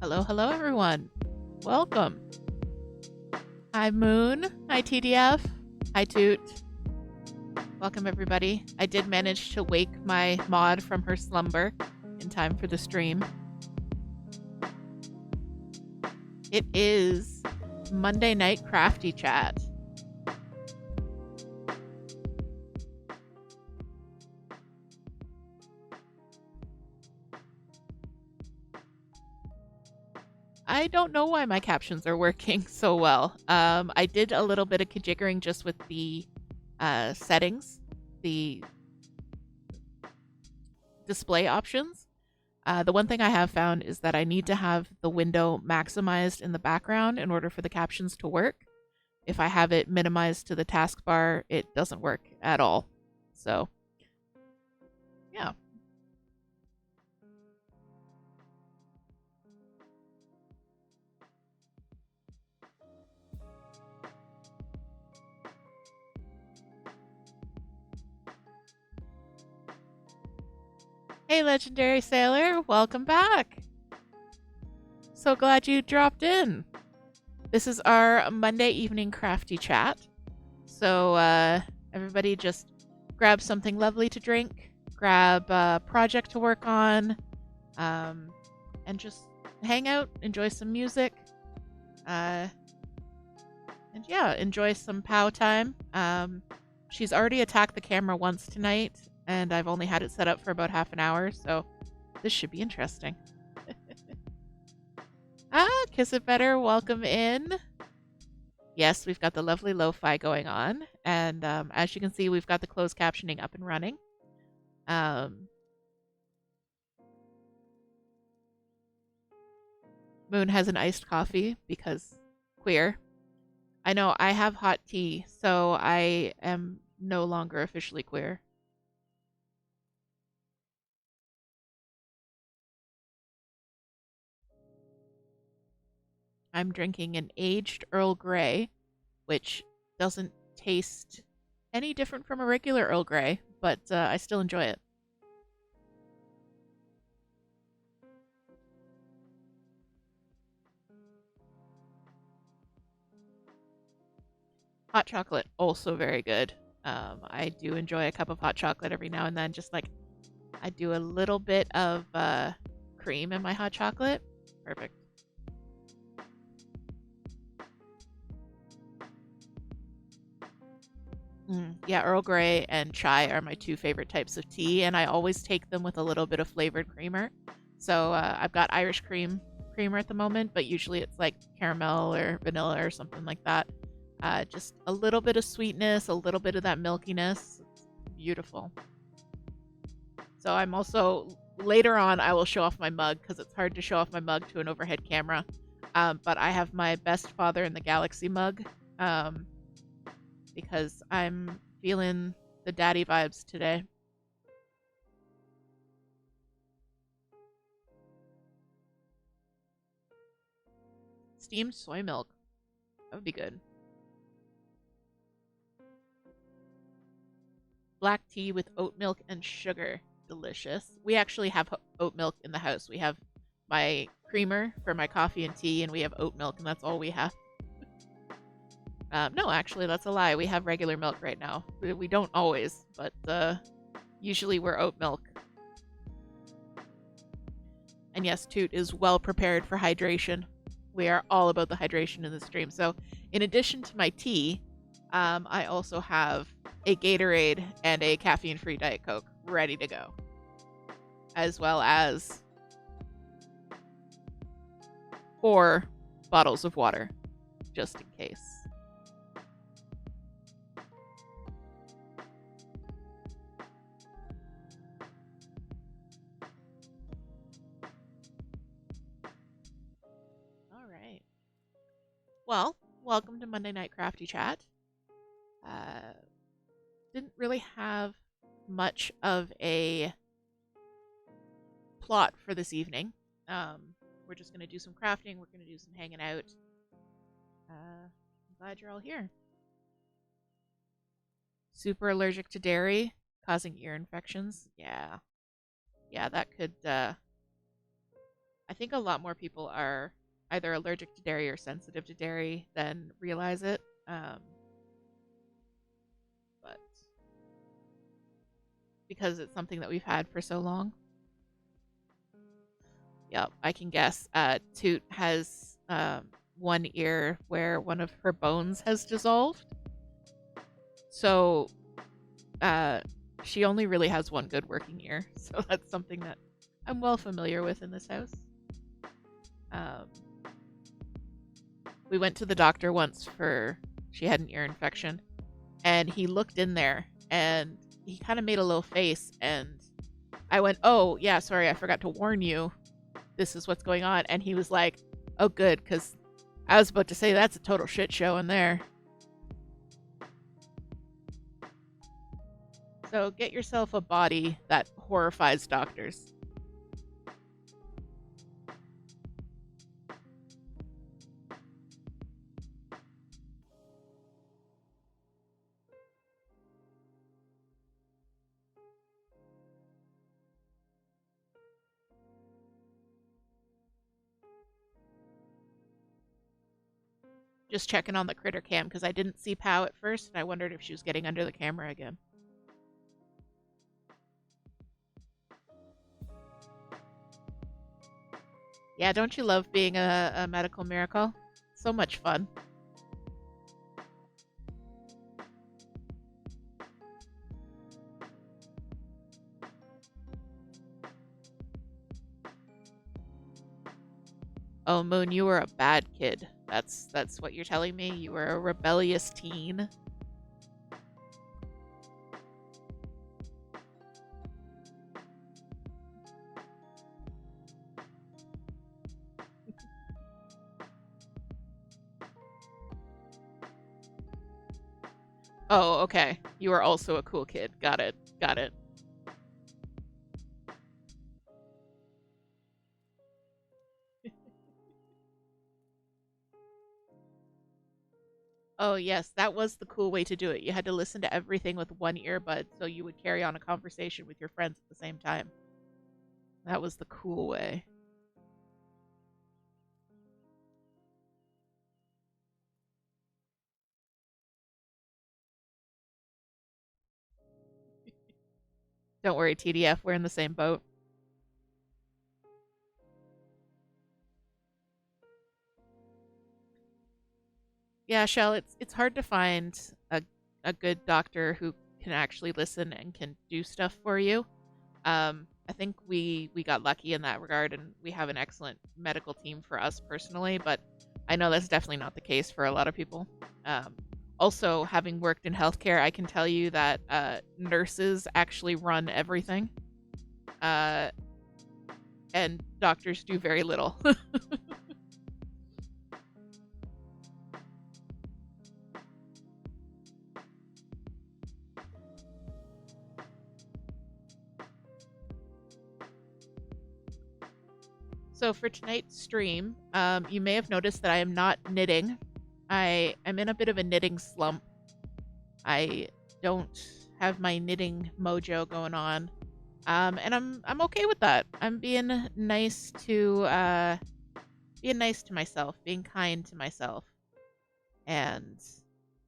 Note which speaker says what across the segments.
Speaker 1: Hello, hello everyone. Welcome. Hi Moon. Hi TDF. Hi Toot. Welcome everybody. I did manage to wake my mod from her slumber in time for the stream. It is Monday night Crafty Chat. I don't know why my captions are working so well. I did a little bit of kajiggering just with the settings, the display options. The one thing I have found is that I need to have the window maximized in the background in order for the captions to work. If I have it minimized to the taskbar, it doesn't work at all. So, yeah. Hey, Legendary Sailor, welcome back. So glad you dropped in. This is our Monday evening Crafty Chat. So everybody just grab something lovely to drink, grab a project to work on, and just hang out, enjoy some music, and yeah, enjoy some POW time. She's already attacked the camera once tonight, and I've only had it set up for about half an hour, so this should be interesting. Kiss It Better, welcome in. Yes, we've got the lovely lo-fi going on, and as you can see, we've got the closed captioning up and running. Moon has an iced coffee because queer. I know, I have hot tea, so I am no longer officially queer. I'm drinking an aged Earl Grey, which doesn't taste any different from a regular Earl Grey, but I still enjoy it. Hot chocolate, also very good. I do enjoy a cup of hot chocolate every now and then. Just like I do a little bit of cream in my hot chocolate. Perfect. Yeah, Earl Grey and chai are my two favorite types of tea, and I always take them with a little bit of flavored creamer. So I've got Irish creamer at the moment, but usually it's like caramel or vanilla or something like that. Just a little bit of sweetness, a little bit of that milkiness. It's beautiful. So I'm also, later on, I will show off my mug because it's hard to show off my mug to an overhead camera. But I have my best father in the galaxy mug because I'm feeling the daddy vibes today. Steamed soy milk. That would be good. Black tea with oat milk and sugar. Delicious. We actually have oat milk in the house. We have my creamer for my coffee and tea, and we have oat milk, and that's all we have. No, actually, that's a lie. We have regular milk right now. We don't always, but usually we're oat milk. And yes, Toot is well prepared for hydration. We are all about the hydration in the stream. So in addition to my tea, I also have a Gatorade and a caffeine-free Diet Coke ready to go, as well as 4 bottles of water, just in case. All right. Well, welcome to Monday Night Crafty Chat. Didn't really have much of a plot for this evening. We're just going to do some crafting. We're going to do some hanging out. I'm glad you're all here. Super allergic to dairy, causing ear infections. Yeah. Yeah, that could... I think a lot more people are either allergic to dairy or sensitive to dairy than realize it. But because it's something that we've had for so long. Yep, I can guess. Toot has one ear where one of her bones has dissolved. So she only really has one good working ear. So that's something that I'm well familiar with in this house. We went to the doctor once she had an ear infection, and he looked in there and he kind of made a little face, and I went, "Oh yeah, sorry, I forgot to warn you. This is what's going on." And he was like, "Oh good, because I was about to say that's a total shit show in there." So get yourself a body that horrifies doctors. Just checking on the critter cam because I didn't see Pow at first, and I wondered if she was getting under the camera again. Yeah, don't you love being a medical miracle? So much fun. Oh, Moon, you were a bad kid. That's what you're telling me? You were a rebellious teen? Oh, okay. You are also a cool kid. Got it. Got it. Oh, yes, that was the cool way to do it. You had to listen to everything with one earbud so you would carry on a conversation with your friends at the same time. That was the cool way. Don't worry, TDF, we're in the same boat. Yeah, Shell, it's hard to find a good doctor who can actually listen and can do stuff for you. I think we got lucky in that regard, and we have an excellent medical team for us personally, but I know that's definitely not the case for a lot of people. Also, having worked in healthcare, I can tell you that nurses actually run everything, and doctors do very little. So for tonight's stream, you may have noticed that I am not knitting. I am in a bit of a knitting slump. I don't have my knitting mojo going on, and I'm okay with that. I'm being nice to myself, being kind to myself, and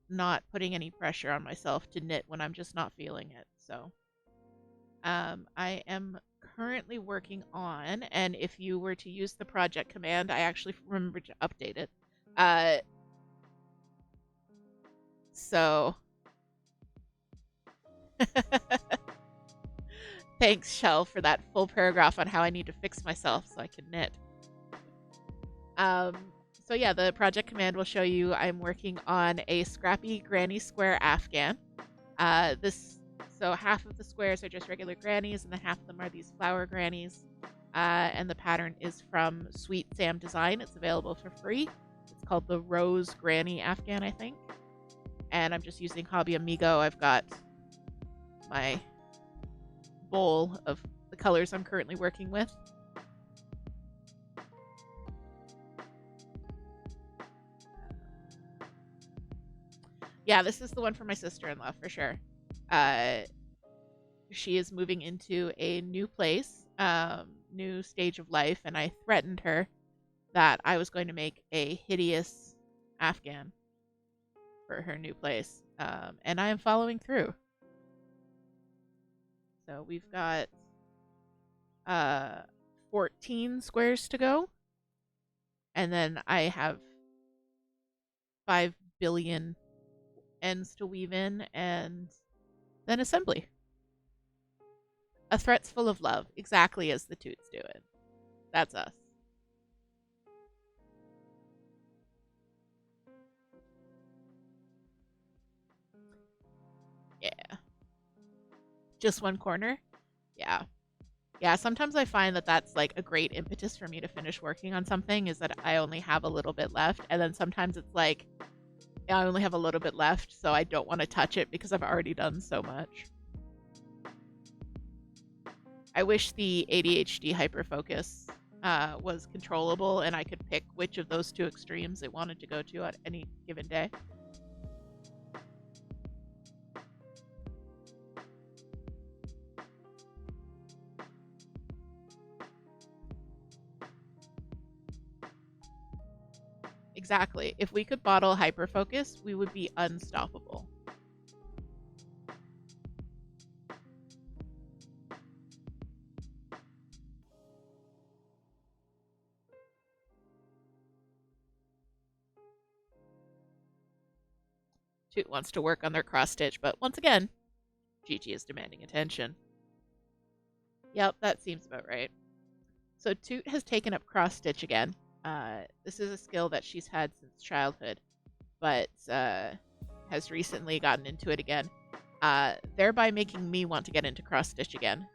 Speaker 1: not putting any pressure on myself to knit when I'm just not feeling it. So, I am currently working on, and if you were to use the project command, I actually remembered to update it. So thanks, Shell, for that full paragraph on how I need to fix myself so I can knit. So yeah, the project command will show you I'm working on a scrappy granny square Afghan. So half of the squares are just regular grannies, and then half of them are these flower grannies. And the pattern is from Sweet Sam Design. It's available for free. It's called the Rose Granny Afghan, I think. And I'm just using Hobby Amigo. I've got my bowl of the colors I'm currently working with. Yeah, this is the one for my sister-in-law for sure. She is moving into a new place, new stage of life, and I threatened her that I was going to make a hideous Afghan for her new place, and I am following through. So we've got 14 squares to go, and then I have 5 billion ends to weave in, and then assembly. A threat's full of love, exactly as the Toots do it. That's us. Yeah. Just one corner? Yeah. Yeah, sometimes I find that that's like a great impetus for me to finish working on something, is that I only have a little bit left, and then sometimes it's like I only have a little bit left, so I don't want to touch it because I've already done so much. I wish the ADHD hyperfocus was controllable and I could pick which of those two extremes it wanted to go to at any given day. Exactly. If we could bottle hyperfocus, we would be unstoppable. Toot wants to work on their cross stitch, but once again, Gigi is demanding attention. Yep, that seems about right. So Toot has taken up cross stitch again. This is a skill that she's had since childhood, but has recently gotten into it again, thereby making me want to get into cross stitch again.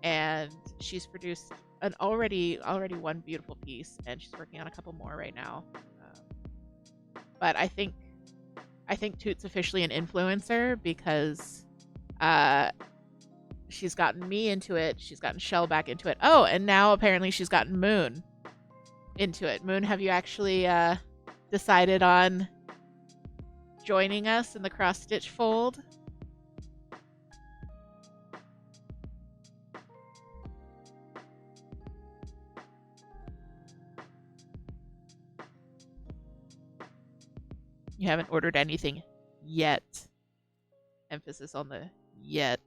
Speaker 1: And she's produced an already one beautiful piece, and she's working on a couple more right now. But I think Toot's officially an influencer because she's gotten me into it. She's gotten Shell back into it. Oh, and now apparently she's gotten Moon into it. Moon, have you actually decided on joining us in the cross stitch fold? You haven't ordered anything yet. Emphasis on the yet.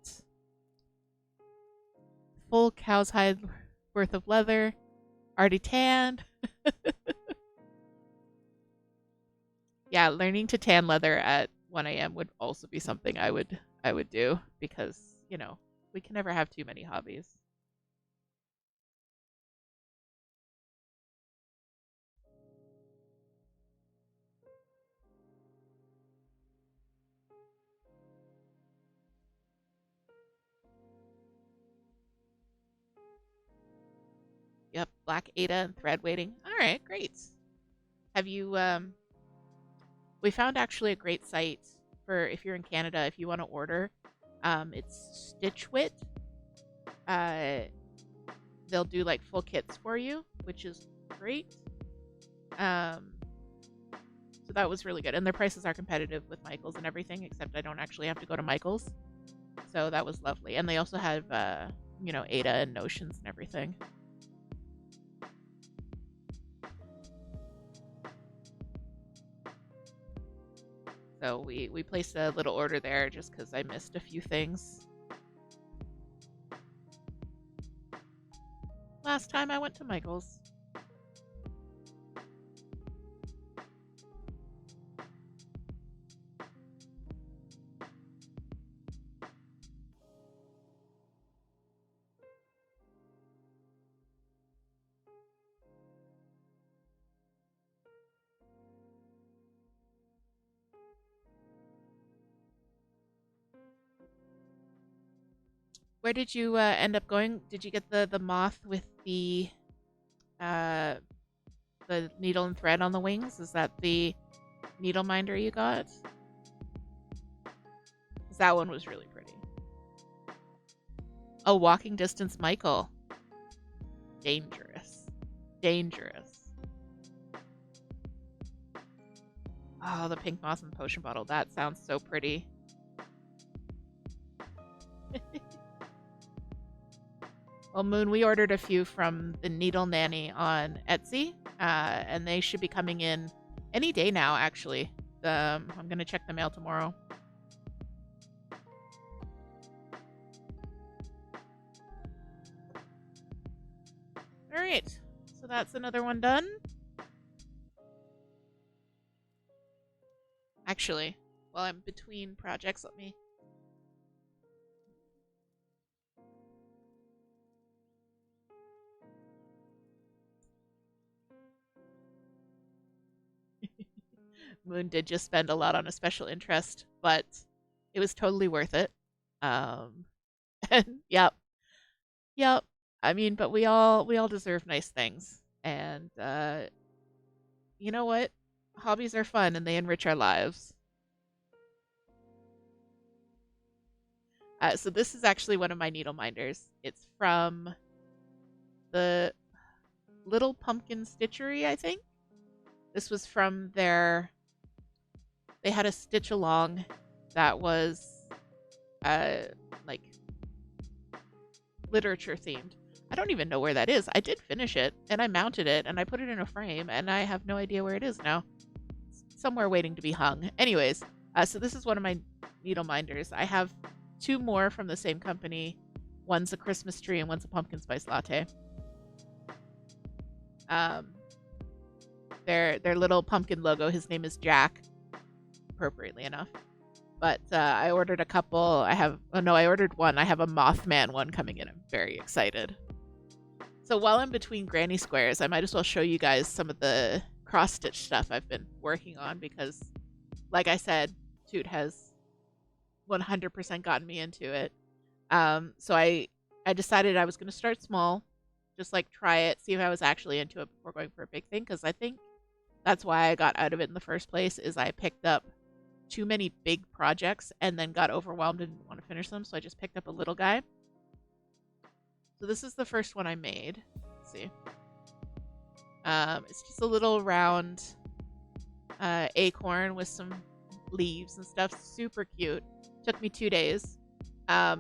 Speaker 1: Full cow's hide worth of leather. Already tanned. Yeah, learning to tan leather at 1 a.m. would also be something I would do, because, you know, we can never have too many hobbies. Yep, Black Ada and thread weighting. All right, great. Have you we found actually a great site for if you're in Canada, if you want to order. It's Stitchwit. they'll do like full kits for you, which is great. So that was really good, and their prices are competitive with Michaels and everything, except I don't actually have to go to Michaels, so that was lovely. And they also have Ada and Notions and everything. So we placed a little order there just because I missed a few things last time I went to Michael's. Where did you end up going? Did you get the moth with the needle and thread on the wings? Is that the needle minder you got? 'Cause that one was really pretty. Oh, walking distance Michael. Dangerous. Dangerous. Oh, the pink moss and potion bottle. That sounds so pretty. Well, Moon, we ordered a few from the Needle Nanny on Etsy, and they should be coming in any day now, actually. I'm going to check the mail tomorrow. All right, so that's another one done. Actually, while I'm between projects, let me... Moon did just spend a lot on a special interest, but it was totally worth it. And yep. I mean, but we all deserve nice things, and you know what? Hobbies are fun and they enrich our lives. So this is actually one of my needle minders. It's from the Little Pumpkin Stitchery, I think. This was from their... They had a stitch along that was like literature themed. I don't even know where that is. I did finish it and I mounted it and I put it in a frame and I have no idea where it is now. It's somewhere waiting to be hung. Anyways, so this is one of my needle minders. I have two more from the same company. One's a Christmas tree and one's a pumpkin spice latte. Their little pumpkin logo, his name is Jack, appropriately enough. But I ordered a couple. I ordered one. I have a Mothman one coming in. I'm very excited. So while I'm between granny squares, I might as well show you guys some of the cross-stitch stuff I've been working on because, like I said, Toot has 100% gotten me into it. So I decided I was going to start small, just like try it, see if I was actually into it before going for a big thing, because I think that's why I got out of it in the first place, is I picked up too many big projects and then got overwhelmed and didn't want to finish them, so I just picked up a little guy. So this is the first one I made. Let's see. It's just a little round acorn with some leaves and stuff. Super cute. Took me 2 days. I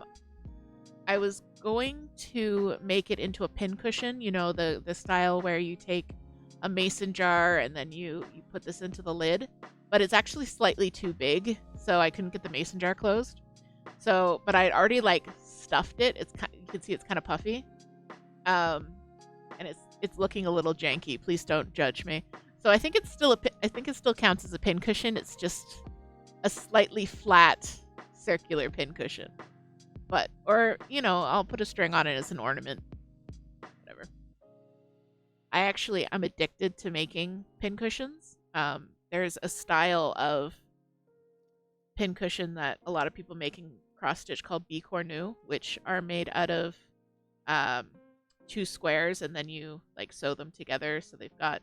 Speaker 1: was going to make it into a pincushion, you know, the style where you take a mason jar and then you put this into the lid, but it's actually slightly too big, so I couldn't get the mason jar closed. So, but I'd already like stuffed it. You can see it's kind of puffy, and it's looking a little janky. Please don't judge me. So I think it still counts as a pincushion. It's just a slightly flat circular pincushion. But, or, you know, I'll put a string on it as an ornament. Whatever. I'm addicted to making pincushions. There's a style of pincushion that a lot of people make in cross stitch called bicornu, which are made out of 2 squares and then you like sew them together so they've got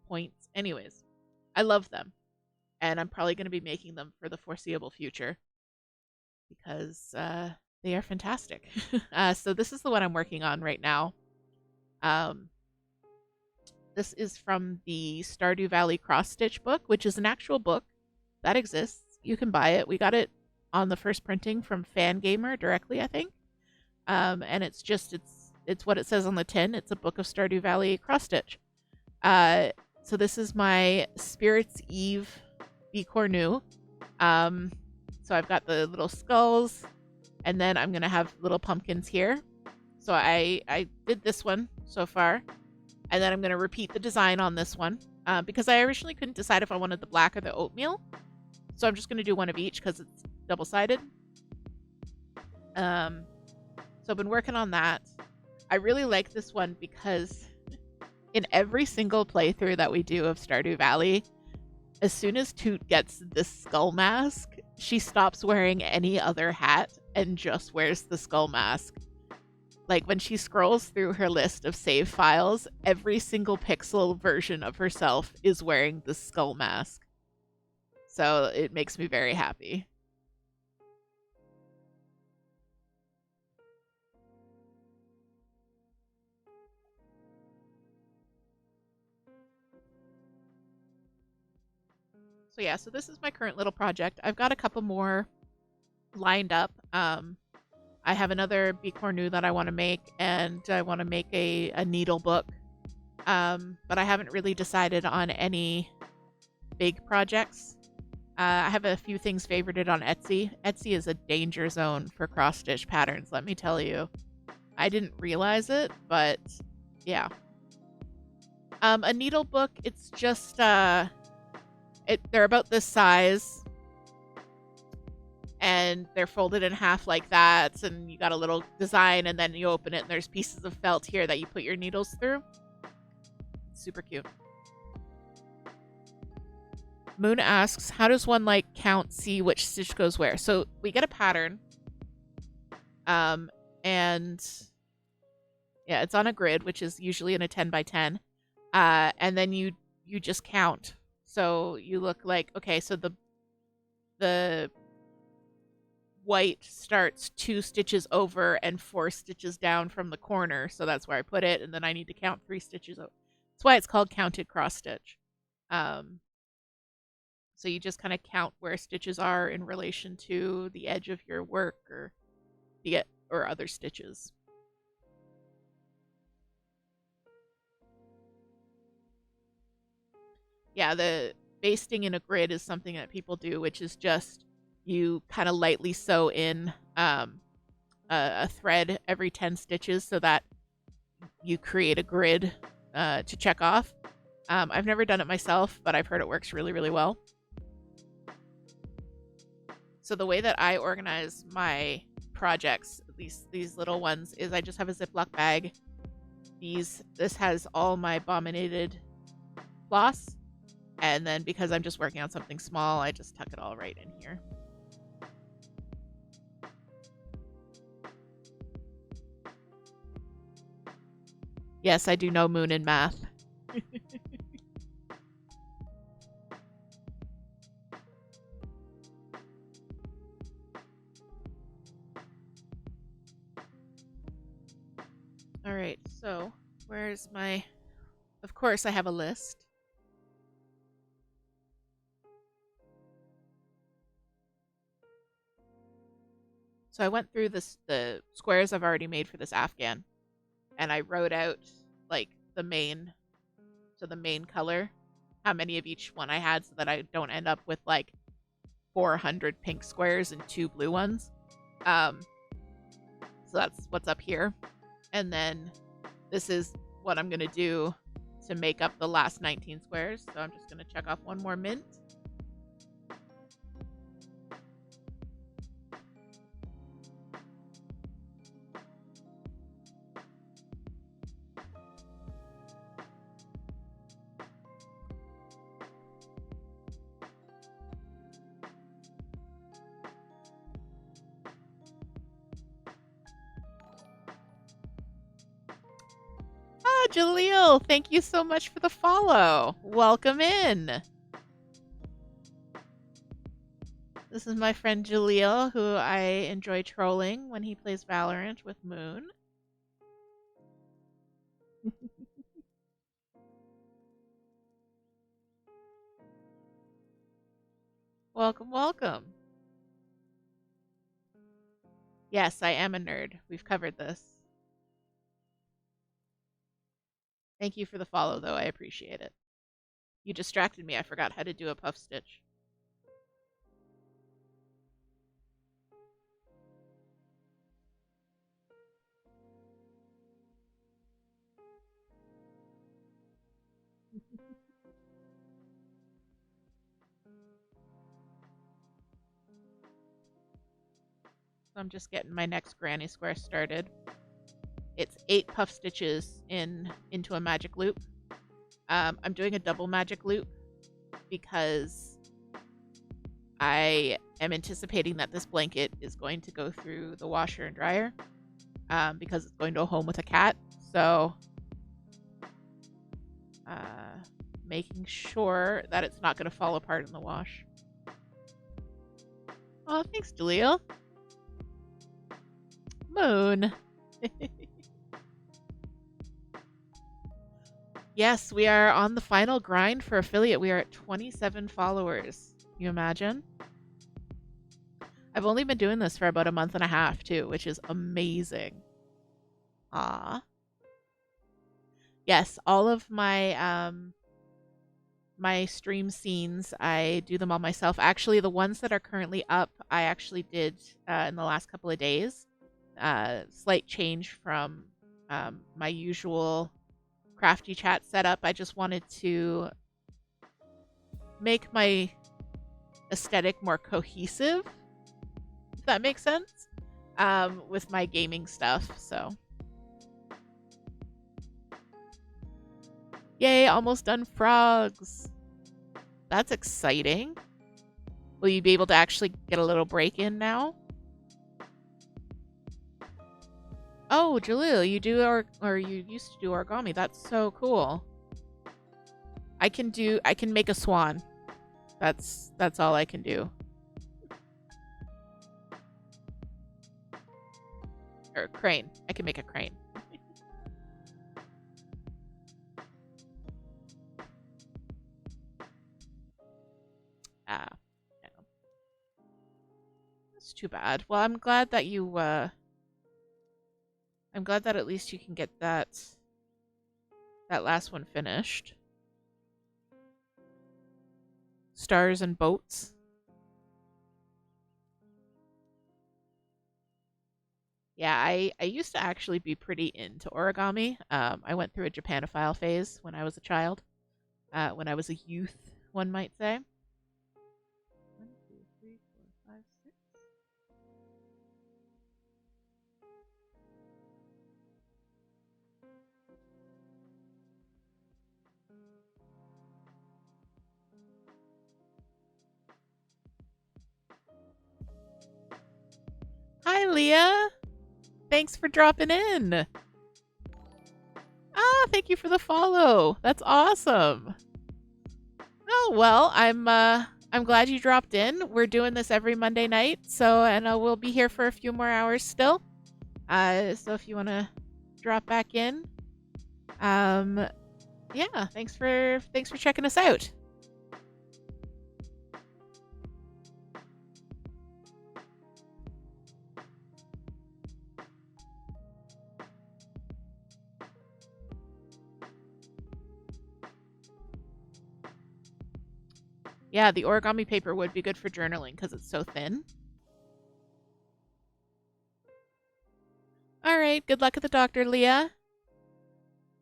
Speaker 1: points. Anyways, I love them. And I'm probably going to be making them for the foreseeable future because they are fantastic. So this is the one I'm working on right now. Um, this is from the Stardew Valley cross stitch book, which is an actual book that exists. You can buy it. We got it on the first printing from Fangamer directly, I think. And it's what it says on the tin. It's a book of Stardew Valley cross stitch. So this is my Spirit's Eve Bicornu. So I've got the little skulls, and then I'm gonna have little pumpkins here. So I did this one so far, and then I'm gonna repeat the design on this one because I originally couldn't decide if I wanted the black or the oatmeal. So I'm just gonna do one of each because it's double-sided. So I've been working on that. I really like this one because in every single playthrough that we do of Stardew Valley, as soon as Toot gets this skull mask, she stops wearing any other hat and just wears the skull mask. Like when she scrolls through her list of save files, every single pixel version of herself is wearing the skull mask. So it makes me very happy. So yeah, so this is my current little project. I've got a couple more lined up. I have another Bicornu that I want to make, and I want to make a needle book. But I haven't really decided on any big projects. I have a few things favorited on Etsy. Etsy is a danger zone for cross-stitch patterns, let me tell you. I didn't realize it, but yeah. A needle book, it's just they're about this size, and they're folded in half like that, and you got a little design, and then you open it and there's pieces of felt here that you put your needles through. Super cute. Moon asks, how does one like count, see which stitch goes where? So we get a pattern, and yeah, it's on a grid, which is usually in a 10 by 10, and then you just count. So you look like, okay, so the white starts 2 stitches over and 4 stitches down from the corner, so that's where I put it, and then I need to count 3 stitches over. That's why it's called counted cross stitch. So you just kind of count where stitches are in relation to the edge of your work or other stitches. Yeah, the basting in a grid is something that people do, which is just you kind of lightly sew in a thread every 10 stitches so that you create a grid to check off. I've never done it myself, but I've heard it works really, really well. So the way that I organize my projects, these little ones, is I just have a Ziploc bag. This has all my abominated floss, and then because I'm just working on something small, I just tuck it all right in here. Yes, I do know Moon in math. All right, so where's my... Of course, I have a list. So I went through the squares I've already made for this Afghan, and I wrote out like the main color, how many of each one I had, so that I don't end up with like 400 pink squares and 2 blue ones. So that's what's up here. And then this is what I'm going to do to make up the last 19 squares. So I'm just going to check off one more mint. Jaleel, thank you so much for the follow. Welcome in. This is my friend Jaleel, who I enjoy trolling when he plays Valorant with Moon. Welcome, welcome. Yes, I am a nerd. We've covered this. Thank you for the follow, though. I appreciate it. You distracted me. I forgot how to do a puff stitch. So I'm just getting my next granny square started. It's 8 puff stitches into a magic loop. I'm doing a double magic loop because I am anticipating that this blanket is going to go through the washer and dryer because it's going to a home with a cat. So making sure that it's not going to fall apart in the wash. Oh, thanks, Jaleel. Moon. Yes, we are on the final grind for affiliate. We are at 27 followers. Can you imagine? I've only been doing this for about a month and a half too, which is amazing. Ah. Yes, all of my my stream scenes, I do them all myself. Actually, the ones that are currently up, I actually did in the last couple of days. Slight change from my usual Crafty Chat setup. I just wanted to make my aesthetic more cohesive, if that makes sense, with my gaming stuff. So, yay, almost done frogs. That's exciting. Will you be able to actually get a little break in now? Oh, Jalil, you do or you used to do origami. That's so cool. I can make a swan. That's all I can do. Or a crane. I can make a crane. Yeah. That's too bad. Well, I'm glad that you I'm glad that at least you can get that last one finished. Stars and boats. Yeah, I used to actually be pretty into origami. I went through a Japanophile phase when I was a child. When I was a youth, one might say. 1, 2, 3, 4, 5, 6. Hi, Leah. Thanks for dropping in. Ah, thank you for the follow. That's awesome. Oh, well, I'm glad you dropped in. We're doing this every Monday night, so and we'll be here for a few more hours still. So if you want to drop back in, yeah, thanks for checking us out. Yeah, the origami paper would be good for journaling because it's so thin. All right, good luck at the doctor, Leah.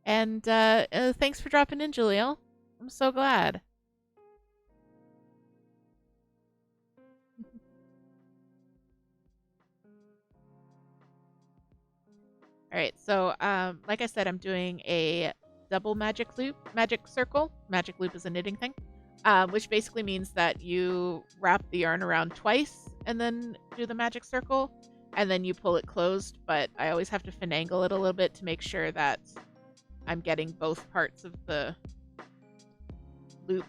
Speaker 1: And thanks for dropping in, Jaleel. I'm so glad. All right, so like I said, I'm doing a double magic circle. Magic loop is a knitting thing, which basically means that you wrap the yarn around twice and then do the magic circle, and then you pull it closed. But I always have to finagle it a little bit to make sure that I'm getting both parts of the loop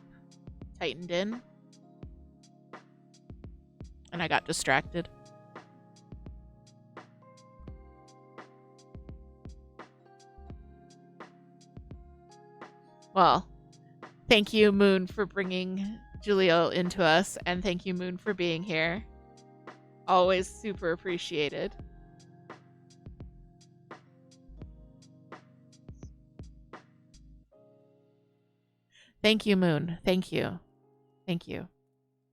Speaker 1: tightened in. And I got distracted. Well, thank you, Moon, for bringing Julio into us, and thank you, Moon, for being here. Always super appreciated. Thank you, Moon. Thank you. Thank you.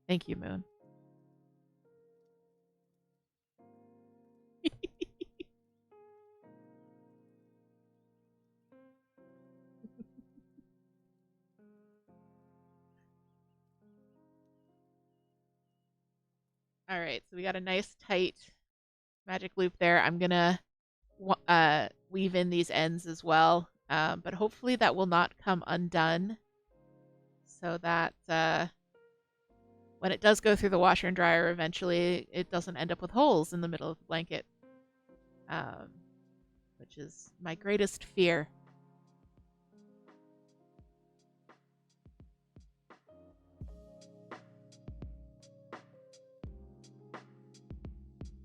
Speaker 1: Thank you, Moon. All right, so we got a nice tight magic loop there. I'm gonna weave in these ends as well, but hopefully that will not come undone, so that when it does go through the washer and dryer eventually, it doesn't end up with holes in the middle of the blanket, which is my greatest fear.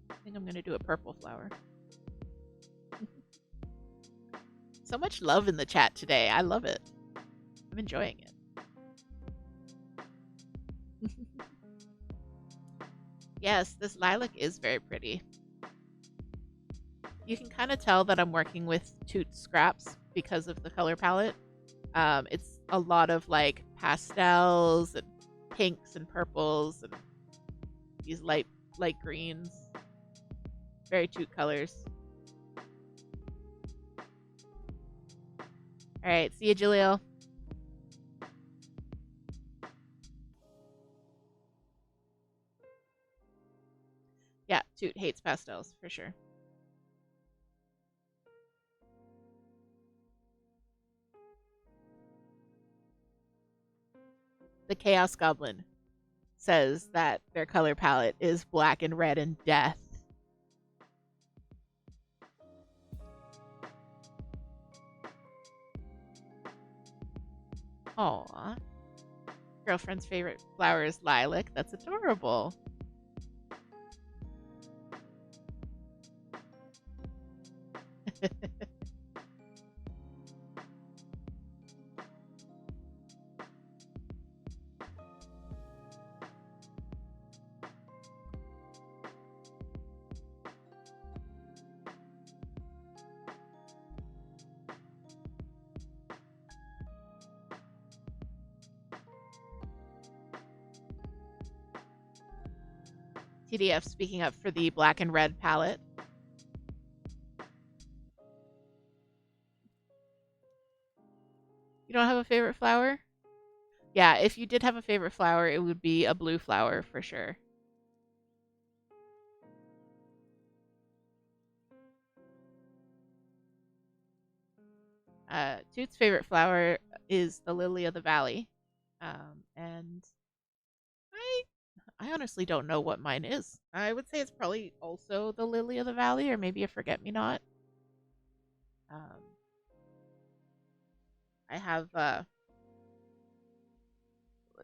Speaker 1: I think I'm going to do a purple flower. So much love in the chat today. I love it. I'm enjoying it. Yes, this lilac is very pretty. You can kind of tell that I'm working with Toot scraps because of the color palette. It's a lot of like pastels and pinks and purples and these light greens. Very Toot colors. All right, see you, Julio. Yeah, Toot hates pastels for sure. The Chaos Goblin says that their color palette is black and red and death. Aww. Girlfriend's favorite flower is lilac. That's adorable. TDF speaking up for the black and red palette. You don't have a favorite flower? Yeah, if you did have a favorite flower, it would be a blue flower for sure. Toot's favorite flower is the lily of the valley. And I honestly don't know what mine is. I would say it's probably also the lily of the valley, or maybe a forget-me-not. I have let's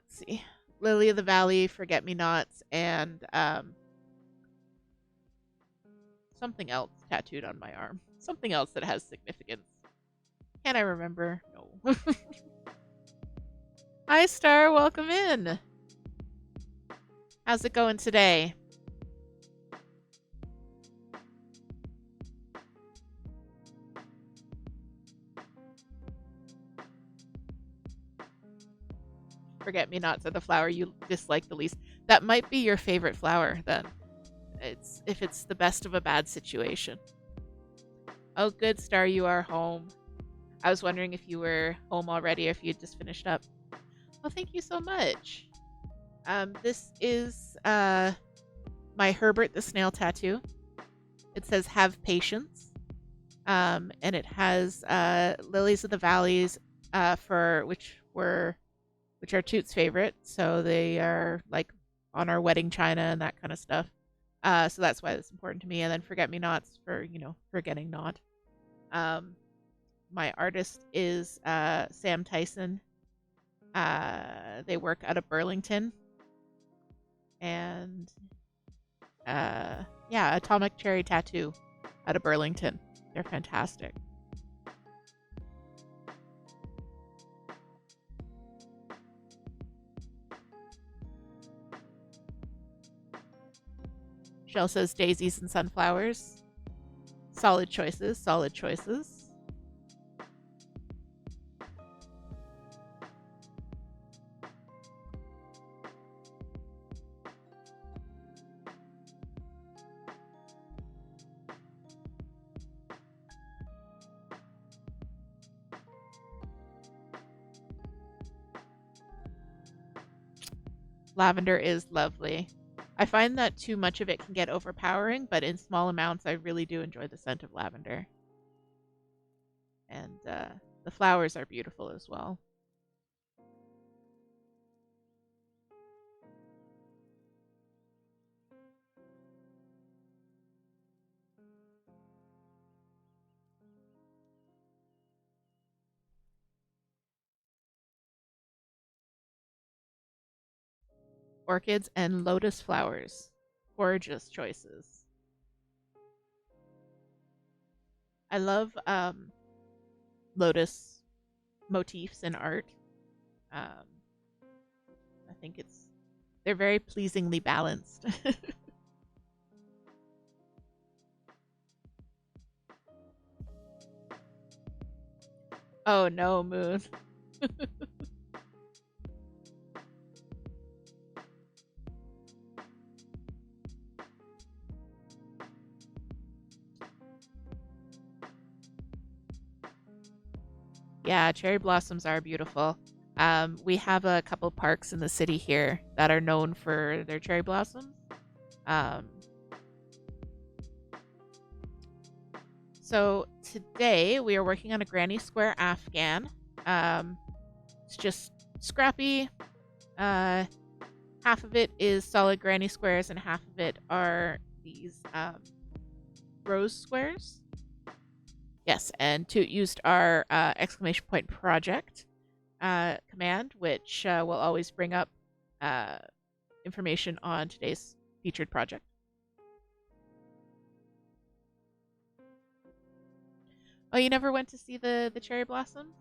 Speaker 1: see, lily of the valley, forget-me-nots, and something else tattooed on my arm. Something else that has significance. Can I remember? No. Hi, Star. Welcome in. How's it going today? Forget-me-nots are the flower you dislike the least. That might be your favorite flower, then. If it's the best of a bad situation. Oh, good, Star. You are home. I was wondering if you were home already or if you had just finished up. Well, thank you so much. This is my Herbert the Snail tattoo. It says "Have patience," and it has lilies of the valleys, which are Toot's favorite. So they are like on our wedding china and that kind of stuff. So that's why it's important to me. And then forget-me-nots for forgetting not. My artist is Sam Tyson. They work out of Burlington. And Atomic Cherry Tattoo out of Burlington. They're fantastic. Shell says daisies and sunflowers. Solid choices, solid choices. Lavender is lovely. I find that too much of it can get overpowering, but in small amounts, I really do enjoy the scent of lavender. And the flowers are beautiful as well. Orchids and lotus flowers. Gorgeous choices. I love lotus motifs in art. I think they're very pleasingly balanced. Oh no, Moon. Yeah, cherry blossoms are beautiful. We have a couple parks in the city here that are known for their cherry blossoms. Um, so today we are working on a Granny Square Afghan. It's just scrappy. Half of it is solid granny squares and half of it are these rose squares. Yes, and Toot used our exclamation point project command, which will always bring up information on today's featured project. Oh, you never went to see the cherry blossoms?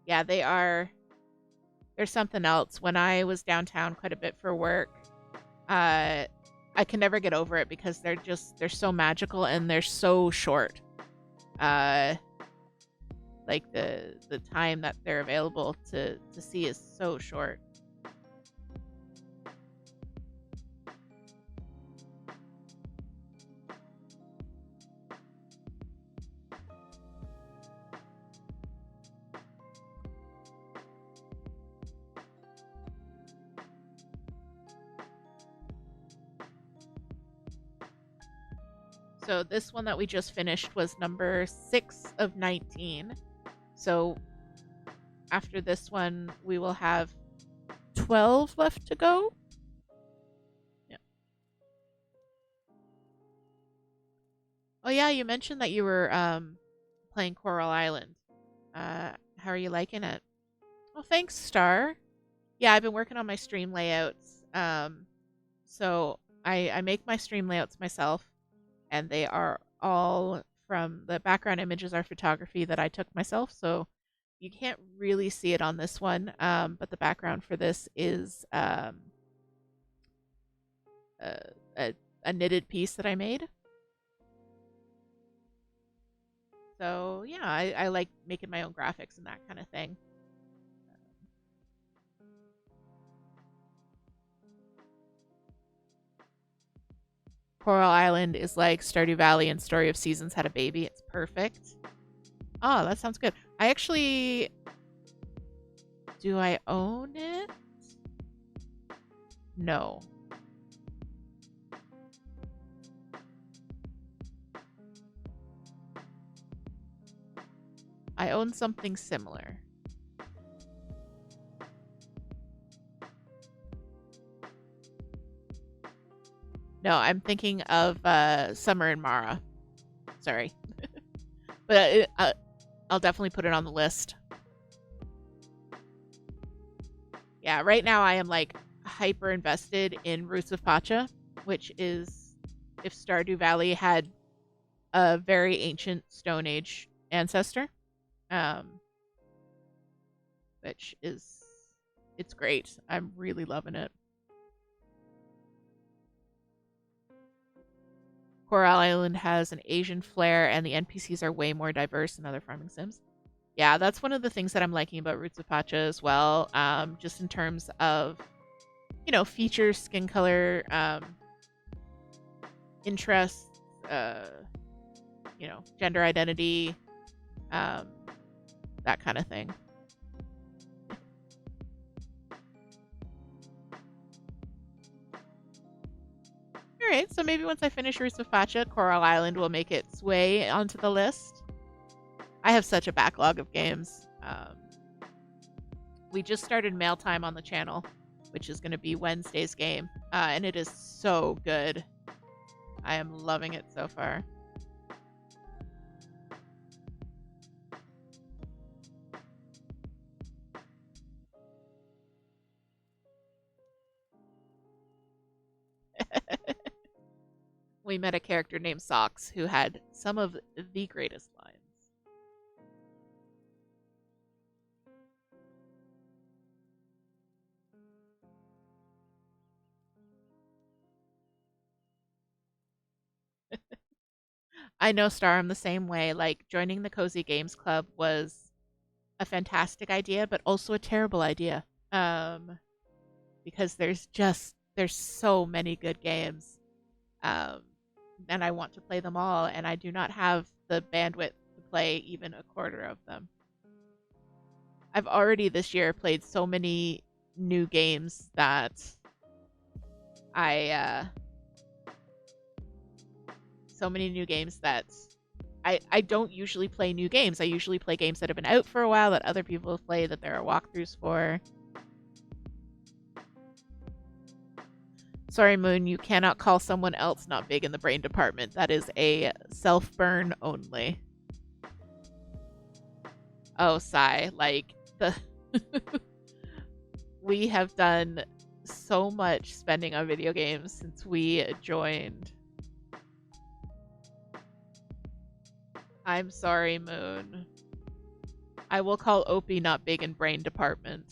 Speaker 1: Yeah, they're something else. When I was downtown quite a bit for work, I can never get over it because they're so magical and they're so short. Like the time that they're available to see is so short. So this one that we just finished was number 6 of 19. So after this one, we will have 12 left to go. Yeah. Oh yeah, you mentioned that you were playing Coral Island. How are you liking it? Oh, thanks, Star. Yeah, I've been working on my stream layouts. So I make my stream layouts myself, and they are all from the background images are photography that I took myself. So you can't really see it on this one, but the background for this is a, a knitted piece that I made. So yeah, I like making my own graphics and that kind of thing. Coral Island is like Stardew Valley and Story of Seasons had a baby. It's perfect. Oh, that sounds good. I actually... Do I own it? No. I own something similar. No, I'm thinking of Summer and Mara. Sorry. But I'll definitely put it on the list. Yeah, right now I am like hyper invested in Roots of Pacha, which is if Stardew Valley had a very ancient Stone Age ancestor. Which is it's great. I'm really loving it. Coral Island has an Asian flair, and the NPCs are way more diverse than other farming sims. Yeah, that's one of the things that I'm liking about Roots of Pacha as well. Just in terms of, features, skin color, interests, gender identity, that kind of thing. All right, so maybe once I finish Roots of Pacha, Coral Island will make its way onto the list. I have such a backlog of games. We just started Mail Time on the channel, which is going to be Wednesday's game, and it is so good. I am loving it so far. We met a character named Socks who had some of the greatest lines. I know, Star, I'm the same way. Like, joining the Cozy Games Club was a fantastic idea, but also a terrible idea. Because there's so many good games. And I want to play them all, and I do not have the bandwidth to play even a quarter of them. I've already this year played so many new games that I don't usually play new games. I usually play games that have been out for a while that other people have played, that there are walkthroughs for. Sorry, Moon, you cannot call someone else not big in the brain department. That is a self-burn only. Oh, sigh. Like, we have done so much spending on video games since we joined. I'm sorry, Moon. I will call Opie not big in brain department.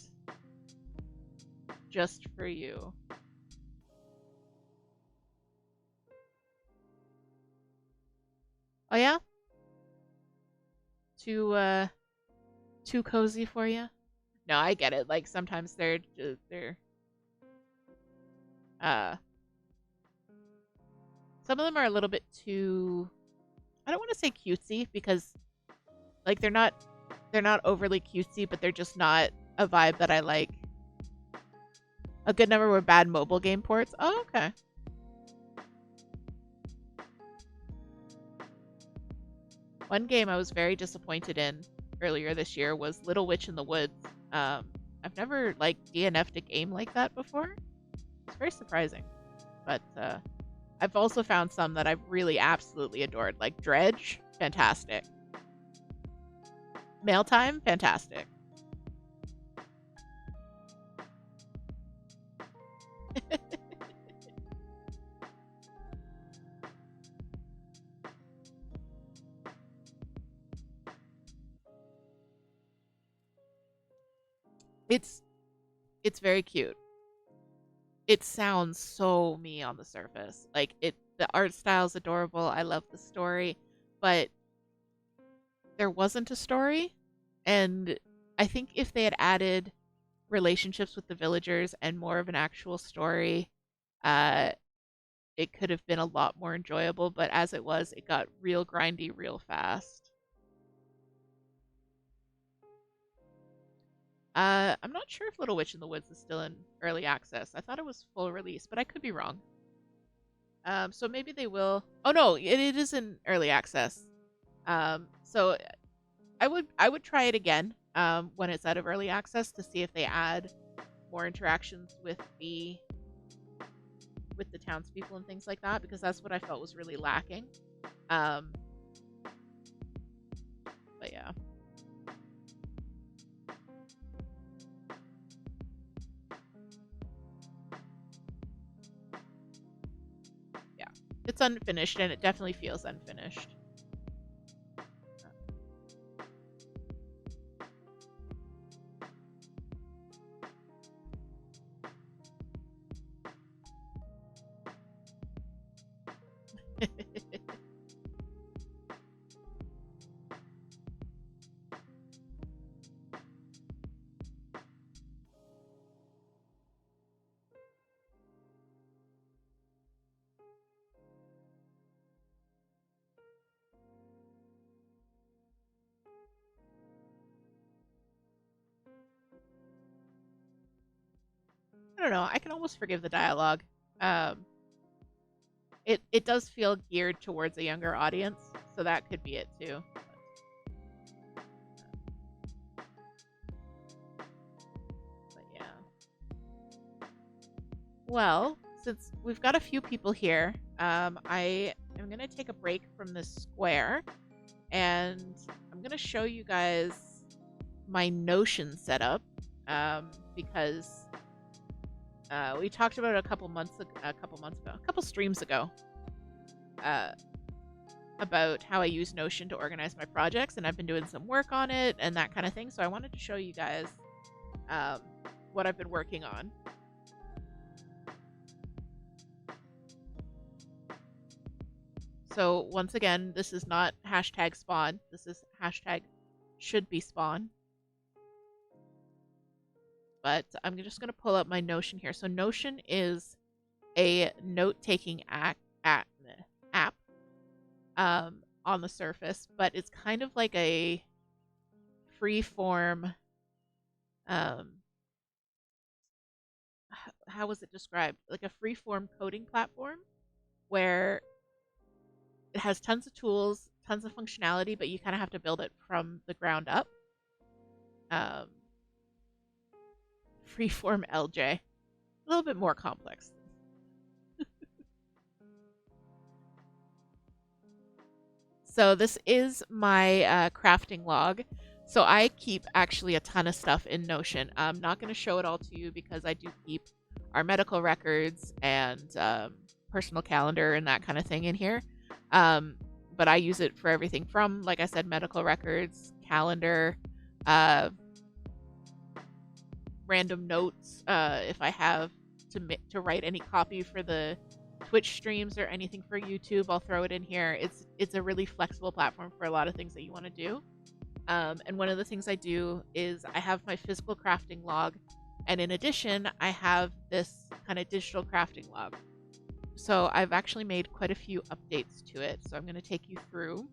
Speaker 1: Just for you. Oh yeah? Too cozy for you? No, I get it. Like, sometimes they're some of them are a little bit too, I don't want to say cutesy, because like they're not overly cutesy, but they're just not a vibe that I like. A good number were bad mobile game ports. Oh, okay. One game I was very disappointed in earlier this year was Little Witch in the Woods. I've never like DNF'd a game like that before. It's very surprising. But I've also found some that I've really absolutely adored, like Dredge, fantastic. Mail Time, fantastic. It's very cute. It sounds so me on the surface. Like, the art style's adorable. I love the story, but there wasn't a story. And I think if they had added relationships with the villagers and more of an actual story, uh, it could have been a lot more enjoyable. But as it was, it got real grindy real fast. I'm not sure if Little Witch in the Woods is still in early access. I thought it was full release, but I could be wrong. So maybe they will. Oh no, it is in early access. So I would try it again when it's out of early access to see if they add more interactions with the townspeople and things like that, because that's what I felt was really lacking. But yeah. Yeah. It's unfinished, and it definitely feels unfinished. I don't know. I can almost forgive the dialogue. Um, it does feel geared towards a younger audience, so that could be it too. But yeah. Well, since we've got a few people here, I am going to take a break from this square, and I'm going to show you guys my Notion setup, because we talked about it a couple streams ago, about how I use Notion to organize my projects, and I've been doing some work on it and that kind of thing. So I wanted to show you guys what I've been working on. So once again, this is not hashtag spawn. This is hashtag should be spawn. But I'm just going to pull up my Notion here. So Notion is a note-taking app on the surface, but it's kind of like a free-form, how was it described? Like a free-form coding platform where it has tons of tools, tons of functionality, but you kind of have to build it from the ground up. Freeform LJ. A little bit more complex. So this is my crafting log. So I keep actually a ton of stuff in Notion. I'm not going to show it all to you because I do keep our medical records and personal calendar and that kind of thing in here. But I use it for everything from, like I said, medical records, calendar, random notes, if I have to write any copy for the Twitch streams or anything for YouTube, I'll throw it in here. It's a really flexible platform for a lot of things that you want to do. And one of the things I do is I have my physical crafting log, and in addition, I have this kind of digital crafting log. So I've actually made quite a few updates to it, so I'm going to take you through.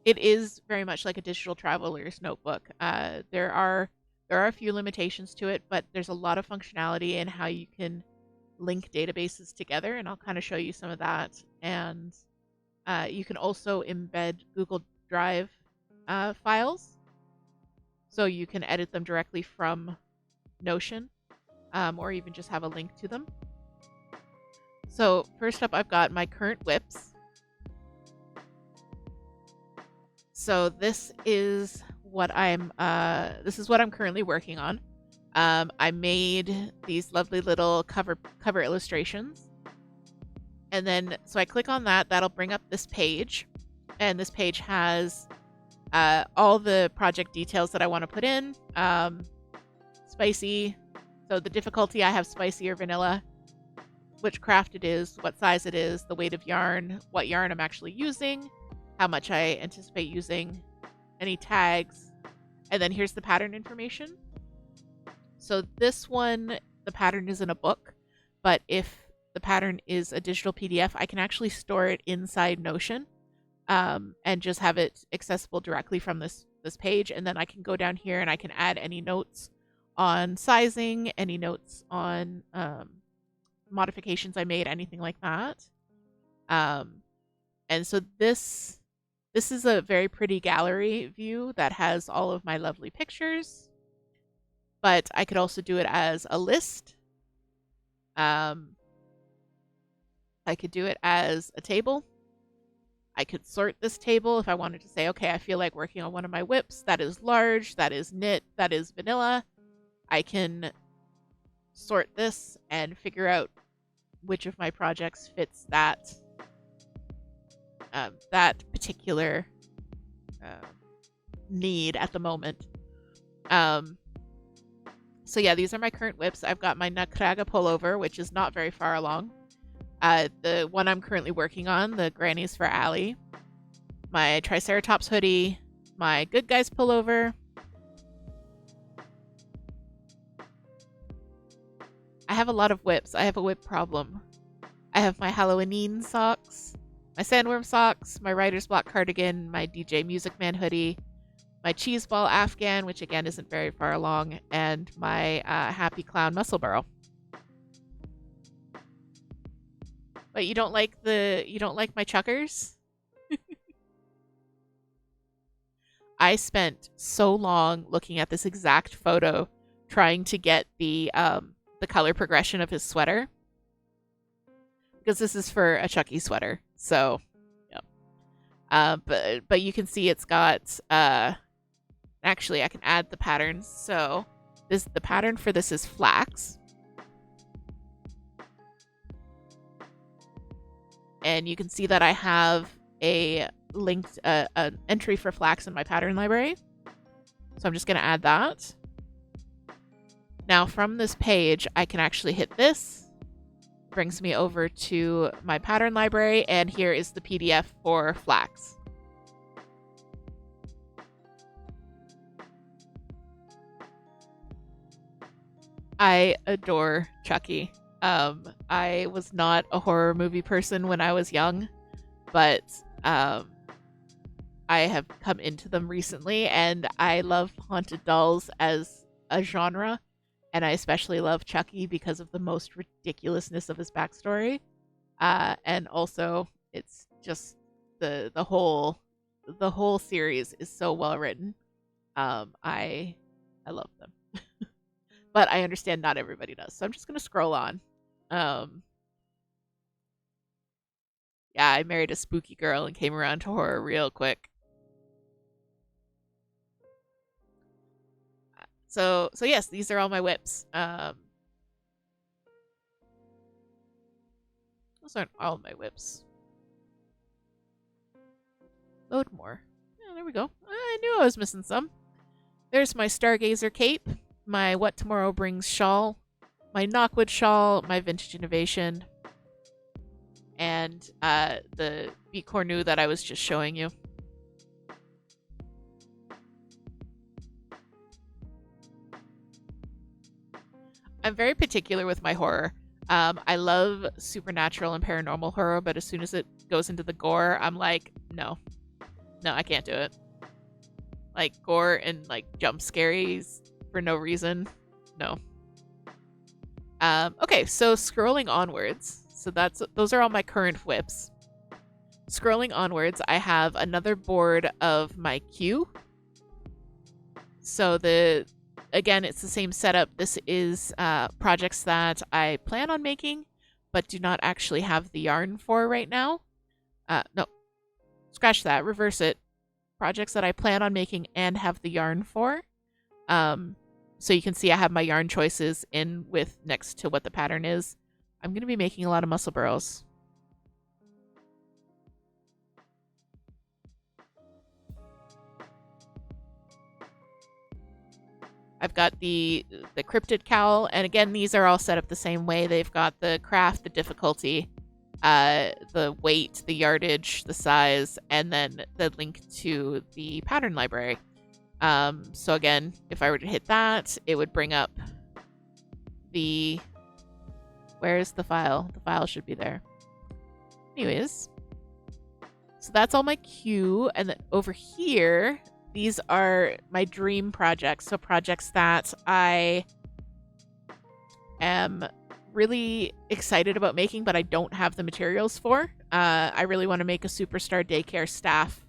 Speaker 1: It is very much like a digital traveler's notebook. There are a few limitations to it, but there's a lot of functionality in how you can link databases together, and I'll kind of show you some of that. And you can also embed Google Drive files, so you can edit them directly from Notion, or even just have a link to them. So first up, I've got my current whips. So this is what I'm currently working on. I made these lovely little cover illustrations, and then so I click on that. That'll bring up this page, and this page has all the project details that I want to put in. Spicy, so the difficulty, I have spicy or vanilla, which craft it is, what size it is, the weight of yarn, what yarn I'm actually using, how much I anticipate using, any tags, and then here's the pattern information. So this one, the pattern is in a book, but if the pattern is a digital PDF, I can actually store it inside Notion, and just have it accessible directly from this page, and then I can go down here and I can add any notes on sizing, any notes on modifications I made, anything like that. And so this is a very pretty gallery view that has all of my lovely pictures, but I could also do it as a list. I could do it as a table. I could sort this table if I wanted to say, okay, I feel like working on one of my whips. That is large, that is knit, that is vanilla. I can sort this and figure out which of my projects fits that particular need at the moment. So yeah, these are my current whips. I've got my Nakraga pullover, which is not very far along. The one I'm currently working on, the Grannies for Allie. My Triceratops hoodie, my Good Guys pullover. I have a lot of whips. I have a whip problem. I have my Halloween socks, my Sandworm socks, my Writer's Block cardigan, my DJ Music Man hoodie, my cheese ball Afghan, which again isn't very far along, and my happy clown muscle burrow. But you don't like my chuckers? I spent so long looking at this exact photo trying to get the color progression of his sweater, because this is for a Chucky sweater. So, yeah. But you can see it's got actually I can add the patterns. So the pattern for this is flax. And you can see that I have a linked an entry for flax in my pattern library. So I'm just going to add that. Now from this page, I can actually hit this. Brings me over to my pattern library, and here is the PDF for flax. I adore Chucky. I was not a horror movie person when I was young, but I have come into them recently, and I love haunted dolls as a genre, and I especially love Chucky because of the most ridiculousness of his backstory, and also it's just the whole series is so well written. I love them. But I understand not everybody does. So I'm just going to scroll on. Yeah, I married a spooky girl and came around to horror real quick. So yes, these are all my whips. Those aren't all my whips. Load more. Yeah, there we go. I knew I was missing some. There's my Stargazer cape, my What Tomorrow Brings shawl, my Knockwood shawl, my Vintage Innovation, and the Beat Cornu that I was just showing you. I'm very particular with my horror. I love supernatural and paranormal horror, but as soon as it goes into the gore, I'm like, no, I can't do it. Like gore and like jump scaries for no reason, no. Okay, so scrolling onwards, so those are all my current whips. Scrolling onwards, I have another board of my queue. So again, it's the same setup. This is projects that I plan on making, but do not actually have the yarn for right now. No, scratch that, reverse it. Projects that I plan on making and have the yarn for. So you can see I have my yarn choices in with next to what the pattern is. I'm going to be making a lot of muscle burrows. I've got the cryptid cowl, and again, these are all set up the same way. They've got the craft, the difficulty, the weight, the yardage, the size, and then the link to the pattern library. So again, if I were to hit that, it would bring up the... Where's the file? The file should be there. Anyways, so that's all my queue, and then over here, these are my dream projects. So projects that I am really excited about making, but I don't have the materials for. I really want to make a Superstar Daycare staff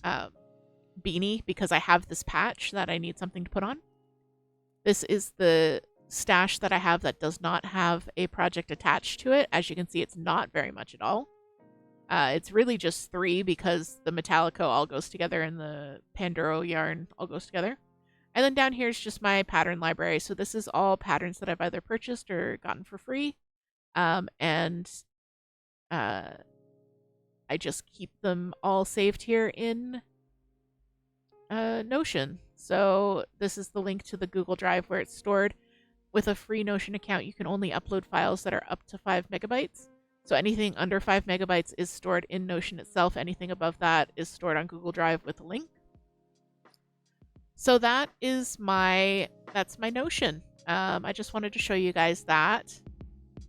Speaker 1: beanie because I have this patch that I need something to put on. This is the stash that I have that does not have a project attached to it. As you can see, it's not very much at all. It's really just 3 because the Metallico all goes together and the Pandoro yarn all goes together. And then down here is just my pattern library. So this is all patterns that I've either purchased or gotten for free. And I just keep them all saved here in Notion. So this is the link to the Google Drive where it's stored. With a free Notion account, you can only upload files that are up to 5 megabytes. So anything under 5 megabytes is stored in Notion itself. Anything above that is stored on Google Drive with a link. So that's my Notion. I just wanted to show you guys that.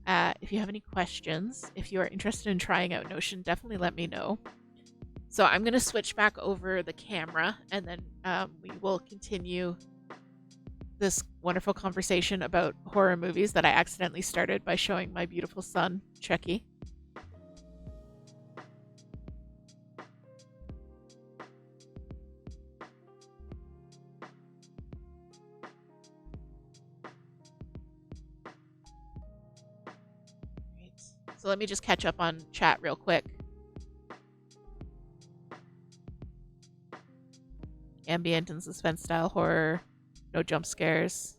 Speaker 1: If you have any questions, if you are interested in trying out Notion, definitely let me know. So I'm going to switch back over the camera, and then we will continue this wonderful conversation about horror movies that I accidentally started by showing my beautiful son, Chucky. Right. So let me just catch up on chat real quick. Ambient and suspense style horror, no jump scares.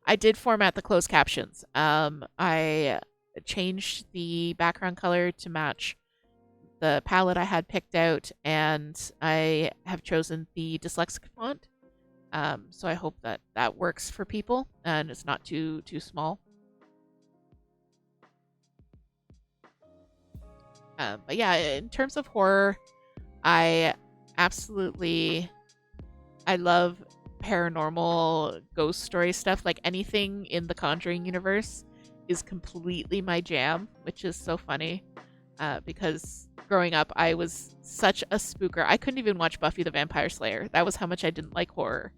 Speaker 1: I did format the closed captions. I changed the background color to match the palette I had picked out, and I have chosen the dyslexic font. So I hope that that works for people and it's not too small. But yeah, in terms of horror, I love paranormal ghost story stuff. Like anything in the Conjuring universe is completely my jam, which is so funny. Because growing up, I was such a spooker. I couldn't even watch Buffy the Vampire Slayer. That was how much I didn't like horror.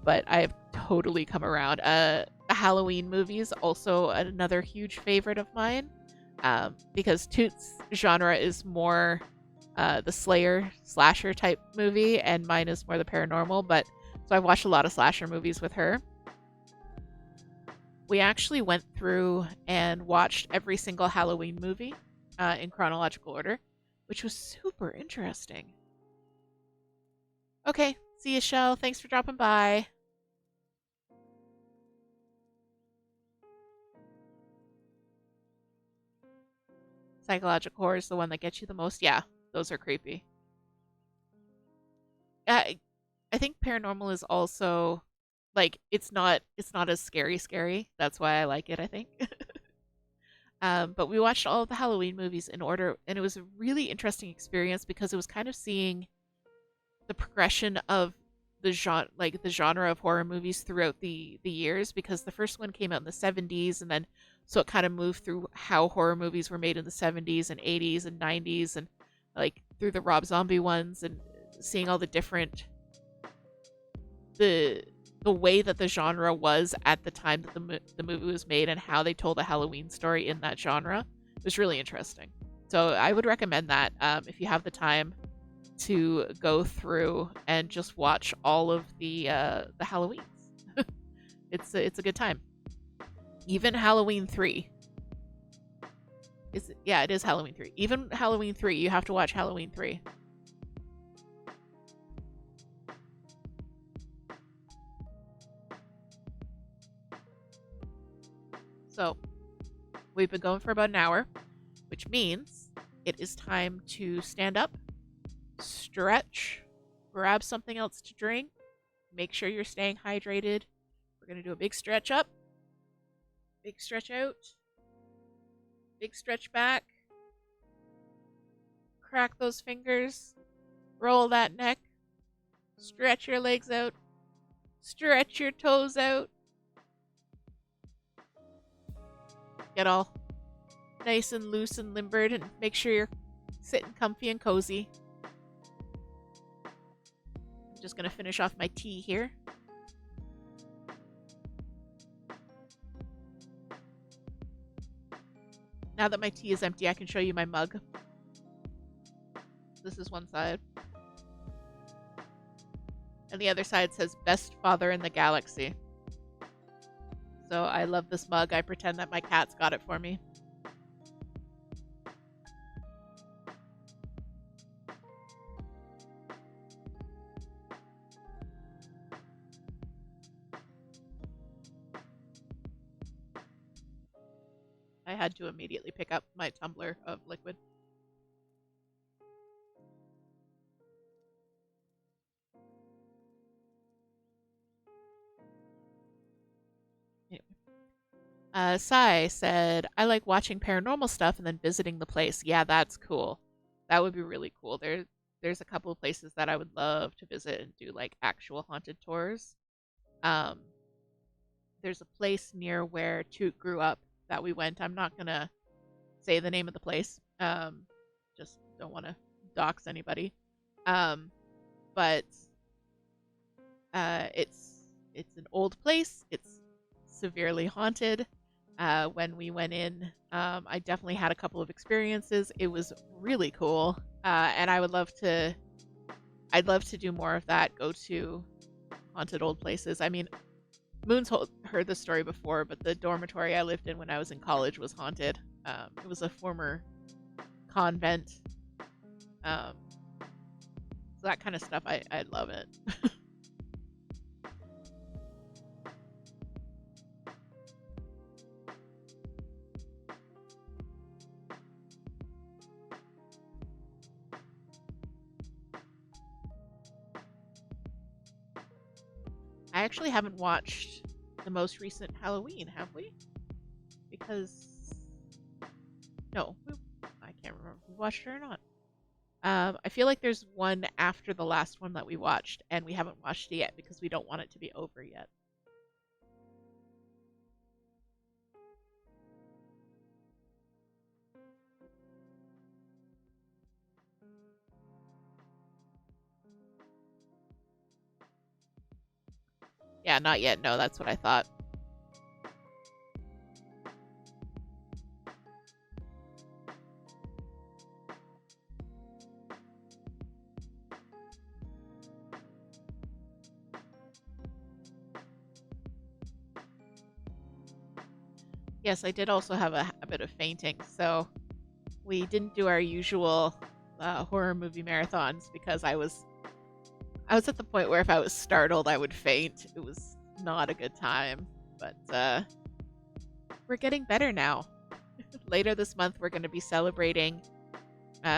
Speaker 1: But I've totally come around. The Halloween movies, also another huge favorite of mine. Because Toot's genre is more the Slayer slasher type movie, and mine is more the paranormal. But so I've watched a lot of slasher movies with her. We actually went through and watched every single Halloween movie in chronological order, which was super interesting. Okay, see you, Shell. Thanks for dropping by. Psychological horror is the one that gets you the most. Yeah, those are creepy. I think paranormal is also like it's not as scary. That's why I like it, I think. But we watched all of the Halloween movies in order, and it was a really interesting experience because it was kind of seeing the progression of the genre of horror movies throughout the years. Because the first one came out in the 70s, and then so it kind of moved through how horror movies were made in the 70s and 80s and 90s, and like through the Rob Zombie ones, and seeing all the different the way that the genre was at the time that the movie was made, and how they told a Halloween story in that genre was really interesting. So I would recommend that if you have the time to go through and just watch all of the Halloweens. It's a good time. Even Halloween 3. It is Halloween 3. Even Halloween 3, you have to watch Halloween 3. So, we've been going for about an hour, which means it is time to stand up, stretch, grab something else to drink, make sure you're staying hydrated. We're going to do a big stretch up, big stretch out, big stretch back, crack those fingers, roll that neck, stretch your legs out, stretch your toes out. Get all nice and loose and limbered, and make sure you're sitting comfy and cozy. I'm just going to finish off my tea here. Now that my tea is empty, I can show you my mug. This is one side. And the other side says, "Best father in the galaxy." So I love this mug. I pretend that my cat's got it for me. I had to immediately pick up my tumbler of liquid. Anyway. Sai said, "I like watching paranormal stuff and then visiting the place." Yeah, that's cool. That would be really cool. There's a couple of places that I would love to visit and do like actual haunted tours. Um, there's a place near where Toot grew up that we went. I'm not gonna say the name of the place. Just don't want to dox anybody. But it's an old place. It's severely haunted. When we went in, I definitely had a couple of experiences. It was really cool, and I'd love to do more of that. Go to haunted old places. I mean, Moon's heard this story before, but the dormitory I lived in when I was in college was haunted. It was a former convent. So that kind of stuff, I love it. I actually haven't watched the most recent Halloween, have we? Because no, I can't remember if we watched it or not. I feel like there's one after the last one that we watched, and we haven't watched it yet because we don't want it to be over yet. Yeah, not yet. No, that's what I thought. Yes, I did also have a habit of fainting, so we didn't do our usual horror movie marathons because I was at the point where if I was startled, I would faint. It was not a good time, but we're getting better now. Later this month, we're going to be celebrating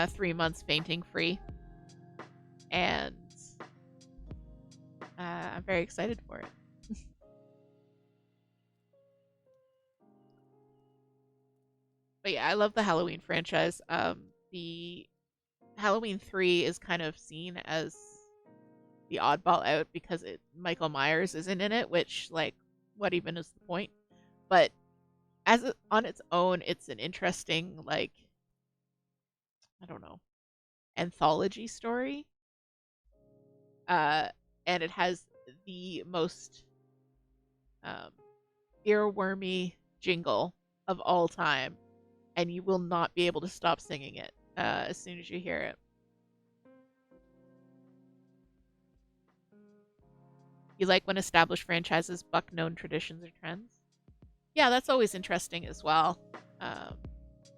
Speaker 1: 3 months fainting free, and I'm very excited for it. But yeah, I love the Halloween franchise. The Halloween 3 is kind of seen as the oddball out because Michael Myers isn't in it, which, like, what even is the point? But on its own, it's an interesting, like, I don't know, anthology story. And it has the most um, earwormy jingle of all time, and you will not be able to stop singing it as soon as you hear it. You like when established franchises buck known traditions or trends? Yeah, that's always interesting as well. Um,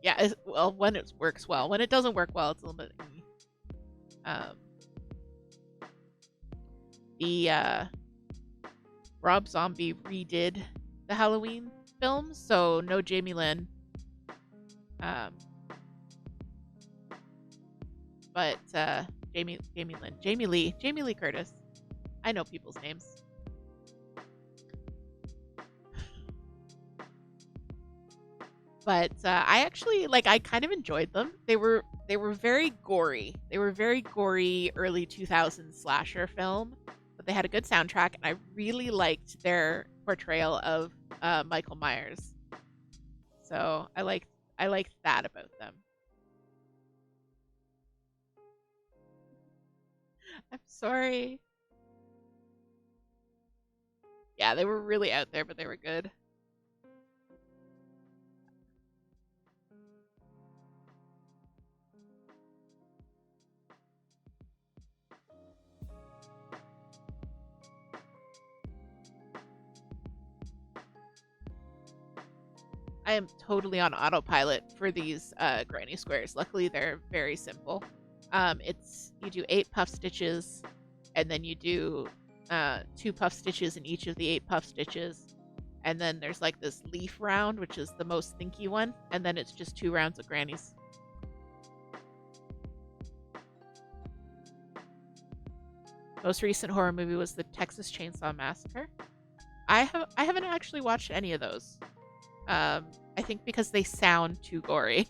Speaker 1: yeah, well, when it works well. When it doesn't work well, it's a little bit. Um, the Rob Zombie redid the Halloween films, so no Jamie Lynn. Um, but Jamie Lee Curtis. I know people's names. But I actually I kind of enjoyed them. They were very gory. They were very gory early 2000s slasher film, but they had a good soundtrack, and I really liked their portrayal of Michael Myers. So I liked that about them. I'm sorry. Yeah, they were really out there, but they were good. I am totally on autopilot for these granny squares. Luckily, they're very simple. It's you do 8 puff stitches, and then you do 2 puff stitches in each of the 8 puff stitches, and then there's like this leaf round, which is the most thinky one, and then it's just 2 rounds of grannies. Most recent horror movie was the Texas Chainsaw Massacre. I haven't actually watched any of those. I think because they sound too gory.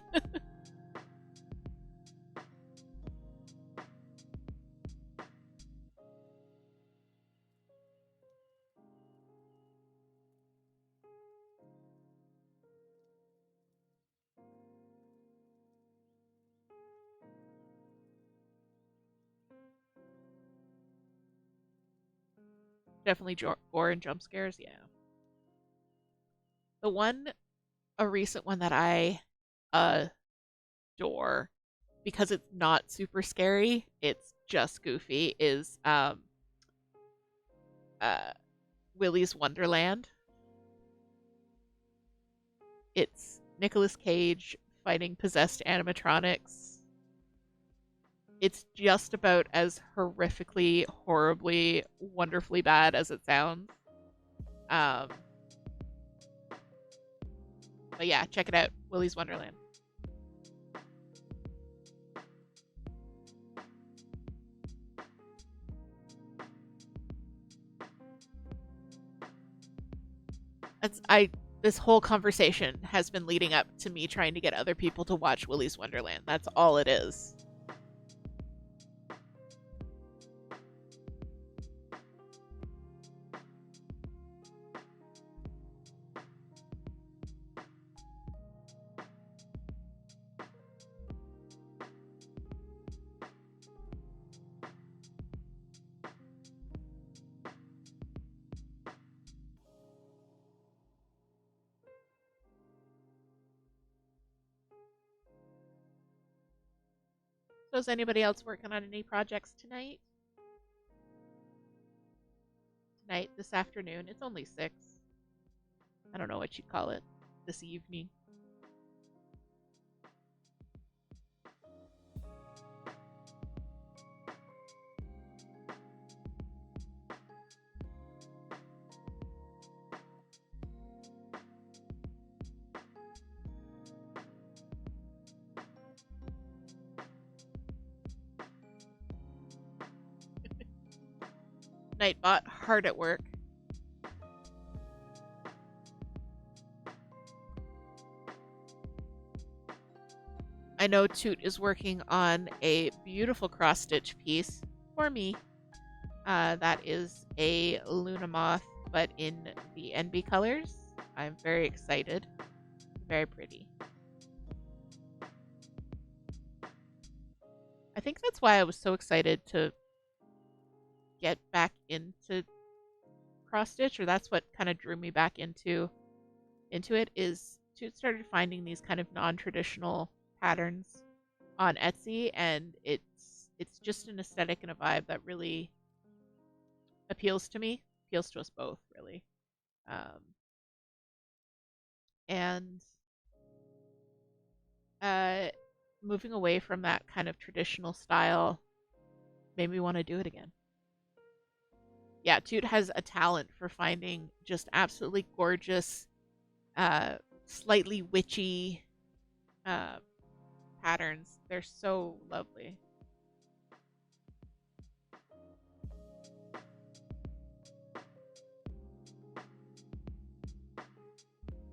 Speaker 1: definitely gore and jump scares. Yeah. A recent one that I adore because it's not super scary, it's just goofy, is uh Willy's Wonderland. It's Nicolas Cage fighting possessed animatronics. It's just about as horrifically, horribly, wonderfully bad as it sounds. Um, but yeah, check it out. Willy's Wonderland. This whole conversation has been leading up to me trying to get other people to watch Willy's Wonderland. That's all it is. So is anybody else working on any projects tonight? Tonight, this afternoon. It's only 6. I don't know what you'd call it. This evening. Nightbot, hard at work. I know Toot is working on a beautiful cross-stitch piece for me. That is a Luna Moth, but in the NB colors. I'm very excited. Very pretty. I think that's why I was so excited to get back into cross-stitch, or that's what kind of drew me back into it, is Toot started finding these kind of non-traditional patterns on Etsy, and it's just an aesthetic and a vibe that really appeals to me, appeals to us both, really. And moving away from that kind of traditional style made me want to do it again. Yeah, Toot has a talent for finding just absolutely gorgeous, slightly witchy patterns. They're so lovely.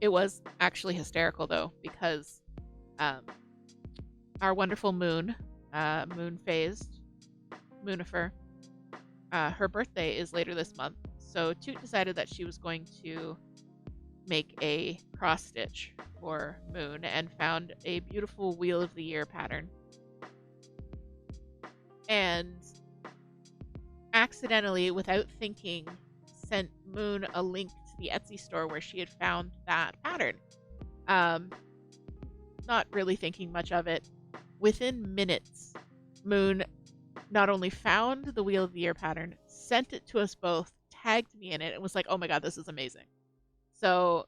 Speaker 1: It was actually hysterical, though, because our wonderful Moon, moon-phased, Moonifer, her birthday is later this month. So Toot decided that she was going to make a cross-stitch for Moon and found a beautiful Wheel of the Year pattern. And accidentally, without thinking, sent Moon a link to the Etsy store where she had found that pattern. Not really thinking much of it. Within minutes, Moon not only found the Wheel of the Year pattern, sent it to us both, tagged me in it, and was like, oh my god, this is amazing. So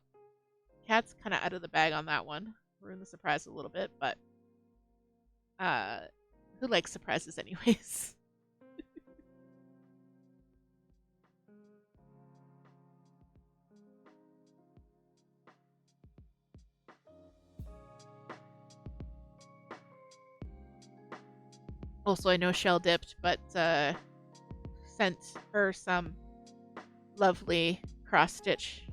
Speaker 1: Kat's kind of out of the bag on that one. Ruined the surprise a little bit, but who likes surprises anyways? Also, I know Shell dipped, but sent her some lovely cross-stitch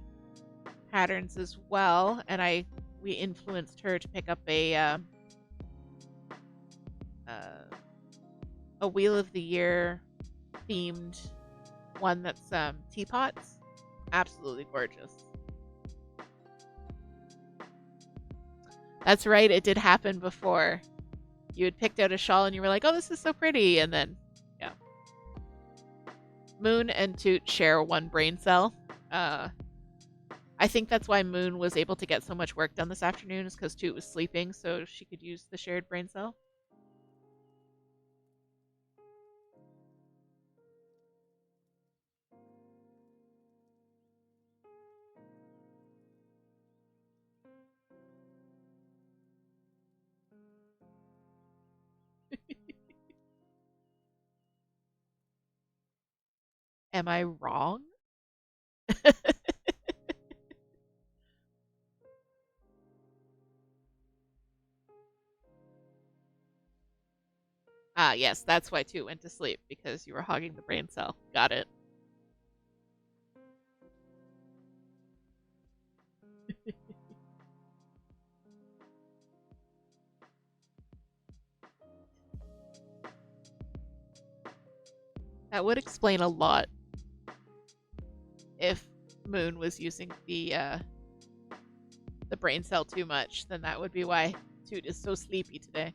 Speaker 1: patterns as well, and we influenced her to pick up a Wheel of the Year themed one that's teapots. Absolutely gorgeous. That's right, it did happen before. You had picked out a shawl and you were like, oh, this is so pretty, and then, yeah. Moon and Toot share one brain cell. I think that's why Moon was able to get so much work done this afternoon, is because Toot was sleeping, so she could use the shared brain cell. Am I wrong? Ah, yes, that's why Toot went to sleep, because you were hogging the brain cell. Got it. That would explain a lot if Moon was using the brain cell too much. Then that would be why Toot is so sleepy today.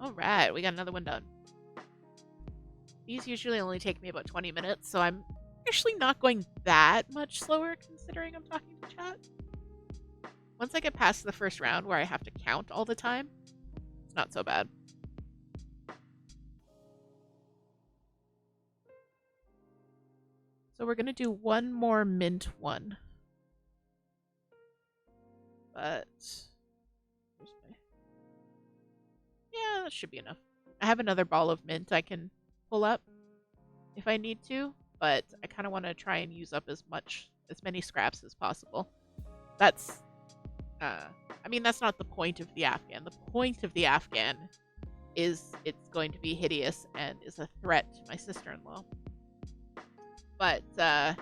Speaker 1: All right, we got another one done. These usually only take me about 20 minutes, so I'm actually not going that much slower considering I'm talking to chat. Once I get past the first round where I have to count all the time, it's not so bad. So we're going to do one more mint one. But yeah, that should be enough. I have another ball of mint I can pull up if I need to, but I kind of want to try and use up as many scraps as possible. That's I mean, that's not the point of the Afghan. The point of the Afghan is it's going to be hideous and is a threat to my sister-in-law. But I'm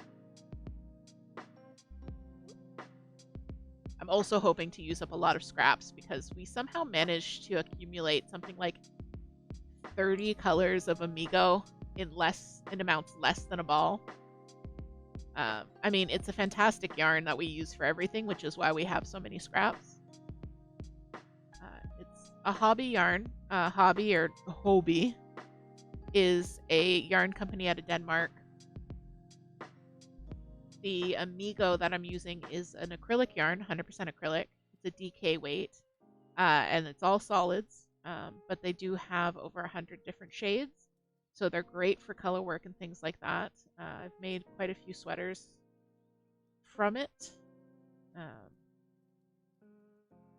Speaker 1: also hoping to use up a lot of scraps because we somehow managed to accumulate something like 30 colors of Amigo in amounts less than a ball. I mean, it's a fantastic yarn that we use for everything, which is why we have so many scraps. It's a hobby yarn. Hobby or Hobie is a yarn company out of Denmark. The Amigo that I'm using is an acrylic yarn, 100% acrylic. It's a DK weight, and it's all solids, but they do have over 100 different shades. So they're great for color work and things like that. I've made quite a few sweaters from it.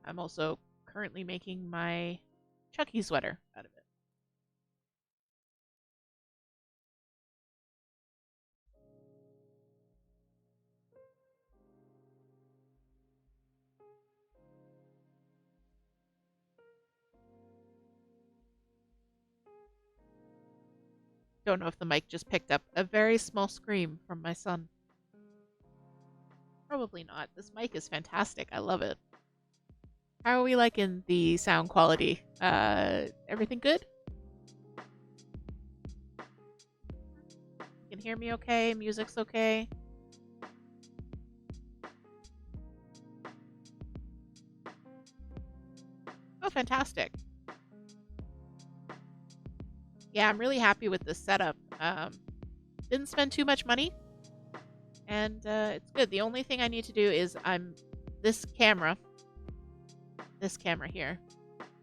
Speaker 1: I'm also currently making my Chucky sweater out of it. Don't know if the mic just picked up a very small scream from my son. Probably not. This mic is fantastic. I love it. How are we liking the sound quality? Everything good? You can hear me okay? Music's okay? Oh, fantastic. Yeah, I'm really happy with this setup. Didn't spend too much money, and it's good. The only thing I need to do is this camera here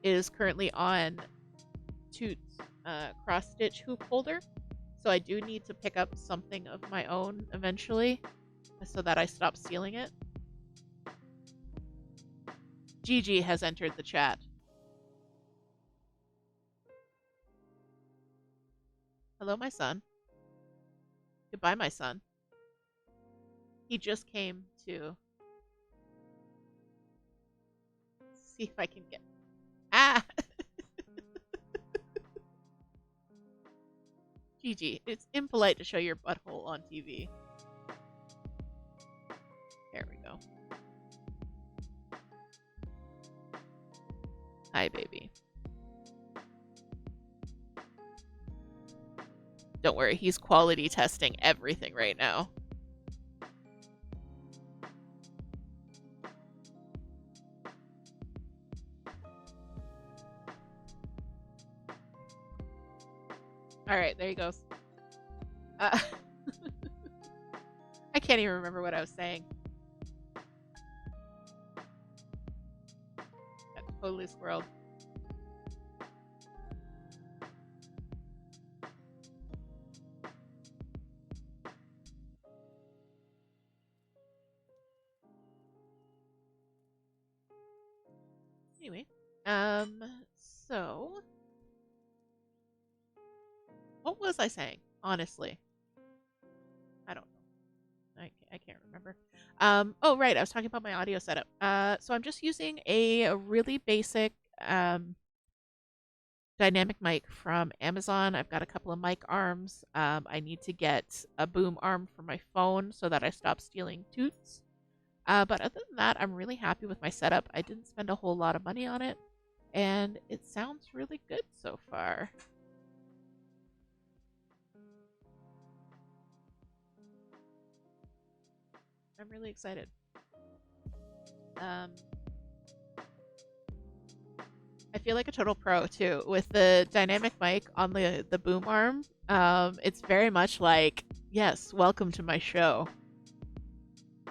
Speaker 1: is currently on Toot's cross stitch hoop holder, so I do need to pick up something of my own eventually so that I stop stealing it. Gigi has entered the chat. Hello, my son. Goodbye, my son. He just came to see if I can get... Ah! Gigi, it's impolite to show your butthole on TV. There we go. Hi, baby. Don't worry, he's quality testing everything right now. All right, there he goes. I can't even remember what I was saying. Got totally squirreled. Anyway, so what was I saying? Honestly, I don't know. I can't remember. Oh right, I was talking about my audio setup. So I'm just using a really basic dynamic mic from Amazon. I've got a couple of mic arms. I need to get a boom arm for my phone so that I stop stealing toots. But other than that, I'm really happy with my setup. I didn't spend a whole lot of money on it, and it sounds really good so far. I'm really excited. I feel like a total pro too with the dynamic mic on the boom arm. It's very much like, yes, welcome to my show.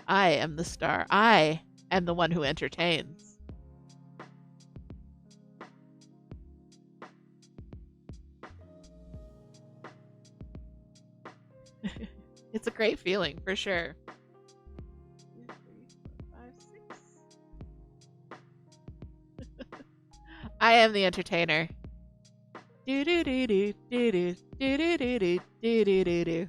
Speaker 1: I am the star. I am the one who entertains. It's a great feeling for sure. 2, 3, 4, 5, 6. I am the entertainer. Do do do do do do do do do do do do do do.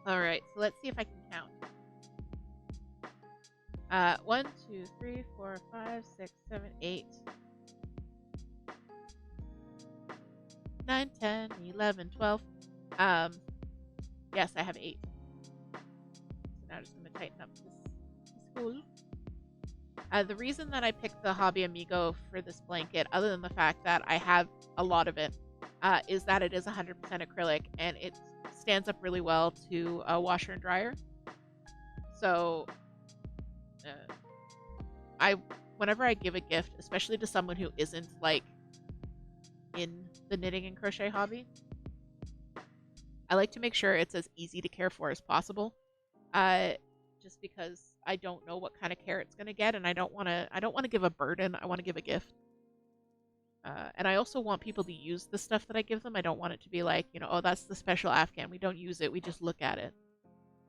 Speaker 1: All right, so let's see if I can count. 1, 2, 3, 4, 5, 6, 7, 8, 9, 10, 11, 12. Yes, I have 8. So now I'm just going to tighten up this hole. The reason that I picked the Hobby Amigo for this blanket, other than the fact that I have a lot of it, is that it is 100% acrylic and it stands up really well to a washer and dryer. So whenever I give a gift, especially to someone who isn't like in the knitting and crochet hobby, I like to make sure it's as easy to care for as possible. Just because I don't know what kind of care it's gonna get, and I don't want to give a burden. I want to give a gift. And I also want people to use the stuff that I give them. I don't want it to be like, oh, that's the special Afghan. We don't use it. We just look at it.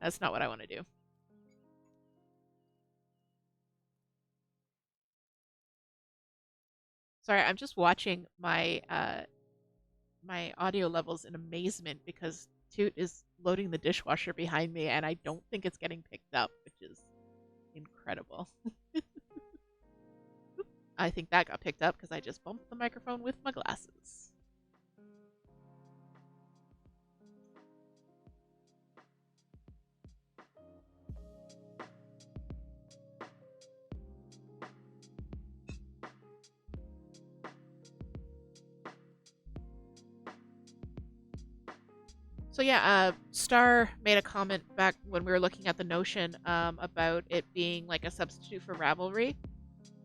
Speaker 1: That's not what I want to do. Sorry, I'm just watching my my audio levels in amazement because Toot is loading the dishwasher behind me, and I don't think it's getting picked up, which is incredible. I think that got picked up because I just bumped the microphone with my glasses. So yeah, Star made a comment back when we were looking at the Notion about it being like a substitute for Ravelry.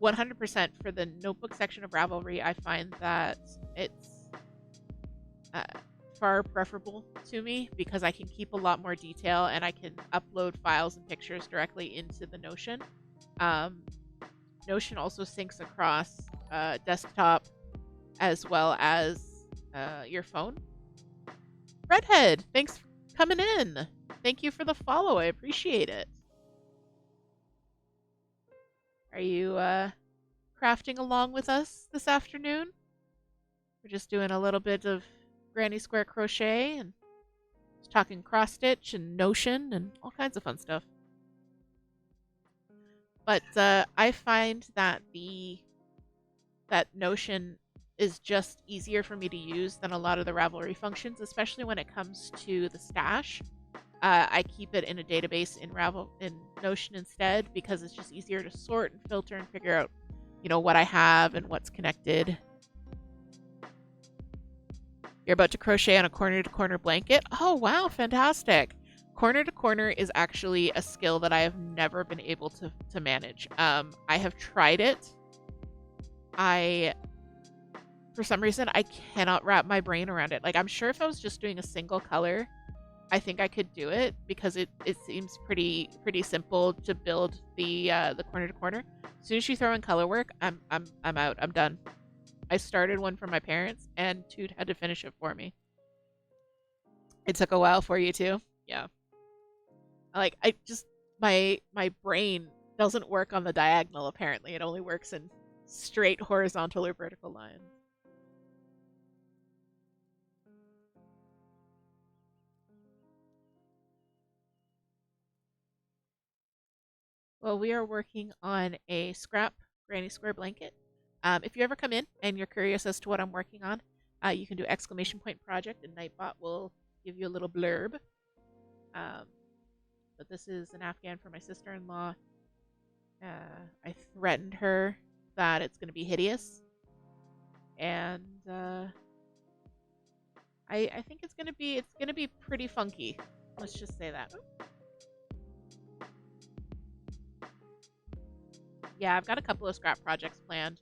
Speaker 1: 100% for the notebook section of Ravelry, I find that it's far preferable to me because I can keep a lot more detail and I can upload files and pictures directly into the Notion. Notion also syncs across desktop as well as your phone. Redhead, thanks for coming in. Thank you for the follow. I appreciate it. Are you crafting along with us this afternoon? We're just doing a little bit of granny square crochet and talking cross stitch and Notion and all kinds of fun stuff. But I find that that Notion is just easier for me to use than a lot of the Ravelry functions, especially when it comes to the stash. I keep it in a database in Notion instead because it's just easier to sort and filter and figure out, what I have and what's connected. You're about to crochet on a corner to corner blanket. Oh wow, fantastic. Corner to corner is actually a skill that I have never been able to manage. I have tried it. For some reason, I cannot wrap my brain around it. Like, I'm sure if I was just doing a single color, I think I could do it because it seems pretty simple to build the corner to corner. As soon as you throw in color work, I'm out. I'm done. I started one for my parents, and Toot had to finish it for me. It took a while for you too. Yeah. Like, my brain doesn't work on the diagonal. Apparently, it only works in straight horizontal or vertical lines. Well, we are working on a scrap granny square blanket. If you ever come in and you're curious as to what I'm working on, you can do !project and Nightbot will give you a little blurb. But this is an Afghan for my sister-in-law. I threatened her that it's going to be hideous, and I think it's gonna be pretty funky. Let's just say that. Yeah, I've got a couple of scrap projects planned.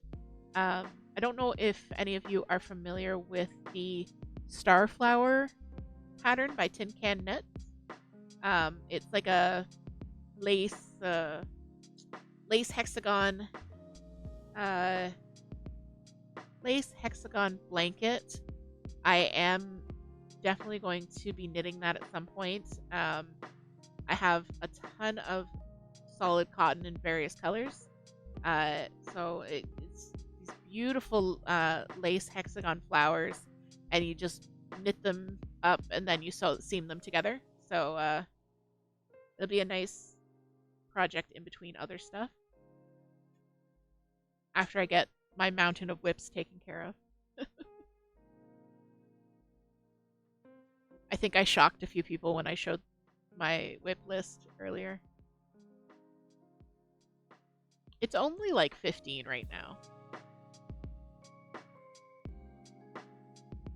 Speaker 1: I don't know if any of you are familiar with the Starflower pattern by Tin Can Knits. It's like a lace hexagon blanket. I am definitely going to be knitting that at some point. I have a ton of solid cotton in various colors. So it's these beautiful lace hexagon flowers, and you just knit them up and then you seam them together. So it'll be a nice project in between other stuff after I get my mountain of whips taken care of. I think I shocked a few people when I showed my whip list earlier. It's only like 15 right now.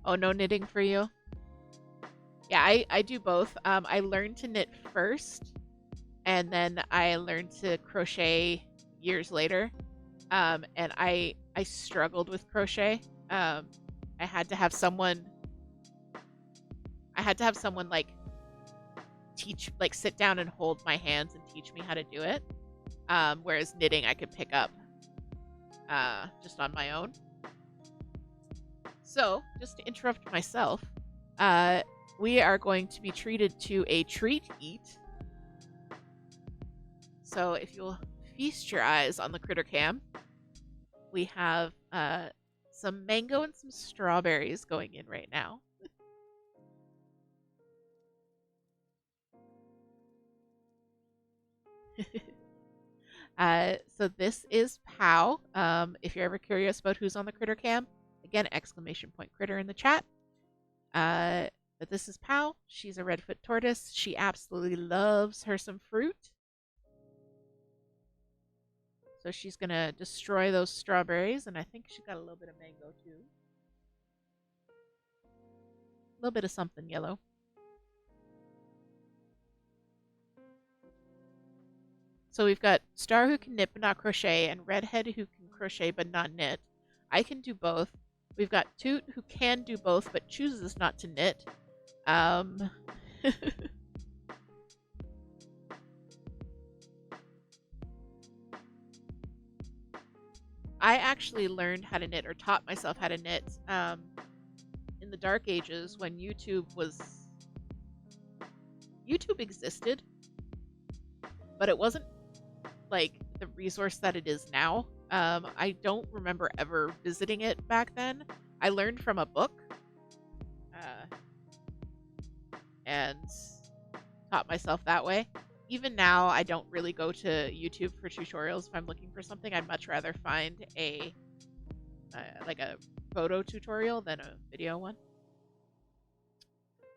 Speaker 1: Oh, no knitting for you? Yeah, I do both. I learned to knit first, and then I learned to crochet years later. And I struggled with crochet. I had to have someone like sit down and hold my hands and teach me how to do it. Whereas knitting I could pick up just on my own. So, just to interrupt myself, we are going to be treated to a treat eat. So if you'll feast your eyes on the critter cam, we have some mango and some strawberries going in right now. So this is Pow. If you're ever curious about who's on the critter cam, again, ! Critter in the chat. But this is Pow. She's a redfoot tortoise. She absolutely loves her some fruit. So she's going to destroy those strawberries, and I think she got a little bit of mango too. A little bit of something yellow. So we've got Star who can knit but not crochet, and Redhead who can crochet but not knit. I can do both. We've got Toot who can do both but chooses not to knit. I actually learned how to knit, or taught myself how to knit, in the dark ages when YouTube existed, but it wasn't like the resource that it is now. I don't remember ever visiting it back then. I learned from a book. and taught myself that way. Even now, I don't really go to YouTube for tutorials. If I'm looking for something, I'd much rather find a like a photo tutorial than a video one.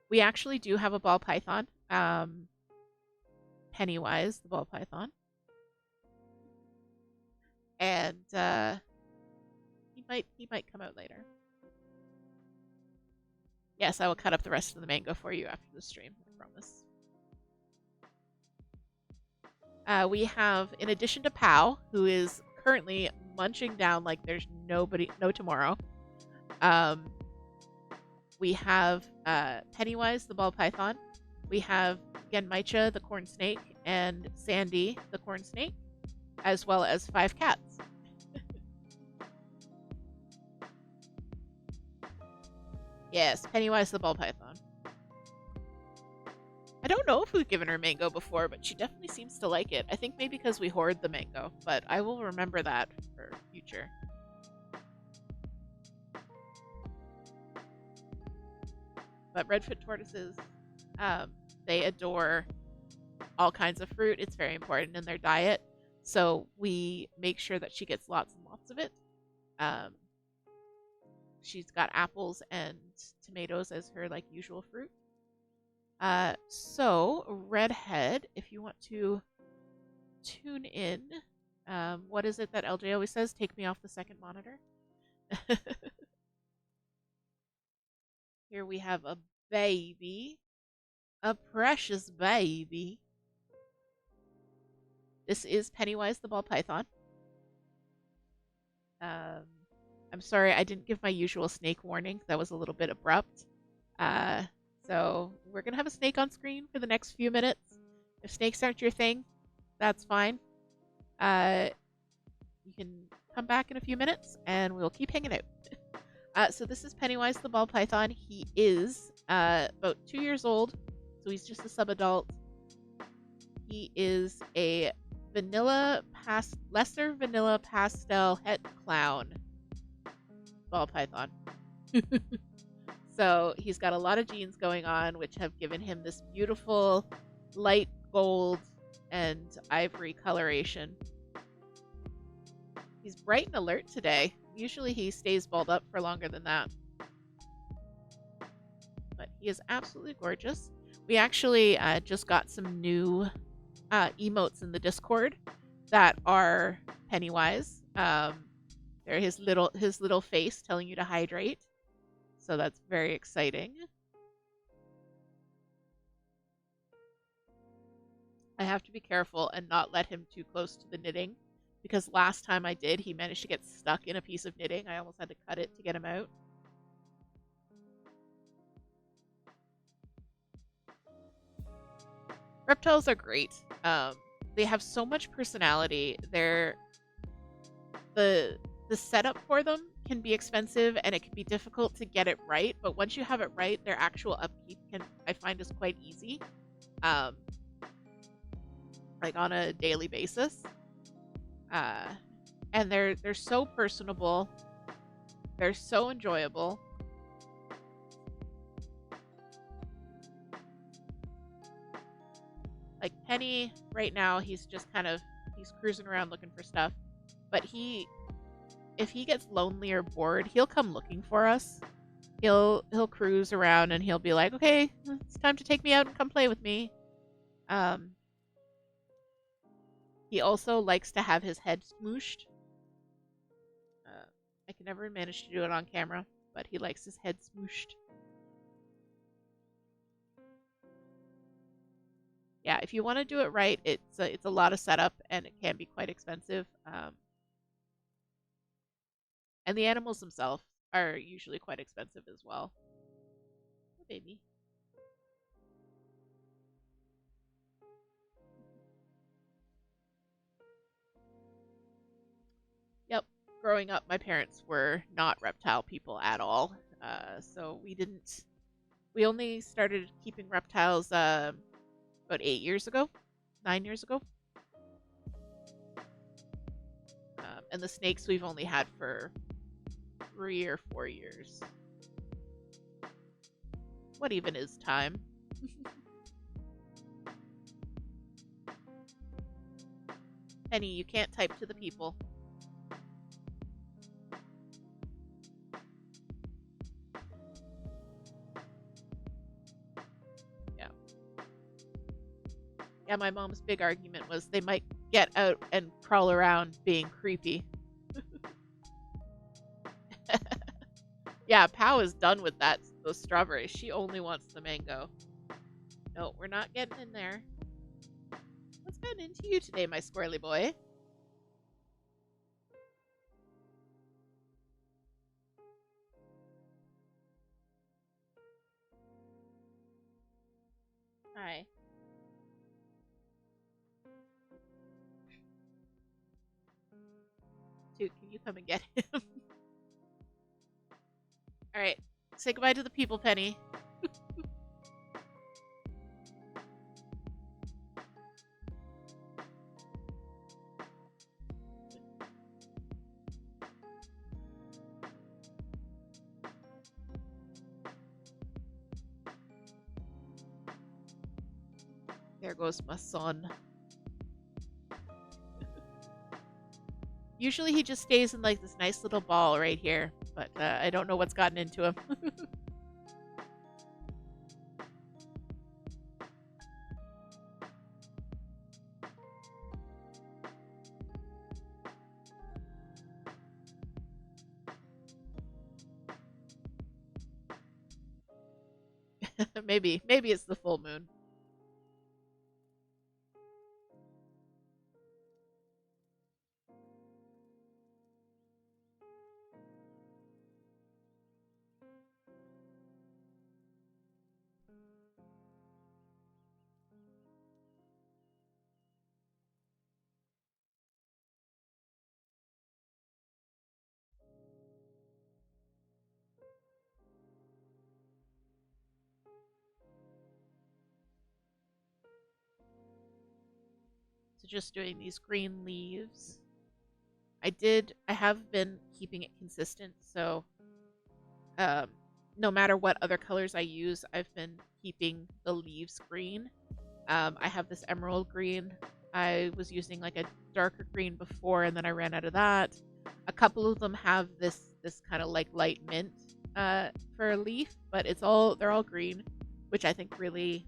Speaker 1: We actually do have a ball python, Pennywise, the ball python, and he might come out later. Yes, I will cut up the rest of the mango for you after the stream, I promise. We have, in addition to Pow, who is currently munching down like there's no tomorrow. We have Pennywise, the ball python. We have Genmaicha, the corn snake, and Sandy, the corn snake, as well as 5 cats. Yes, Pennywise, the ball python. I don't know if we've given her mango before, but she definitely seems to like it. I think maybe because we hoard the mango, but I will remember that for future. But redfoot tortoises, they adore all kinds of fruit. It's very important in their diet. So we make sure that she gets lots and lots of it. She's got apples and tomatoes as her like usual fruit. So Redhead, if you want to tune in, what is it that LJ always says? Take me off the second monitor. Here we have a baby, a precious baby. This is Pennywise the ball python. I'm sorry, I didn't give my usual snake warning. That was a little bit abrupt. So we're going to have a snake on screen for the next few minutes. If snakes aren't your thing, that's fine. You can come back in a few minutes and we'll keep hanging out. So this is Pennywise the ball python. He is about 2 years old, so he's just a sub-adult. He is a lesser vanilla pastel het clown ball python. So he's got a lot of genes going on, which have given him this beautiful light gold and ivory coloration. He's bright and alert today. Usually he stays balled up for longer than that. But he is absolutely gorgeous. We actually just got some new emotes in the Discord that are Pennywise. They're his little face telling you to hydrate. So that's very exciting. I have to be careful and not let him too close to the knitting, because last time I did, he managed to get stuck in a piece of knitting. I almost had to cut it to get him out. Reptiles are great. They have so much personality. The setup for them can be expensive and it can be difficult to get it right, but once you have it right, their actual upkeep I find is quite easy. Like on a daily basis. And they're so personable. They're so enjoyable. Like Penny right now, he's cruising around looking for stuff. But if he gets lonely or bored, he'll come looking for us. He'll cruise around and he'll be like, okay, it's time to take me out and come play with me. He also likes to have his head smooshed. I can never manage to do it on camera, but he likes his head smooshed. Yeah, if you want to do it right, it's a lot of setup and it can be quite expensive. And the animals themselves are usually quite expensive as well. Oh, baby. Yep. Growing up, my parents were not reptile people at all. So we only started keeping reptiles about 8 years ago, 9 years ago. And the snakes we've only had for 3 or 4 years. What even is time? Penny, you can't type to the people. Yeah. Yeah, my mom's big argument was they might get out and crawl around being creepy. Yeah, Pow is done with those strawberries. She only wants the mango. No, we're not getting in there. What's gotten into you today, my squirrely boy? Hi. Toot, can you come and get him? Alright, say goodbye to the people, Penny. There goes my son. Usually he just stays in like this nice little ball right here, but I don't know what's gotten into him. Maybe it's the full moon. So just doing these green leaves. I have been keeping it consistent, so no matter what other colors I use, I've been keeping the leaves green. I have this emerald green. I was using like a darker green before, and then I ran out of that. A couple of them have this kind of like light mint for a leaf, but they're all green, which I think really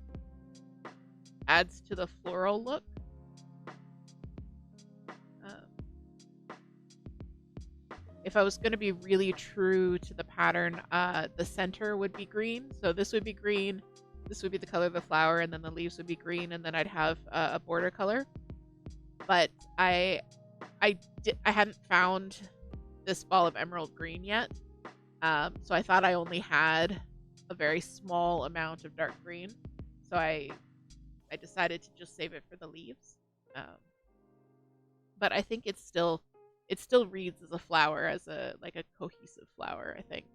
Speaker 1: adds to the floral look. If I was going to be really true to the pattern, the center would be green. So this would be green, this would be the color of the flower, and then the leaves would be green, and then I'd have a border color. But I hadn't found this ball of emerald green yet, so I thought I only had a very small amount of dark green. So I decided to just save it for the leaves. But I think it still reads as a flower, as a cohesive flower, I think.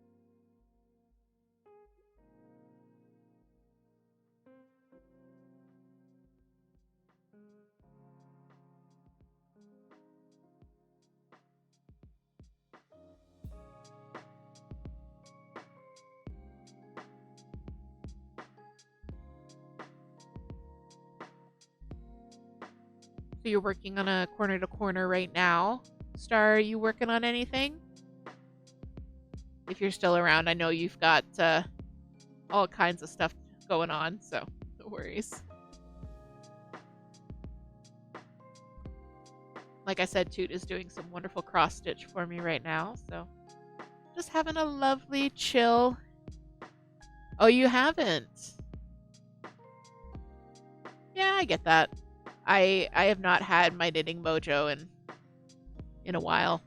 Speaker 1: So you're working on a corner to corner right now. Star, are you working on anything? If you're still around, I know you've got all kinds of stuff going on, so no worries. Like I said, Toot is doing some wonderful cross stitch for me right now, so just having a lovely chill. Oh, you haven't? Yeah, I get that. I have not had my knitting mojo in a while.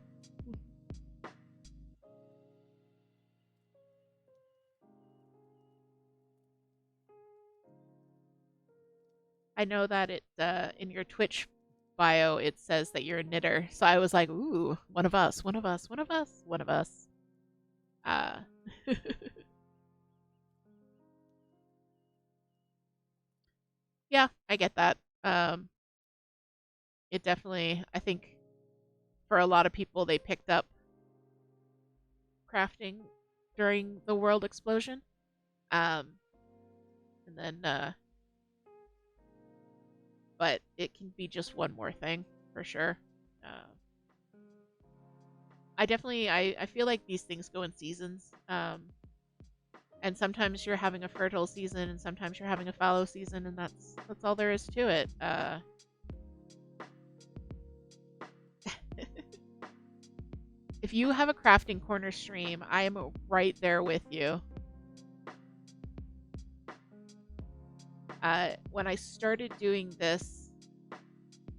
Speaker 1: I know that it in your Twitch bio it says that you're a knitter, so I was like, ooh, one of us, one of us, one of us, one of us. Uh, yeah, I get that. It definitely, I think, for a lot of people, they picked up crafting during the world explosion. Um, And then, but it can be just one more thing for sure. Uh, I feel like these things go in seasons. And sometimes you're having a fertile season, and sometimes you're having a fallow season, and that's all there is to it. If you have a crafting corner stream, I am right there with you. When I started doing this,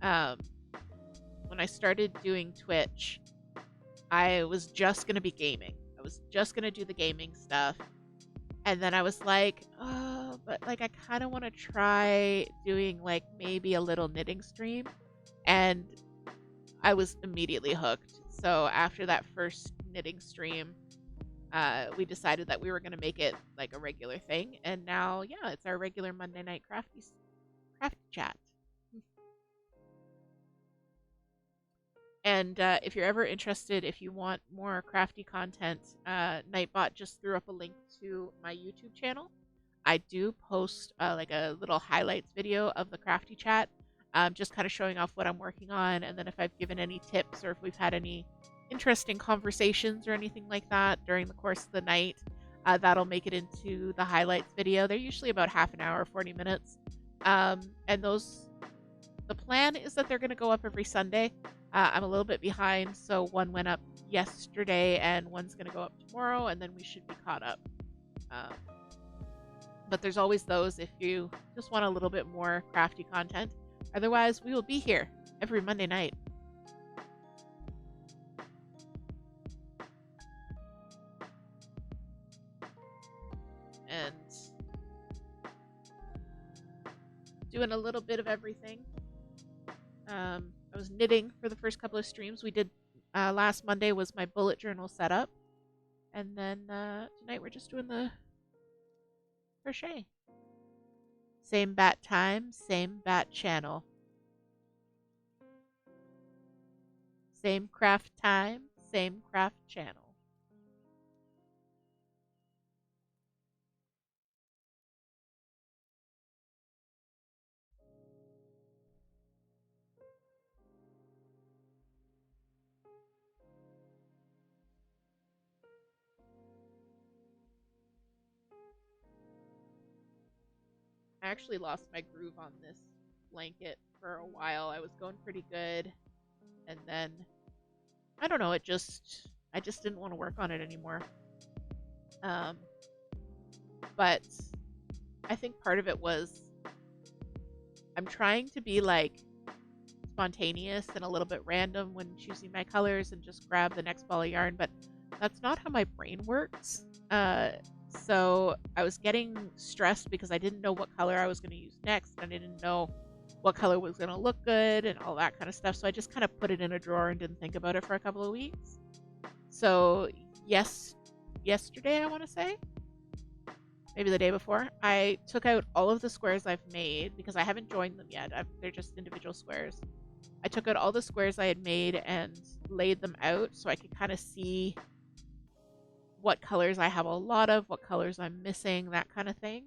Speaker 1: when I started doing Twitch, I was just gonna be gaming. I was just gonna do the gaming stuff. And then I was like, oh, but like I kind of want to try doing like maybe a little knitting stream. And I was immediately hooked. So after that first knitting stream, we decided that we were going to make it like a regular thing. And now, yeah, it's our regular Monday night crafty chat. And if you're ever interested, if you want more crafty content, Nightbot just threw up a link to my YouTube channel. I do post like a little highlights video of the crafty chat, just kind of showing off what I'm working on. And then if I've given any tips or if we've had any interesting conversations or anything like that during the course of the night, that'll make it into the highlights video. They're usually about half an hour, 40 minutes. And the plan is that they're going to go up every Sunday. I'm a little bit behind, so one went up yesterday and one's going to go up tomorrow, and then we should be caught up. But there's always those if you just want a little bit more crafty content. Otherwise, we will be here every Monday night. And doing a little bit of everything. I was knitting for the first couple of streams. We did last Monday was my bullet journal setup, and then tonight we're just doing the crochet. Same bat time, same bat channel. Same craft time, same craft channel. I actually lost my groove on this blanket for a while. I was going pretty good, and then I don't know, I just didn't want to work on it anymore. But I think part of it was I'm trying to be like spontaneous and a little bit random when choosing my colors and just grab the next ball of yarn, but that's not how my brain works. So I was getting stressed because I didn't know what color I was going to use next. I didn't know what color was going to look good and all that kind of stuff. So I just kind of put it in a drawer and didn't think about it for a couple of weeks. So yesterday, I want to say, maybe the day before, I took out all of the squares I've made because I haven't joined them yet. They're just individual squares. I took out all the squares I had made and laid them out so I could kind of see what colors I have a lot of, what colors I'm missing, that kind of thing.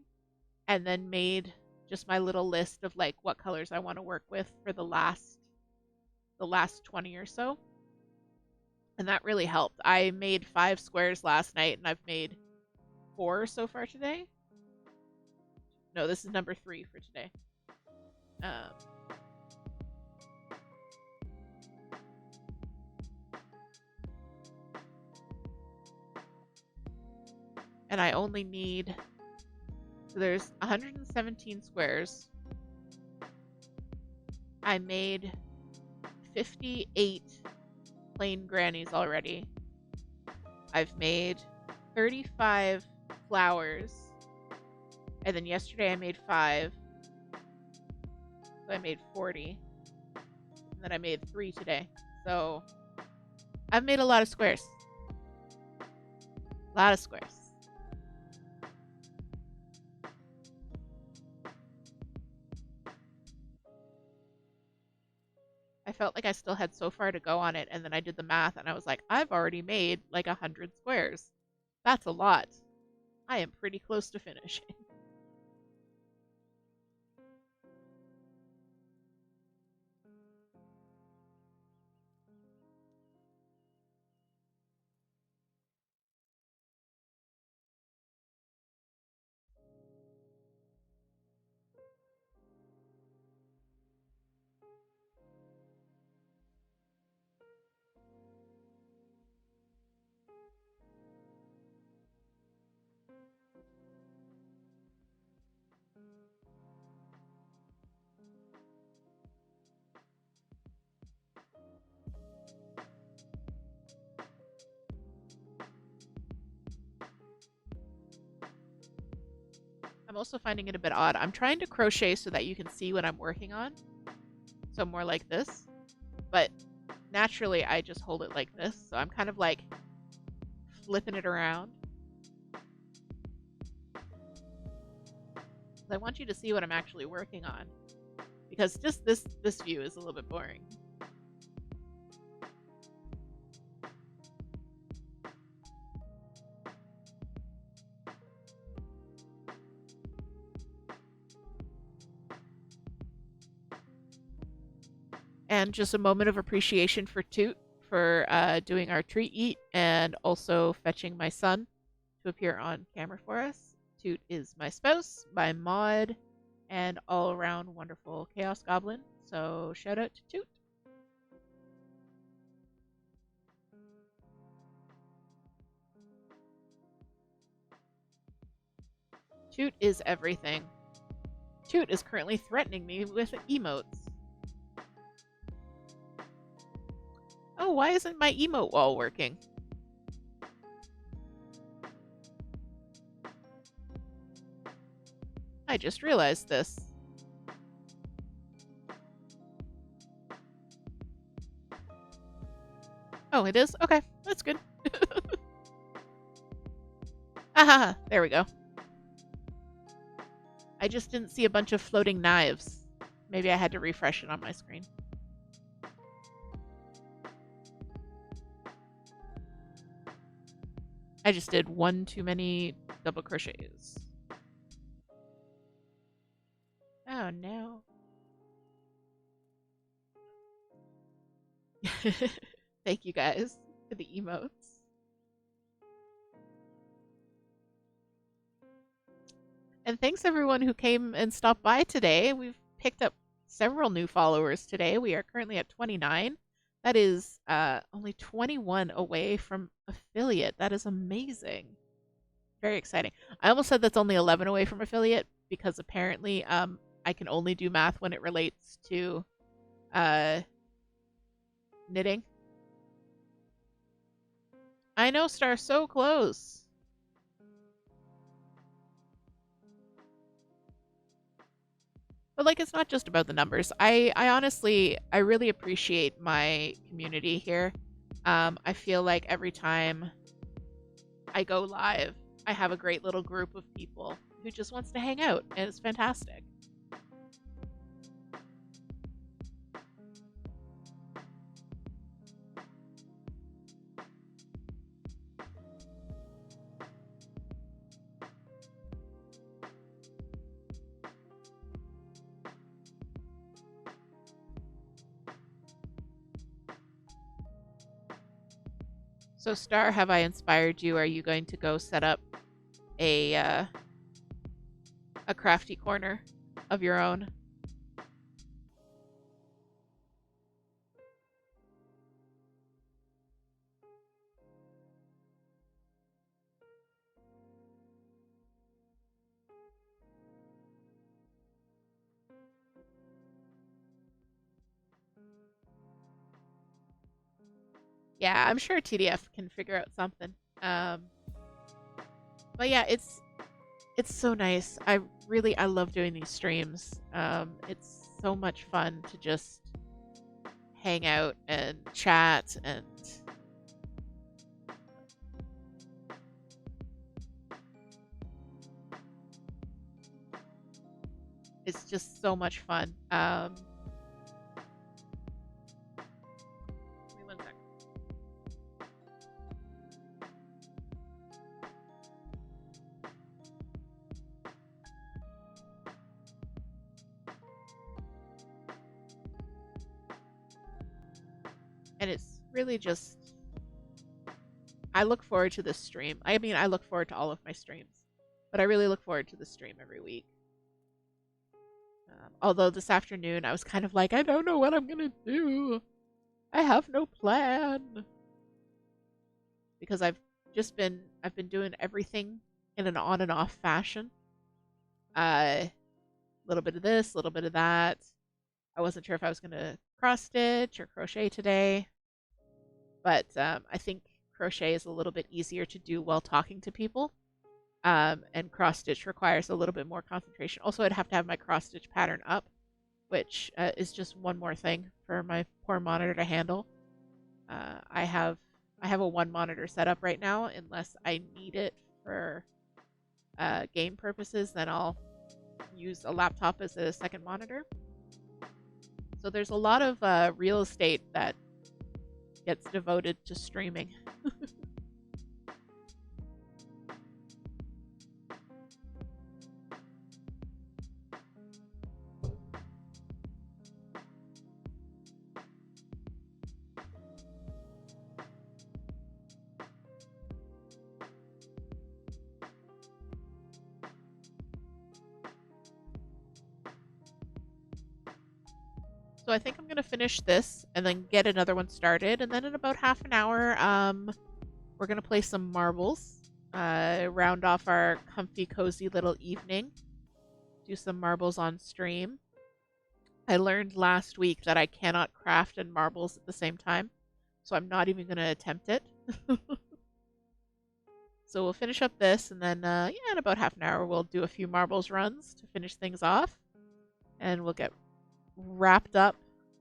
Speaker 1: And then made just my little list of like what colors I want to work with for the last 20 or so. And that really helped. I made 5 squares last night and I've made 4 so far today. No, this is number 3 for today. And I only need, so there's 117 squares. I made 58 plain grannies already. I've made 35 flowers. And then yesterday I made 5. So I made 40. And then I made 3 today. So I've made a lot of squares. A lot of squares. I felt like I still had so far to go on it, and then I did the math, and I was like, I've already made like 100 squares. That's a lot. I am pretty close to finishing. I'm also finding it a bit odd. I'm trying to crochet so that you can see what I'm working on. So more like this. But naturally, I just hold it like this. So I'm kind of like flipping it around. I want you to see what I'm actually working on. Because just this view is a little bit boring. And just a moment of appreciation for Toot for doing our treat eat and also fetching my son to appear on camera for us. Toot is my spouse, my mod, and all around wonderful Chaos Goblin. So shout out to Toot. Toot is everything. Toot is currently threatening me with emotes. Oh, why isn't my emote wall working? I just realized this. Oh, it is? Okay, that's good. Aha, there we go. I just didn't see a bunch of floating knives. Maybe I had to refresh it on my screen. I just did one too many double crochets. Oh no. Thank you guys for the emotes. And thanks everyone who came and stopped by today. We've picked up several new followers today. We are currently at 29. That is only 21 away from affiliate. That is amazing. Very exciting. I almost said that's only 11 away from affiliate because apparently I can only do math when it relates to knitting. I know, Star, so close. But like, it's not just about the numbers. I honestly, I really appreciate my community here. I feel like every time I go live, I have a great little group of people who just wants to hang out, and it's fantastic. So, Star, have I inspired you? Are you going to go set up a crafty corner of your own? Yeah, I'm sure TDF can figure out something. But yeah, it's so nice. I love doing these streams. It's so much fun to just hang out and chat, and it's just so much fun. Give me 1 second. And it's really just, I look forward to this stream. I mean, I look forward to all of my streams, but I really look forward to the stream every week. Although this afternoon I was kind of like, I don't know what I'm gonna do. I have no plan. Because I've been doing everything in an on and off fashion. A little bit of this, a little bit of that. I wasn't sure if I was gonna cross stitch or crochet today, but I think crochet is a little bit easier to do while talking to people. And cross stitch requires a little bit more concentration. Also, I'd have to have my cross stitch pattern up, which is just one more thing for my poor monitor to handle. I have a one monitor setup right now. Unless I need it for game purposes, then I'll use a laptop as a second monitor. So there's a lot of real estate that gets devoted to streaming. So I think I'm going to finish this and then get another one started. And then in about half an hour, we're going to play some marbles, round off our comfy, cozy little evening, do some marbles on stream. I learned last week that I cannot craft and marbles at the same time, so I'm not even going to attempt it. So we'll finish up this, and then in about half an hour, we'll do a few marbles runs to finish things off, and we'll get wrapped up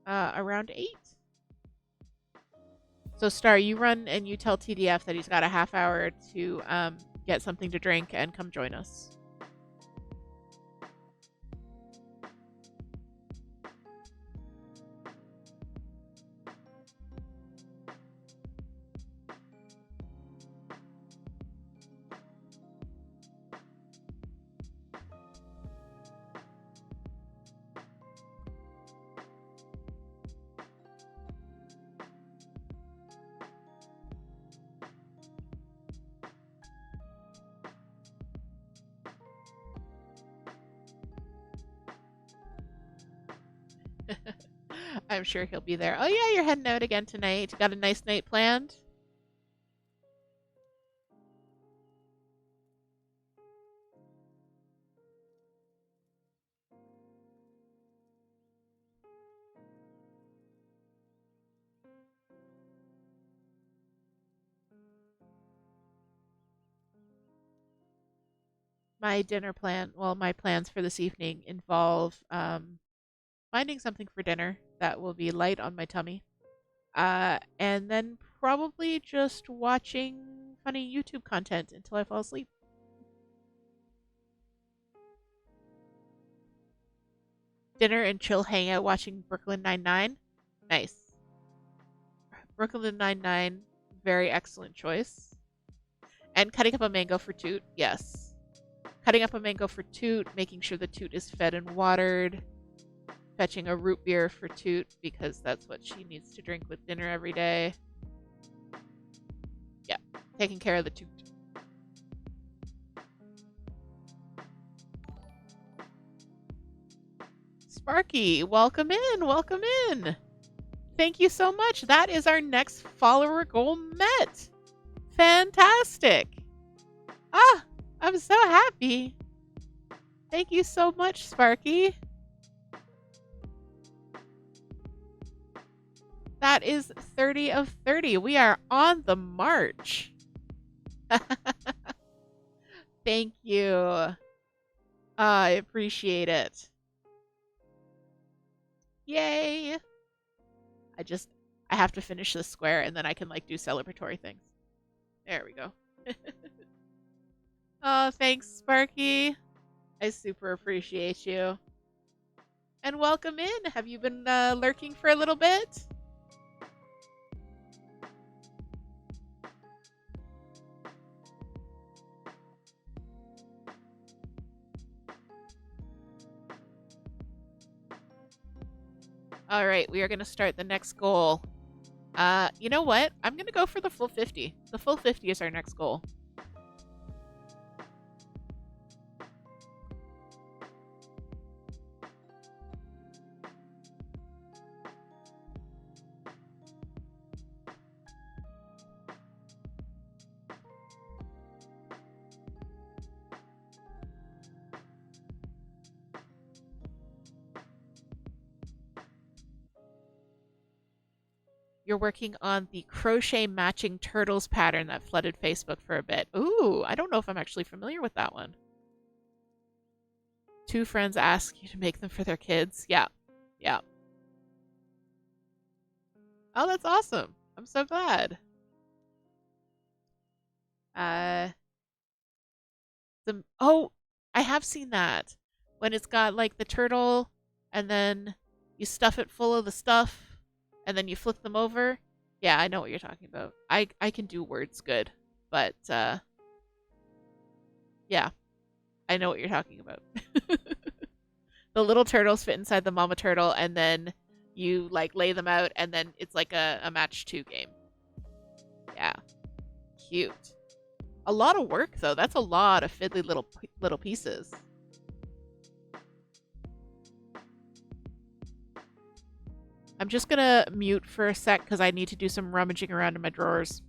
Speaker 1: around 8. So Star, you run and you tell TDF that he's got a half hour to get something to drink and come join us. I'm sure he'll be there. Oh yeah, you're heading out again tonight. Got a nice night planned? My dinner plan, well, my plans for this evening involve finding something for dinner that will be light on my tummy. And then probably just watching funny YouTube content until I fall asleep. Dinner and chill hangout watching Brooklyn Nine-Nine. Nice. Brooklyn Nine-Nine, very excellent choice. And cutting up a mango for Toot, yes. Cutting up a mango for Toot, making sure the Toot is fed and watered. Fetching a root beer for Toot because that's what she needs to drink with dinner every day. Yeah, taking care of the Toot. Sparky, welcome in, welcome in. Thank you so much. That is our next follower goal met. Fantastic. Ah, I'm so happy. Thank you so much, Sparky. That is 30 of 30. We are on the march. Thank you. I appreciate it. Yay. I have to finish this square and then I can do celebratory things. There we go. Oh, thanks, Sparky. I super appreciate you. And welcome in. Have you been lurking for a little bit? All right, we are going to start the next goal. You know what? I'm going to go for the full 50. The full 50 is our next goal. you're working on the crochet matching turtles pattern that flooded Facebook for a bit. Ooh, I don't know if I'm actually familiar with that one. 2 friends ask you to make them for their kids. Yeah. Yeah. Oh, that's awesome. I'm so glad. Oh, I have seen that. When it's got like the turtle and then you stuff it full of the stuff and then you flip them over. Yeah, I know what you're talking about. I can do words good, but yeah, I know what you're talking about. The little turtles fit inside the mama turtle and then you like lay them out and then it's like a match 2 game. Yeah. Cute. A lot of work though. That's a lot of fiddly little pieces. I'm just gonna mute for a sec because I need to do some rummaging around in my drawers.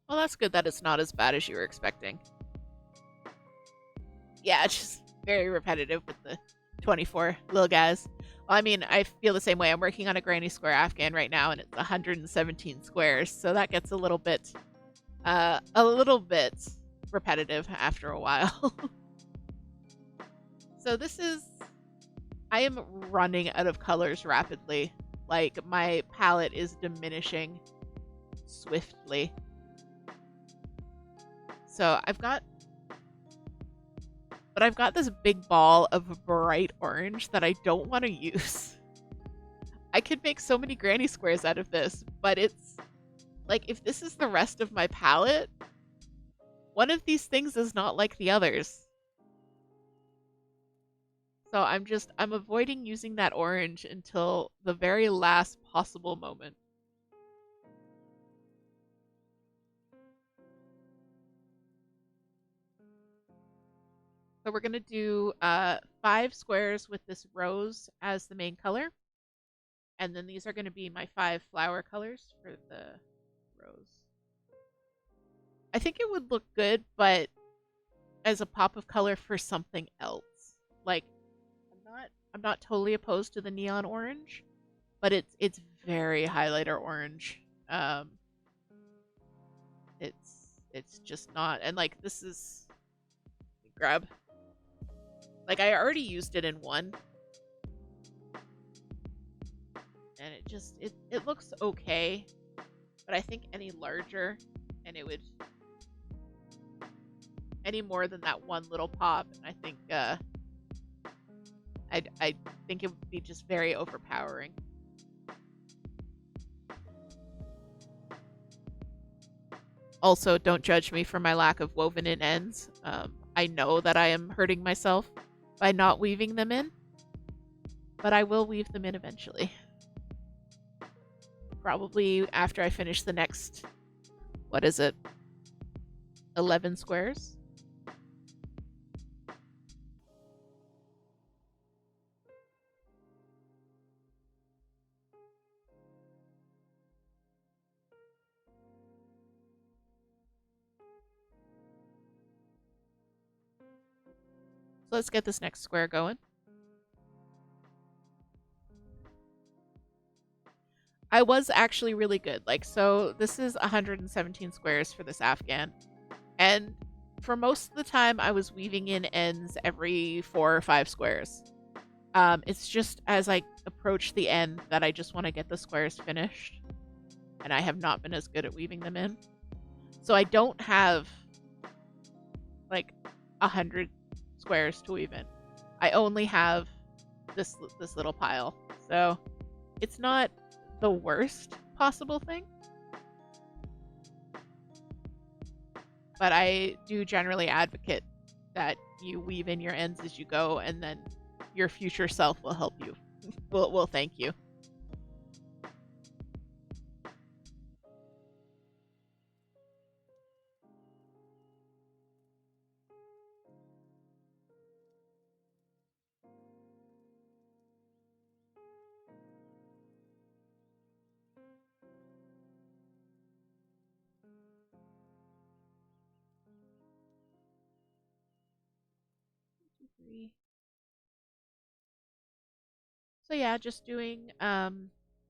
Speaker 1: Well, that's good that it's not as bad as you were expecting. Yeah, it's just very repetitive with the 24 little guys. Well, I mean, I feel the same way. I'm working on a granny square Afghan right now, and it's 117 squares, so that gets a little bit repetitive after a while. So I am running out of colors rapidly. Like, my palette is diminishing swiftly. So I've got this big ball of bright orange that I don't want to use. I could make so many granny squares out of this, but it's like, if this is the rest of my palette, one of these things is not like the others. So I'm avoiding using that orange until the very last possible moment. So we're going to do 5 squares with this rose as the main color. And then these are going to be my 5 flower colors for the rose. I think it would look good, but as a pop of color for something else. Like, I'm not totally opposed to the neon orange, but it's very highlighter orange. It's just not. And like, this is grab. Like, I already used it in one. And it looks okay. But I think any larger and it would any more than that one little pop, I think I think it would be just very overpowering. Also, don't judge me for my lack of woven in ends. I know that I am hurting myself by not weaving them in, but I will weave them in eventually. Probably after I finish the next, what is it, 11 squares? So let's get this next square going. I was actually really good. Like, so this is 117 squares for this Afghan. And for most of the time, I was weaving in ends every 4 or 5 squares. It's just as I approach the end that I just want to get the squares finished. And I have not been as good at weaving them in. So I don't have like 100 squares to weave in. I only have this little pile. So it's not the worst possible thing, but I do generally advocate that you weave in your ends as you go, and then your future self will help you. will thank you. So yeah, just doing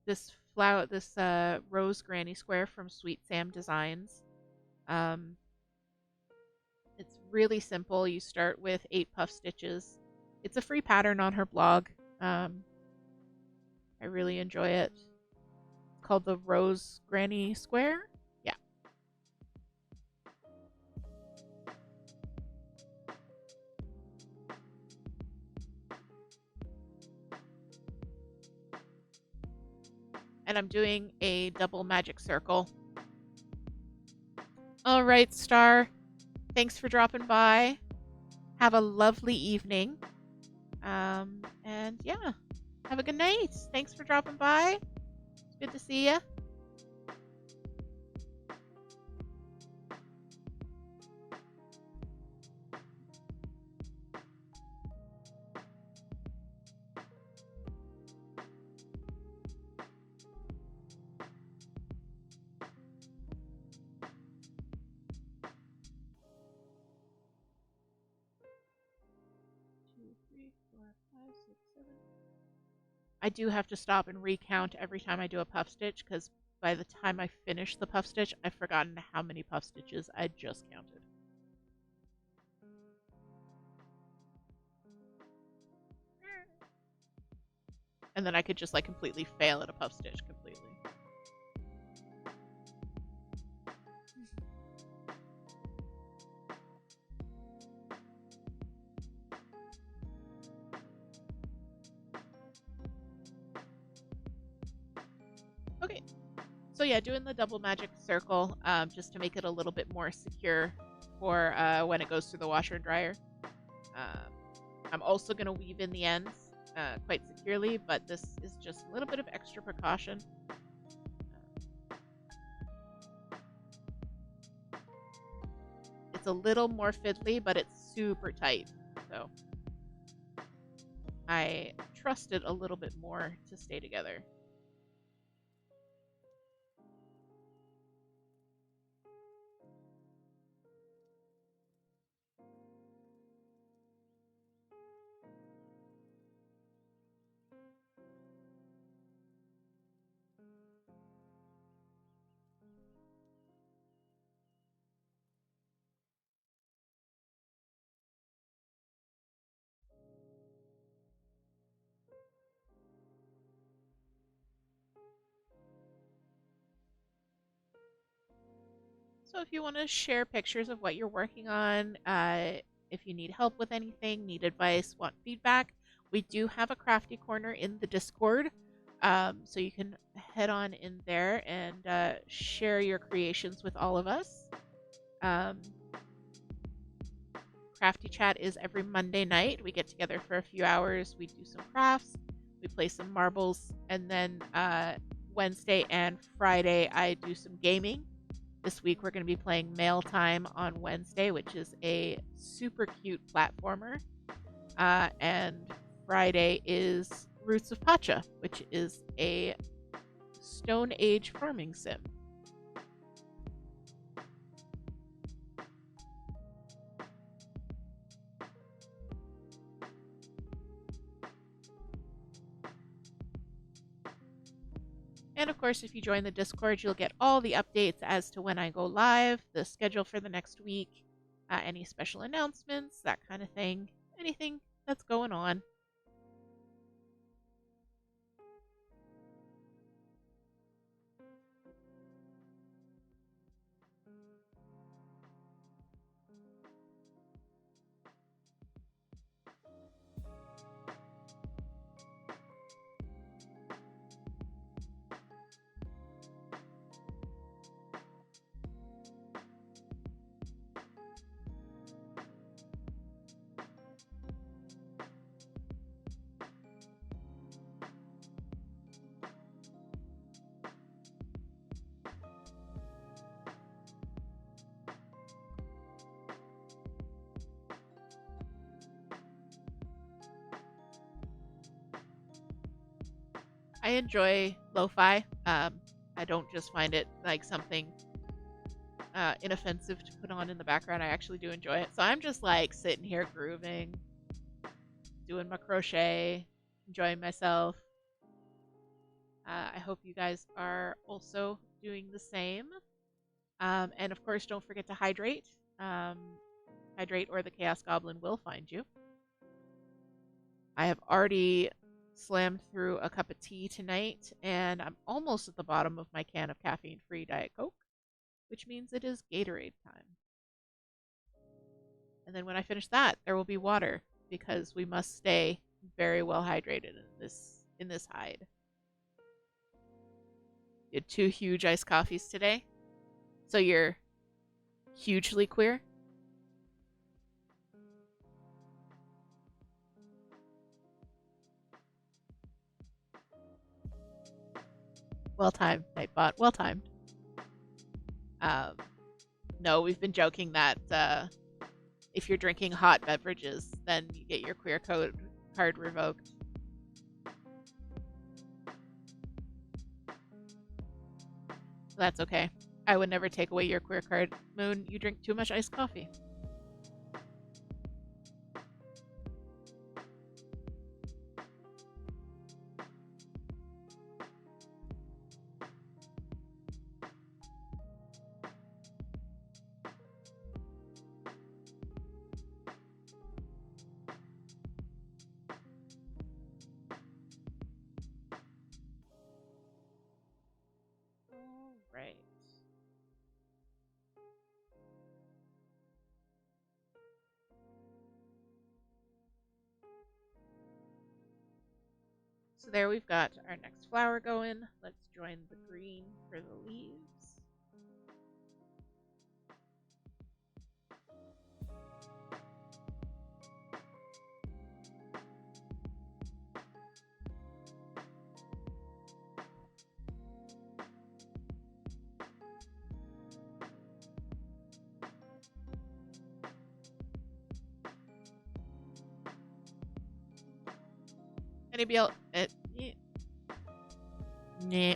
Speaker 1: this rose granny square from Sweet Sam Designs. Um, it's really simple. You start with 8 puff stitches. It's a free pattern on her blog. I really enjoy it. It's called the Rose Granny Square. Yeah. And I'm doing a double magic circle. All right, Star. Thanks for dropping by. Have a lovely evening. And yeah, have a good night. Thanks for dropping by. It's good to see you. I do have to stop and recount every time I do a puff stitch, because by the time I finish the puff stitch, I've forgotten how many puff stitches I just counted. And then I could just like completely fail at a puff stitch completely. Okay, so yeah, doing the double magic circle just to make it a little bit more secure for when it goes through the washer and dryer. I'm also going to weave in the ends quite securely, but this is just a little bit of extra precaution. It's a little more fiddly, but it's super tight, so I trust it a little bit more to stay together. So if you want to share pictures of what you're working on, if you need help with anything, need advice, want feedback, we do have a crafty corner in the Discord. So you can head on in there and share your creations with all of us. Crafty Chat is every Monday night. We get together for a few hours. We do some crafts. We play some marbles. And then Wednesday and Friday, I do some gaming. This week we're going to be playing Mail Time on Wednesday, which is a super cute platformer. And Friday is Roots of Pacha, which is a Stone Age farming sim. And of course, if you join the Discord, you'll get all the updates as to when I go live, the schedule for the next week, any special announcements, that kind of thing, anything that's going on. I enjoy lo-fi. I don't just find it like something inoffensive to put on in the background. I actually do enjoy it. So I'm just like sitting here grooving, doing my crochet, enjoying myself. I hope you guys are also doing the same. And of course, don't forget to hydrate. Um, hydrate or the Chaos Goblin will find you. I have already slammed through a cup of tea tonight, and I'm almost at the bottom of my can of caffeine-free Diet Coke, which means it is Gatorade time. And then when I finish that, there will be water because we must stay very well hydrated in this hide. You had 2 huge iced coffees today, so you're hugely queer. Well timed, Nightbot. Well timed. No, we've been joking that if you're drinking hot beverages, then you get your queer card revoked. That's okay. I would never take away your queer card. Moon, you drink too much iced coffee. All right. So there we've got our next flower going. Let's join the green for the leaves. Anybody else? Nah,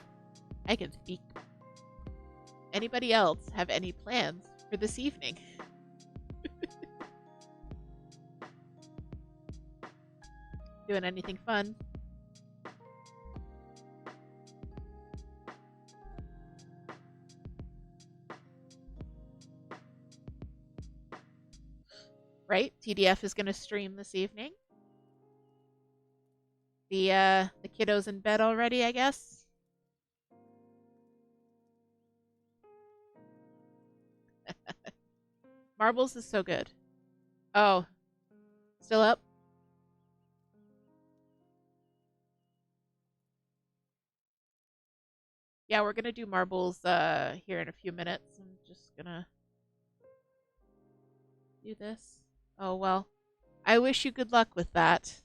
Speaker 1: I can speak. Anybody else have any plans for this evening? Doing anything fun? Right? TDF is going to stream this evening. The kiddos in bed already, I guess. Marbles is so good. Oh, still up? Yeah, we're gonna do marbles here in a few minutes. I'm just gonna do this. Oh well. I wish you good luck with that.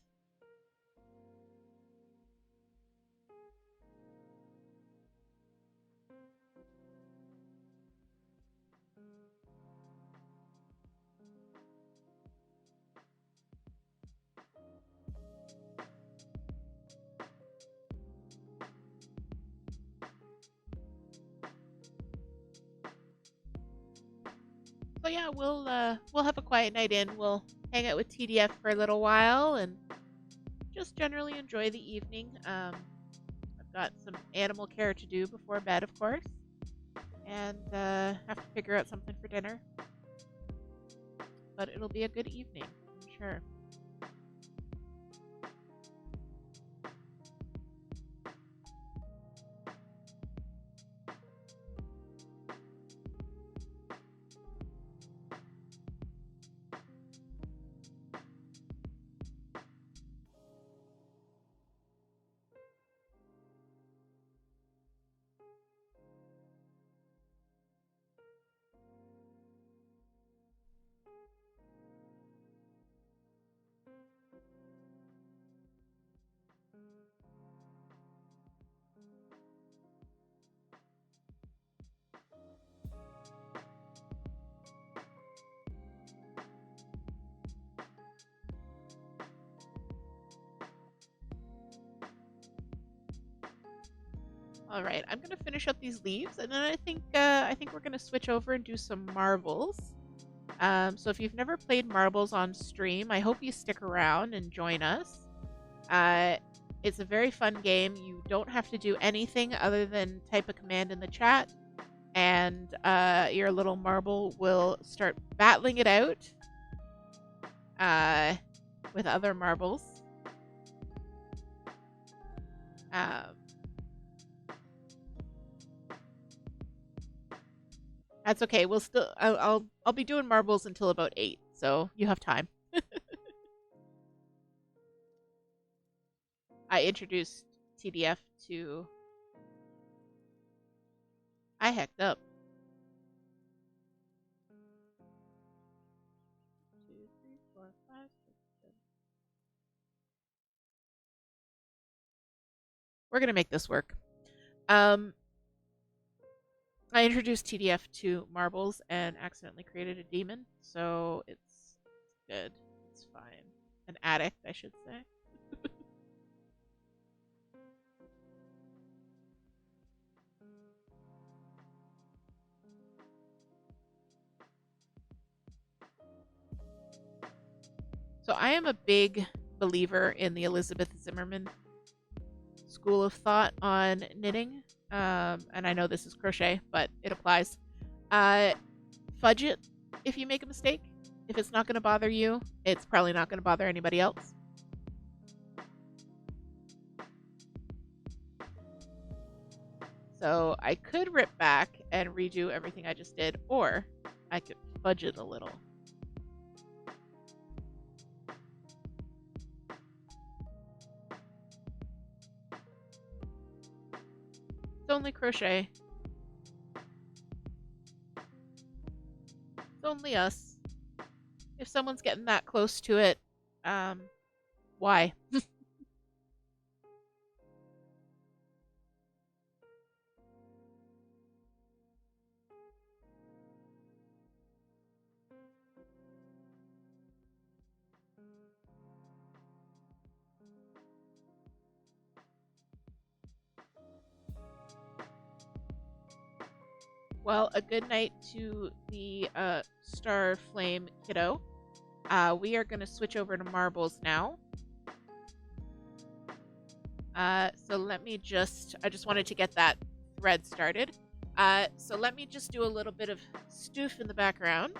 Speaker 1: So yeah, we'll have a quiet night in. We'll hang out with TDF for a little while and just generally enjoy the evening. I've got some animal care to do before bed, of course, and have to figure out something for dinner. But it'll be a good evening, I'm sure. All right, I'm gonna finish up these leaves, and then I think we're gonna switch over and do some marbles. So if you've never played marbles on stream, I hope you stick around and join us. It's a very fun game. You don't have to do anything other than type a command in the chat, and your little marble will start battling it out with other marbles. That's okay. We'll still I'll be doing marbles until about 8, so you have time. I introduced TDF to. I hacked up. 2, 3, 4, 5, 6, 7. We're gonna make this work. I introduced TDF to marbles and accidentally created a demon, so it's good. It's fine. An addict, I should say. So I am a big believer in the Elizabeth Zimmerman school of thought on knitting. And I know this is crochet, but it applies. Fudge it if you make a mistake. If it's not going to bother you, it's probably not going to bother anybody else. So I could rip back and redo everything I just did, or I could fudge it a little. It's only crochet. It's only us. If someone's getting that close to it, why? Well, a good night to the Star Flame kiddo. We are going to switch over to marbles now. So let me I just wanted to get that thread started. So let me just do a little bit of stoof in the background.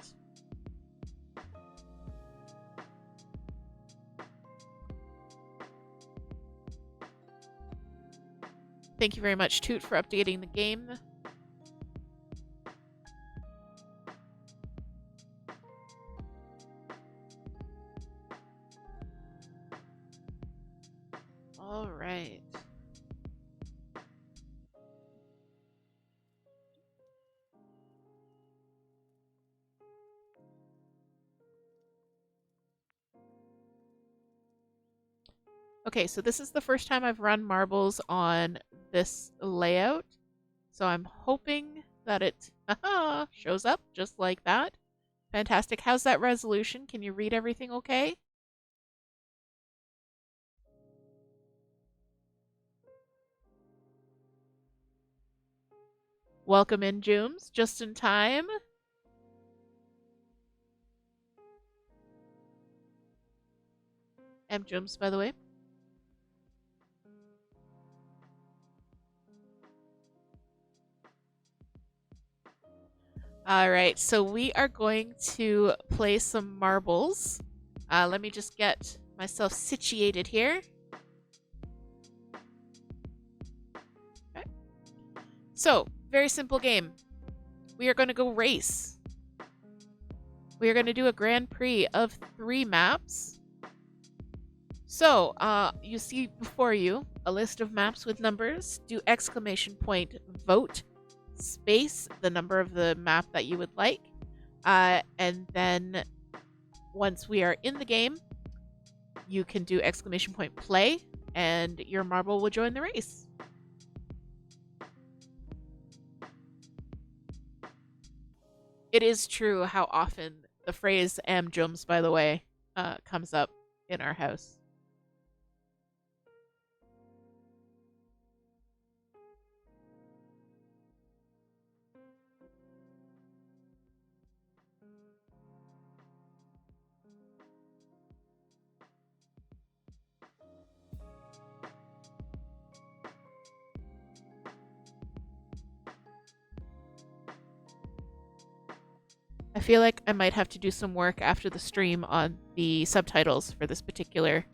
Speaker 1: Thank you very much, Toot, for updating the game. All right. Okay, so this is the first time I've run marbles on this layout. So I'm hoping that it shows up just like that. Fantastic. How's that resolution? Can you read everything okay? Welcome in, Jooms. Just in time. Jooms, by the way. All right, so we are going to play some marbles. Let me just get myself situated here. Okay. So, very simple game. We are going to go race. We are going to do a Grand Prix of 3 maps. So, you see before you a list of maps with numbers. Do exclamation point vote space the number of the map that you would like, and then once we are in the game, you can do exclamation point play and your marble will join the race. It is true how often the phrase "Jums," by the way, comes up in our house. I feel like I might have to do some work after the stream on the subtitles for this particular...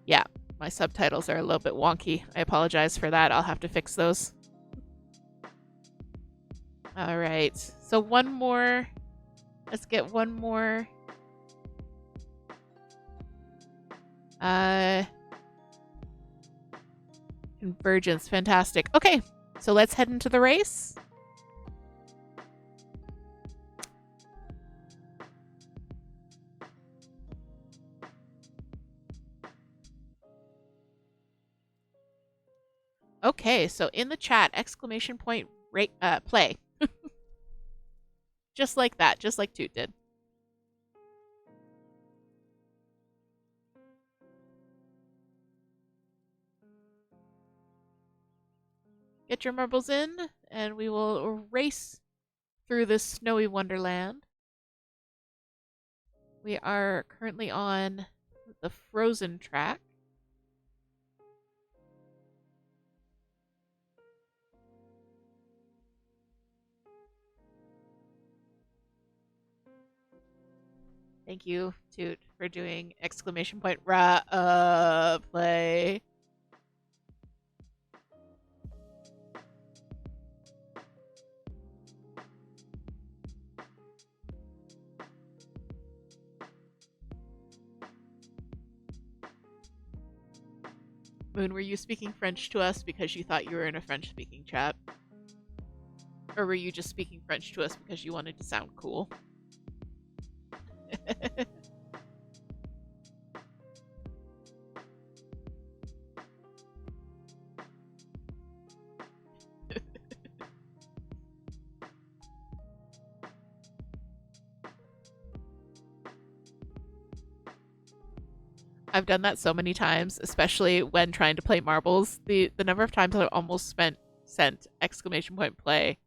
Speaker 1: Yeah, my subtitles are a little bit wonky. I apologize for that. I'll have to fix those. All right. So one more. Let's get one more. Convergence. Fantastic. Okay. So let's head into the race. Okay, so in the chat, exclamation point play. Just like that, just like Toot did. Get your marbles in, and we will race through this snowy wonderland. We are currently on the Frozen track. Thank you, Toot, for doing exclamation point play. Moon, were you speaking French to us because you thought you were in a French-speaking chat? Or were you just speaking French to us because you wanted to sound cool? I've done that so many times, especially when trying to play marbles. The number of times I've almost sent exclamation point play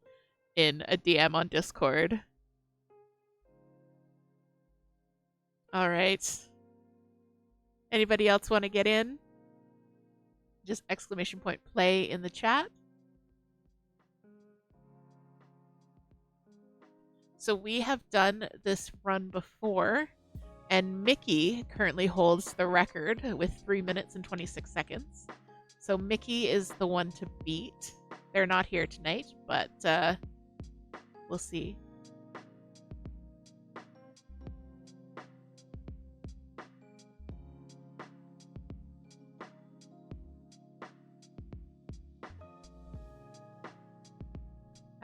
Speaker 1: in a DM on Discord. All right. Anybody else want to get in? Just exclamation point play in the chat. So we have done this run before, and Mickey currently holds the record with 3 minutes and 26 seconds. So Mickey is the one to beat. They're not here tonight, but we'll see.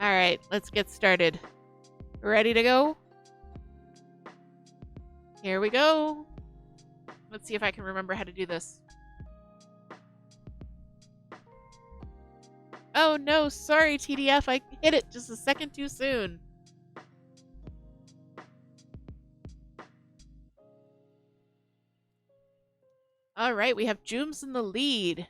Speaker 1: All right, let's get started. Ready to go? Here we go. Let's see if I can remember how to do this. Oh no, sorry TDF, I hit it just a second too soon. All right, we have Jooms in the lead.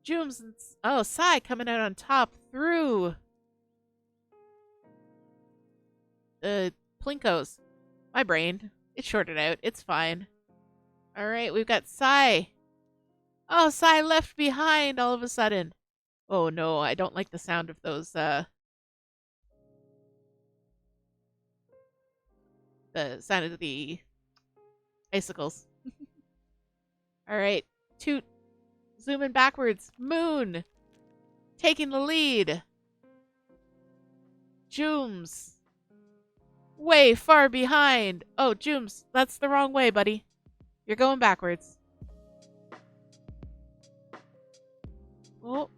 Speaker 1: Jooms and Sai coming out on top through Plinkos. My brain. It shorted out. It's fine. All right, we've got Sai. Oh, Sai left behind all of a sudden. Oh no, I don't like the sound of those the sound of the icicles. All right, Toot zooming backwards. Moon taking the lead. Jooms way far behind. Oh, Jooms, that's the wrong way, buddy. You're going backwards. Oh.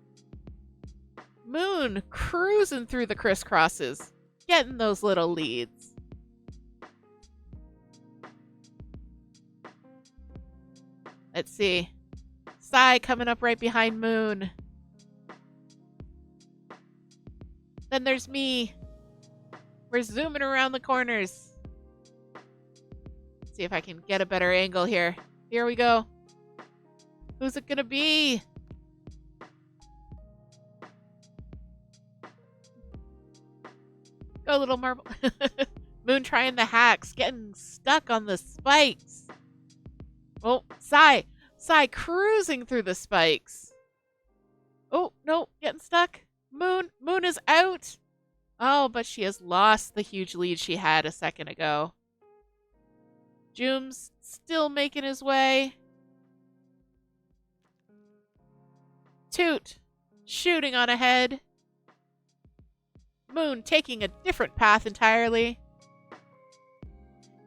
Speaker 1: Moon cruising through the crisscrosses, getting those little leads. Let's see. Sai coming up right behind Moon. Then there's me. We're zooming around the corners. Let's see if I can get a better angle here. Here we go. Who's it gonna be? Go, little marble. Moon trying the hacks, getting stuck on the spikes. Oh, Sai cruising through the spikes. Oh, no, getting stuck. Moon is out. Oh, but she has lost the huge lead she had a second ago. Joom's still making his way. Toot shooting on ahead. Moon taking a different path entirely.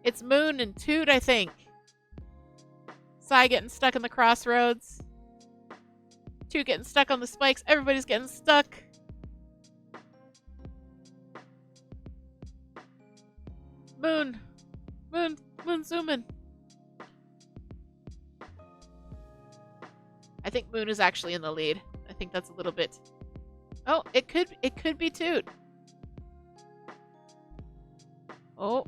Speaker 1: It's Moon and Toot, I think. Sai getting stuck in the crossroads. Toot getting stuck on the spikes. Everybody's getting stuck. Moon zooming. I think Moon is actually in the lead. I think that's a little bit. Oh, it could be Toot. Oh.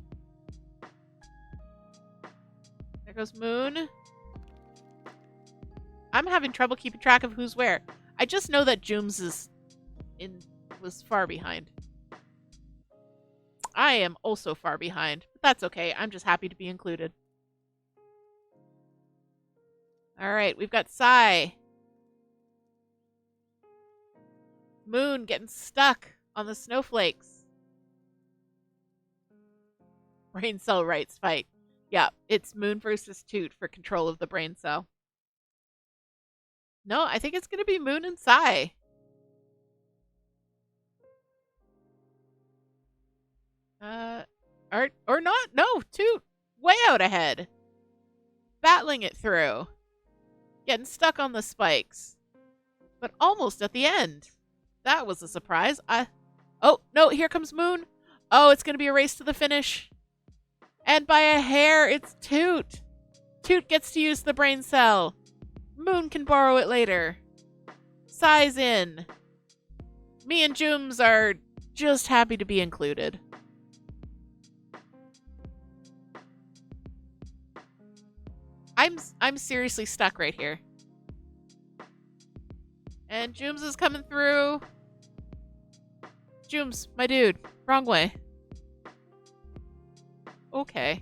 Speaker 1: There goes Moon. I'm having trouble keeping track of who's where. I just know that Jooms was far behind. I am also far behind, but that's okay. I'm just happy to be included. All right, we've got Sai. Moon getting stuck on the snowflakes. Brain cell rights fight. Yeah, it's Moon versus Toot for control of the brain cell. No, I think it's going to be Moon and Sai. Or not. No, Toot way out ahead. Battling it through. Getting stuck on the spikes. But almost at the end. That was a surprise. Oh, no, here comes Moon. Oh, it's going to be a race to the finish. And by a hair, it's Toot. Toot gets to use the brain cell. Moon can borrow it later. Sai's in. Me and Jooms are just happy to be included. I'm seriously stuck right here. And Jooms is coming through. Jooms, my dude, wrong way. Okay.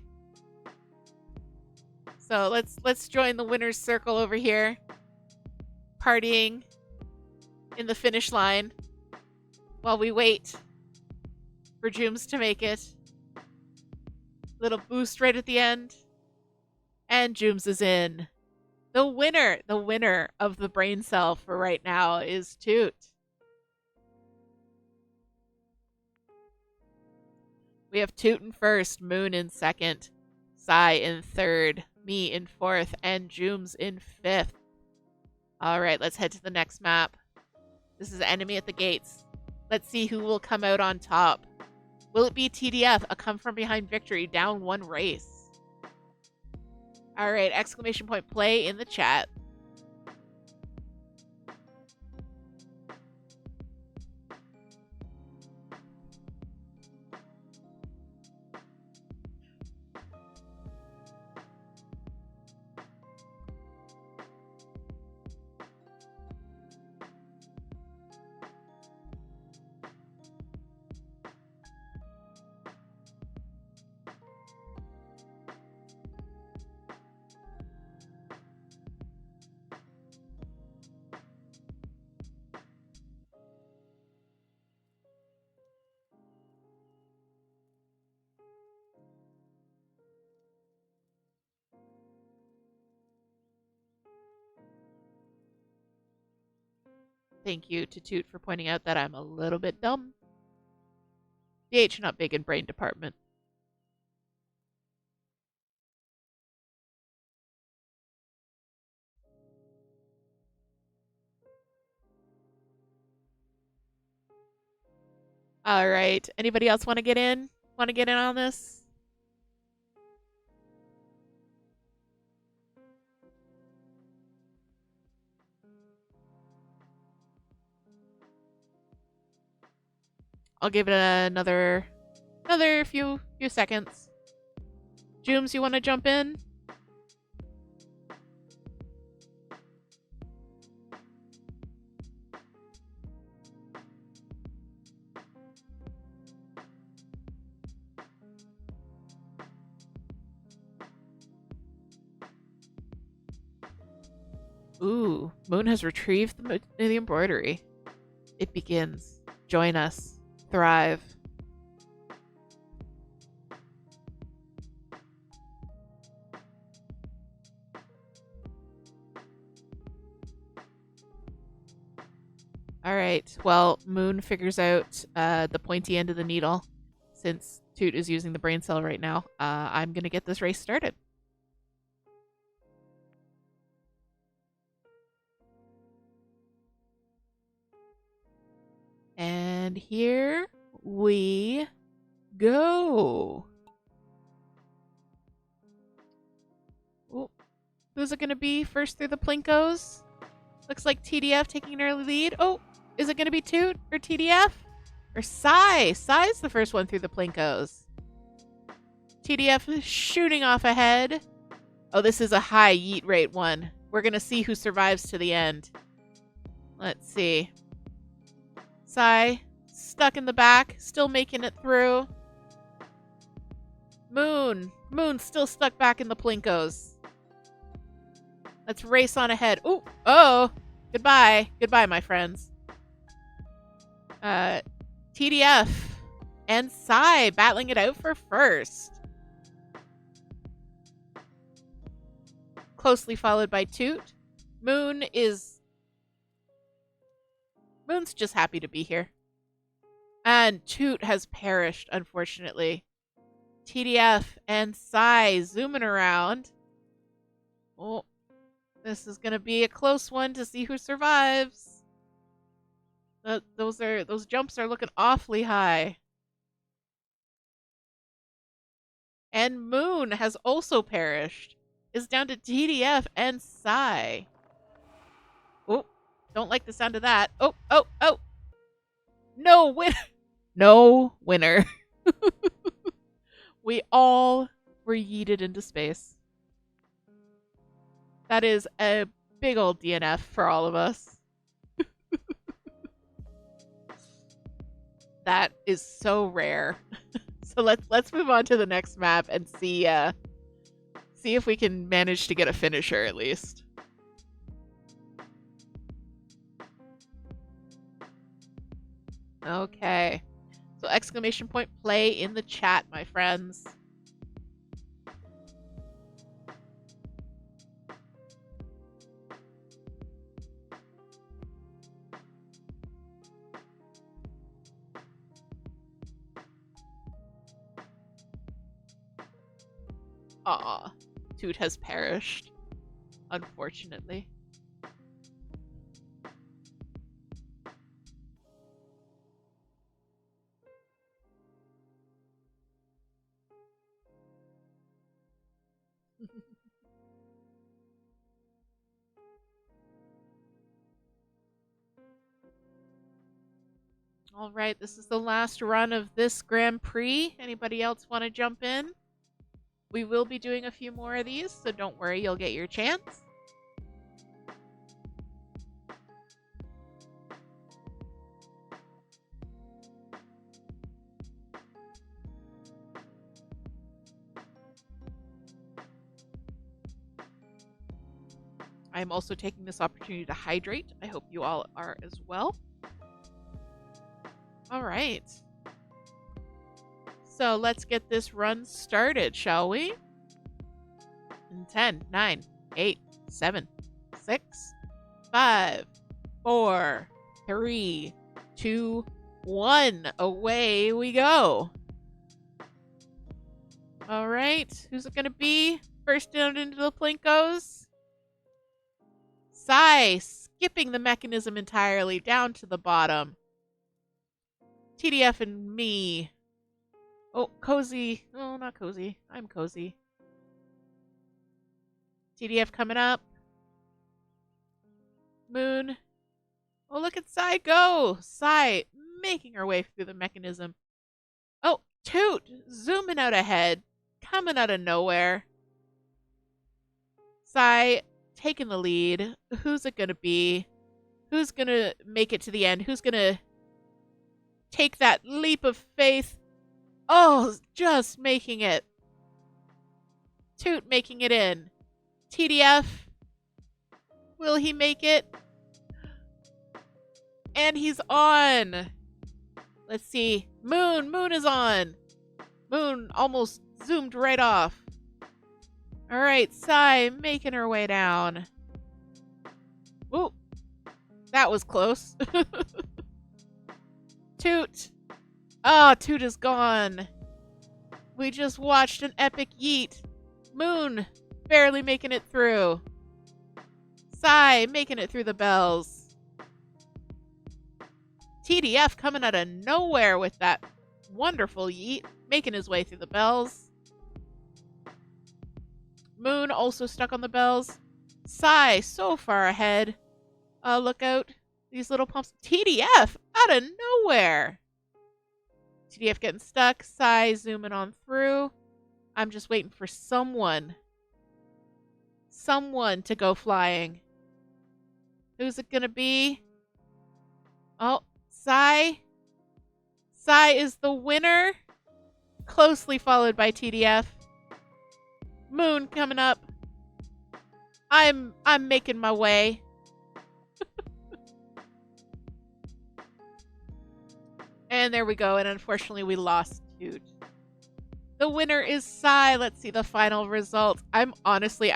Speaker 1: So let's join the winner's circle over here. Partying in the finish line while we wait for Jooms to make it. Little boost right at the end. And Jooms is in. The winner of the brain cell for right now is Toot. We have Toot in first, Moon in second, Sai in third, me in fourth, and Jooms in fifth. All right, let's head to the next map. This is Enemy at the Gates. Let's see who will come out on top. Will it be TDF, a come from behind victory, down one race? All right, exclamation point play in the chat. Thank you to Toot for pointing out that I'm a little bit dumb. BH not big in brain department. All right. Anybody else want to get in? Want to get in on this? I'll give it another few seconds. Jooms, you want to jump in? Ooh, Moon has retrieved the embroidery. It begins. Join us. thrive. All right. Well, Moon figures out the pointy end of the needle. Since Toot is using the brain cell right now, I'm going to get this race started. And here we go. Ooh. Who's it going to be first through the Plinkos? Looks like TDF taking an early lead. Oh, is it going to be Toot or TDF? Or Sai? Sai's the first one through the Plinkos. TDF is shooting off ahead. Oh, this is a high yeet rate one. We're going to see who survives to the end. Let's see. Sai, stuck in the back, still making it through. Moon's still stuck back in the Plinkos. Let's race on ahead. Ooh, oh, goodbye. Goodbye, my friends. TDF and Sai battling it out for first. Closely followed by Toot. Moon's just happy to be here. And Toot has perished, unfortunately. TDF and Sai zooming around. Oh, this is going to be a close one to see who survives. Those jumps are looking awfully high. And Moon has also perished. It's down to TDF and Sai. Oh, don't like the sound of that. Oh. No winner. No winner. We all were yeeted into space. That is a big old DNF for all of us. That is so rare. So let's move on to the next map and see if we can manage to get a finisher at least. Okay. So exclamation point play in the chat, my friends. Aw, Toot has perished, unfortunately. All right, this is the last run of this Grand Prix. Anybody else want to jump in? We will be doing a few more of these, so don't worry, you'll get your chance. I'm also taking this opportunity to hydrate. I hope you all are as well. All right. So let's get this run started, shall we? In 10, 9, 8, 7, 6, 5, 4, 3, 2, 1. Away we go. All right. Who's it going to be? First down into the Plinkos. Sai skipping the mechanism entirely down to the bottom. TDF and me. Oh, Cozy. Oh, not Cozy. I'm Cozy. TDF coming up. Moon. Oh, look at Sai go. Sai making her way through the mechanism. Oh, Toot zooming out ahead. Coming out of nowhere. Sai taking the lead. Who's it going to be? Who's going to make it to the end? Who's going to take that leap of faith? Oh, just making it. Toot making it in. TDF. Will he make it? And he's on. let's see. Moon is on. Moon almost zoomed right off. All right, Sai making her way down. Ooh, that was close. Toot. Ah, Toot is gone. We just watched an epic yeet. Moon barely making it through. Sai making it through the bells. TDF coming out of nowhere with that wonderful yeet, making his way through the bells. Moon also stuck on the bells. Sai so far ahead. Look out. These little pumps. TDF out of nowhere. TDF getting stuck. Sai zooming on through. I'm just waiting for someone to go flying. Who's it gonna be? Oh, Sai. Sai is the winner. Closely followed by TDF. Moon coming up. I'm making my way. And there we go. And unfortunately, we lost Toot. The winner is Sai. Let's see the final result. I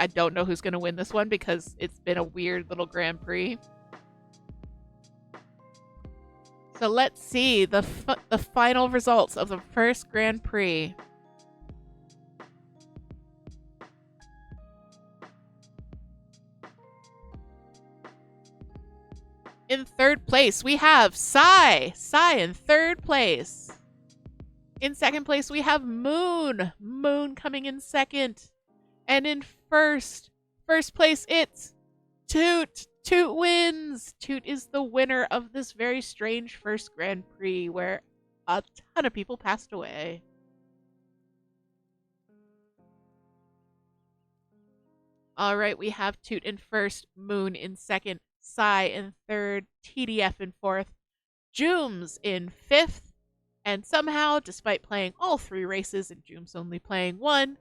Speaker 1: don't know who's going to win this one because it's been a weird little Grand Prix. So let's see the final results of the first Grand Prix. In third place, we have Sai. Sai in third place. In second place, we have Moon. Moon coming in second. And in first place, it's Toot. Toot wins. Toot is the winner of this very strange first Grand Prix where a ton of people passed away. All right, we have Toot in first, Moon in second, Sai in third, TDF in fourth, Jooms in fifth, and somehow, despite playing all 3 races and Jooms only playing 1,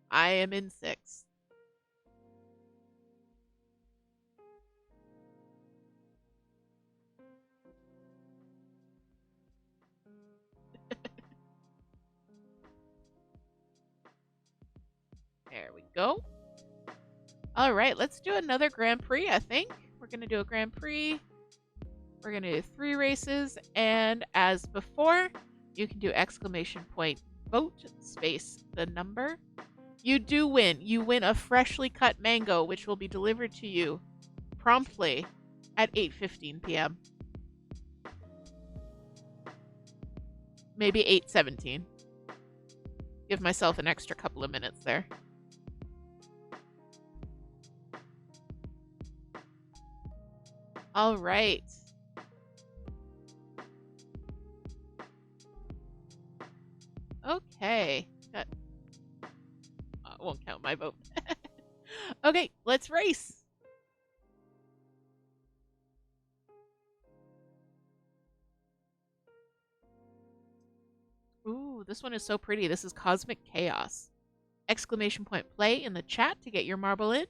Speaker 1: I am in sixth. There we go. All right, let's do another Grand Prix, I think. We're going to do a Grand Prix. We're going to do 3 races. And as before, you can do !vote space the number. You do win. You win a freshly cut mango, which will be delivered to you promptly at 8:15 p.m. Maybe 8:17. Give myself an extra couple of minutes there. All right. Okay. That won't count my vote. Okay, let's race. Ooh, this one is so pretty. This is Cosmic Chaos. !play in the chat to get your marble in.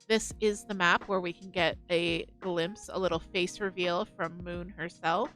Speaker 1: This is the map where we can get a glimpse, a little face reveal from Moon herself.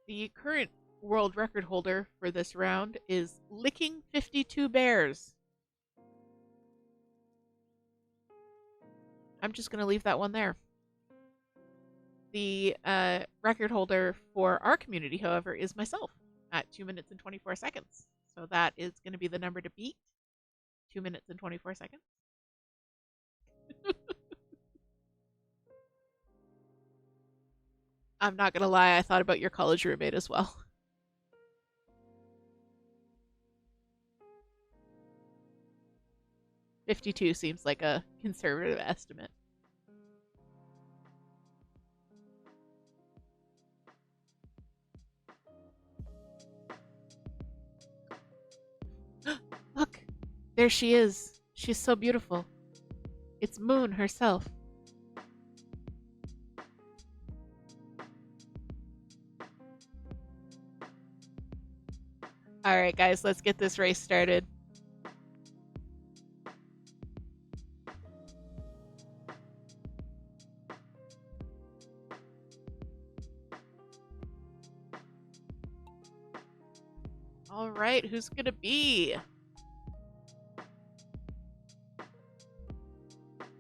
Speaker 1: The current world record holder for this round is licking 52 bears. I'm just going to leave that one there. The record holder for our community, however, is myself at 2 minutes and 24 seconds. So that is going to be the number to beat. 2 minutes and 24 seconds. I'm not gonna lie, I thought about your college roommate as well. $52 seems like a conservative estimate. Look, there she is. She's so beautiful. It's Moon herself. Alright, guys, let's get this race started. Alright, who's gonna be?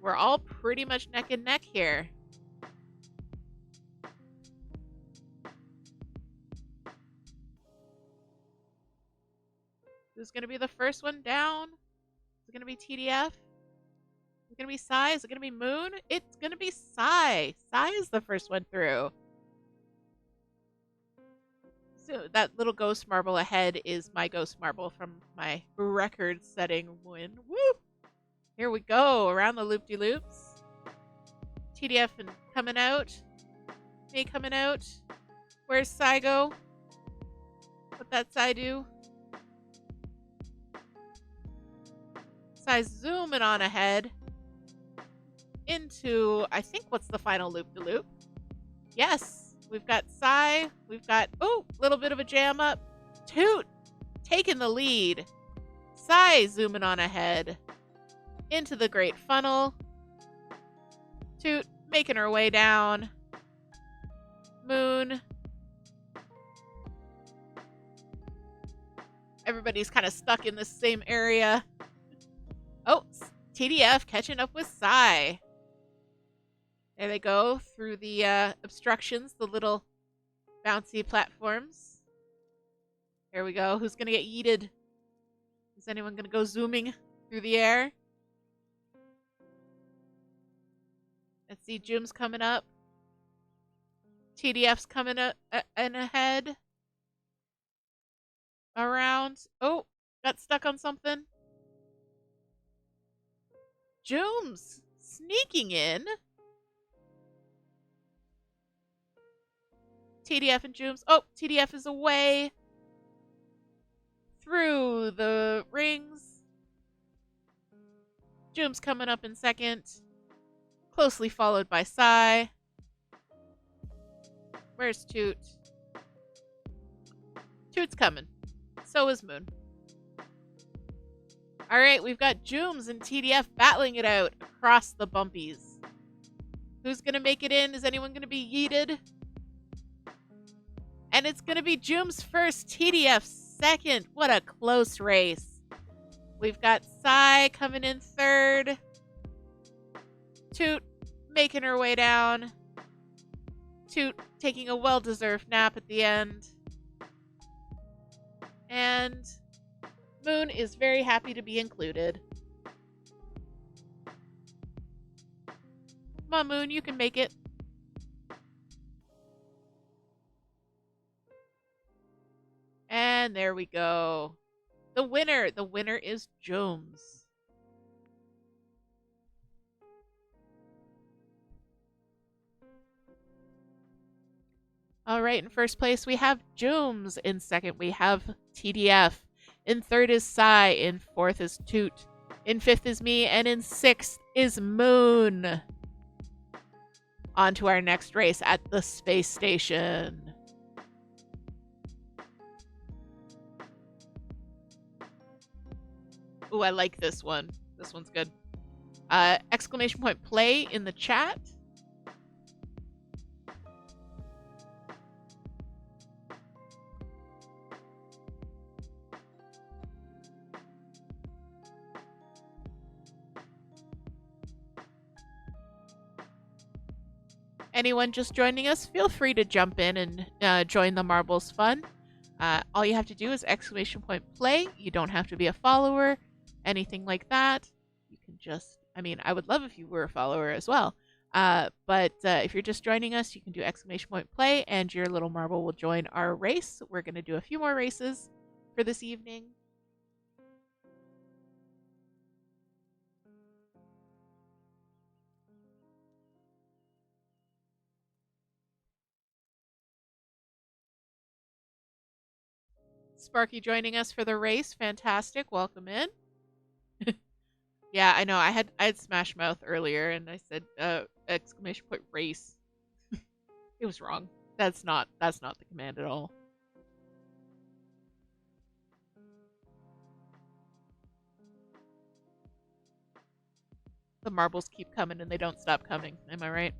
Speaker 1: We're all pretty much neck and neck here. Who's gonna be the first one down? Is it gonna be TDF? Is it gonna be Sai? Is it gonna be Moon? It's gonna be Sai. Sai is the first one through. So that little ghost marble ahead is my ghost marble from my record-setting win. Woo! Here we go, around the loop-de-loops. TDF and coming out. Me coming out. Where's Sai go? What that Sai do? Sai zooming on ahead into, I think, what's the final loop-de-loop? Yes, we've got Sai. We've got, oh, a little bit of a jam up. Toot taking the lead. Sai zooming on ahead into the Great Funnel. Toot making her way down. Moon. Everybody's kind of stuck in the same area. Oh, TDF catching up with Sai. There they go through the obstructions, the little bouncy platforms. Here we go. Who's going to get yeeted? Is anyone going to go zooming through the air? Let's see. Joom's coming up. TDF's coming up and ahead. Around. Oh, got stuck on something. Joom's sneaking in. TDF and Joom's. Oh, TDF is away. Through the rings. Joom's coming up in second. Closely followed by Sai. Where's Toot? Toot's coming. So is Moon. Alright, we've got Joom's and TDF battling it out across the bumpies. Who's going to make it in? Is anyone going to be yeeted? And it's going to be Joom's first, TDF second. What a close race. We've got Sai coming in third. Toot making her way down. Toot taking a well-deserved nap at the end. And Moon is very happy to be included. Come on, Moon, you can make it. And there we go. The winner is Joom's. All right, in first place we have Joom's. In second we have TDF. In third is Sai. In fourth is Toot. In fifth is me. And in sixth is Moon. On to our next race at the space station. Ooh, I like this one. This one's good. Exclamation point play in the chat. Anyone just joining us, feel free to jump in and join the Marbles fun. All you have to do is exclamation point play. You don't have to be a follower, anything like that. You can just, I mean, I would love if you were a follower as well. But if you're just joining us, you can do exclamation point play and your little marble will join our race. We're going to do a few more races for this evening. Sparky joining us for the race. Fantastic. Welcome in. Yeah, I know. I had Smash Mouth earlier and I said exclamation point race. It was wrong. That's not the command at all. The marbles keep coming and they don't stop coming. Am I right?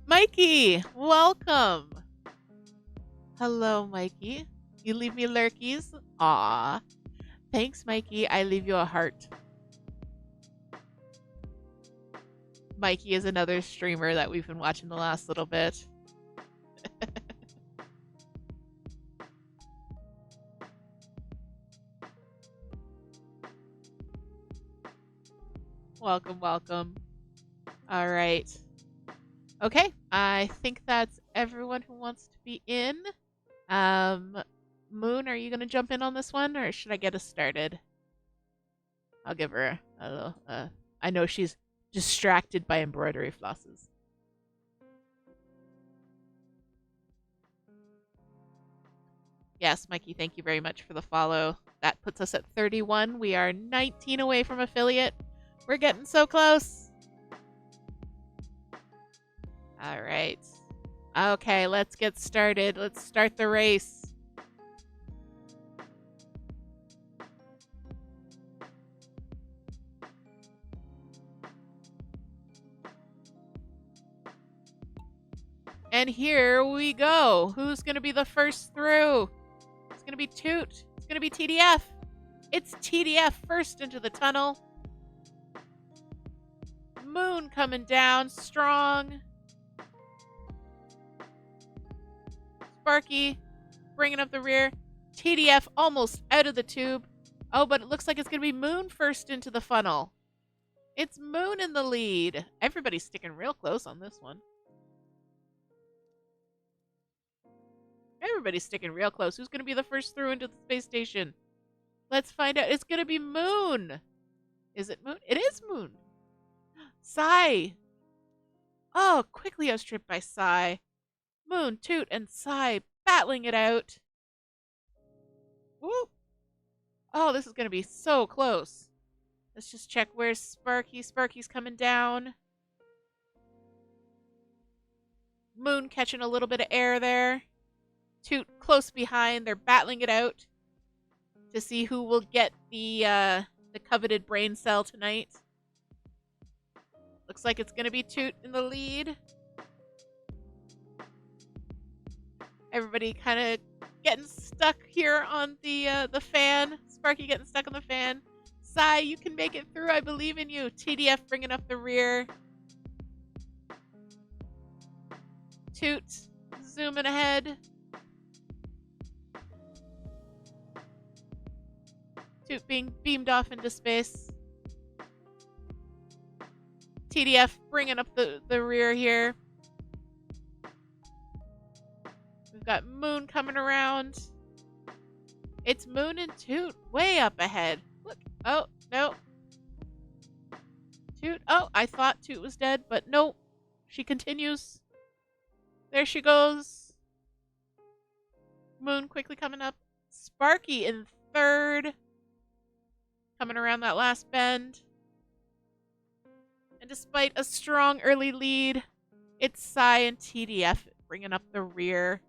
Speaker 1: Mikey, welcome. Hello, Mikey. You leave me lurkies? Aw. Thanks, Mikey. I leave you a heart. Mikey is another streamer that we've been watching the last little bit. Welcome, welcome. All right. Okay, I think that's everyone who wants to be in. Moon, are you going to jump in on this one, or should I get us started? I'll give her a little, I know she's distracted by embroidery flosses. Yes, Mikey, thank you very much for the follow. That puts us at 31. We are 19 away from affiliate. We're getting so close. All right. Okay, let's get started. Let's start the race. And here we go. Who's going to be the first through? It's going to be Toot. It's going to be TDF. It's TDF first into the tunnel. Moon coming down strong. Sparky bringing up the rear. TDF almost out of the tube. Oh, but it looks like it's going to be Moon first into the funnel. It's Moon in the lead. Everybody's sticking real close on this one. Everybody's sticking real close. Who's going to be the first through into the space station? Let's find out. It's going to be Moon. Is it Moon? It is Moon. Psy. Oh, quickly outstripped by Psy. Moon, Toot, and Psy battling it out. Whoop. Oh, this is going to be so close. Let's just check where's Sparky. Sparky's coming down. Moon catching a little bit of air there. Toot close behind. They're battling it out to see who will get the coveted brain cell tonight. Looks like it's going to be Toot in the lead. Everybody kind of getting stuck here on the fan. Sparky getting stuck on the fan. Psy, you can make it through. I believe in you. TDF bringing up the rear. Toot zooming ahead. Toot being beamed off into space. TDF bringing up the rear here. We've got Moon coming around. It's Moon and Toot way up ahead. Look. Oh, no. Toot. Oh, I thought Toot was dead, but no. She continues. There she goes. Moon quickly coming up. Sparky in third. Coming around that last bend. And despite a strong early lead, it's Psy and TDF bringing up the rear.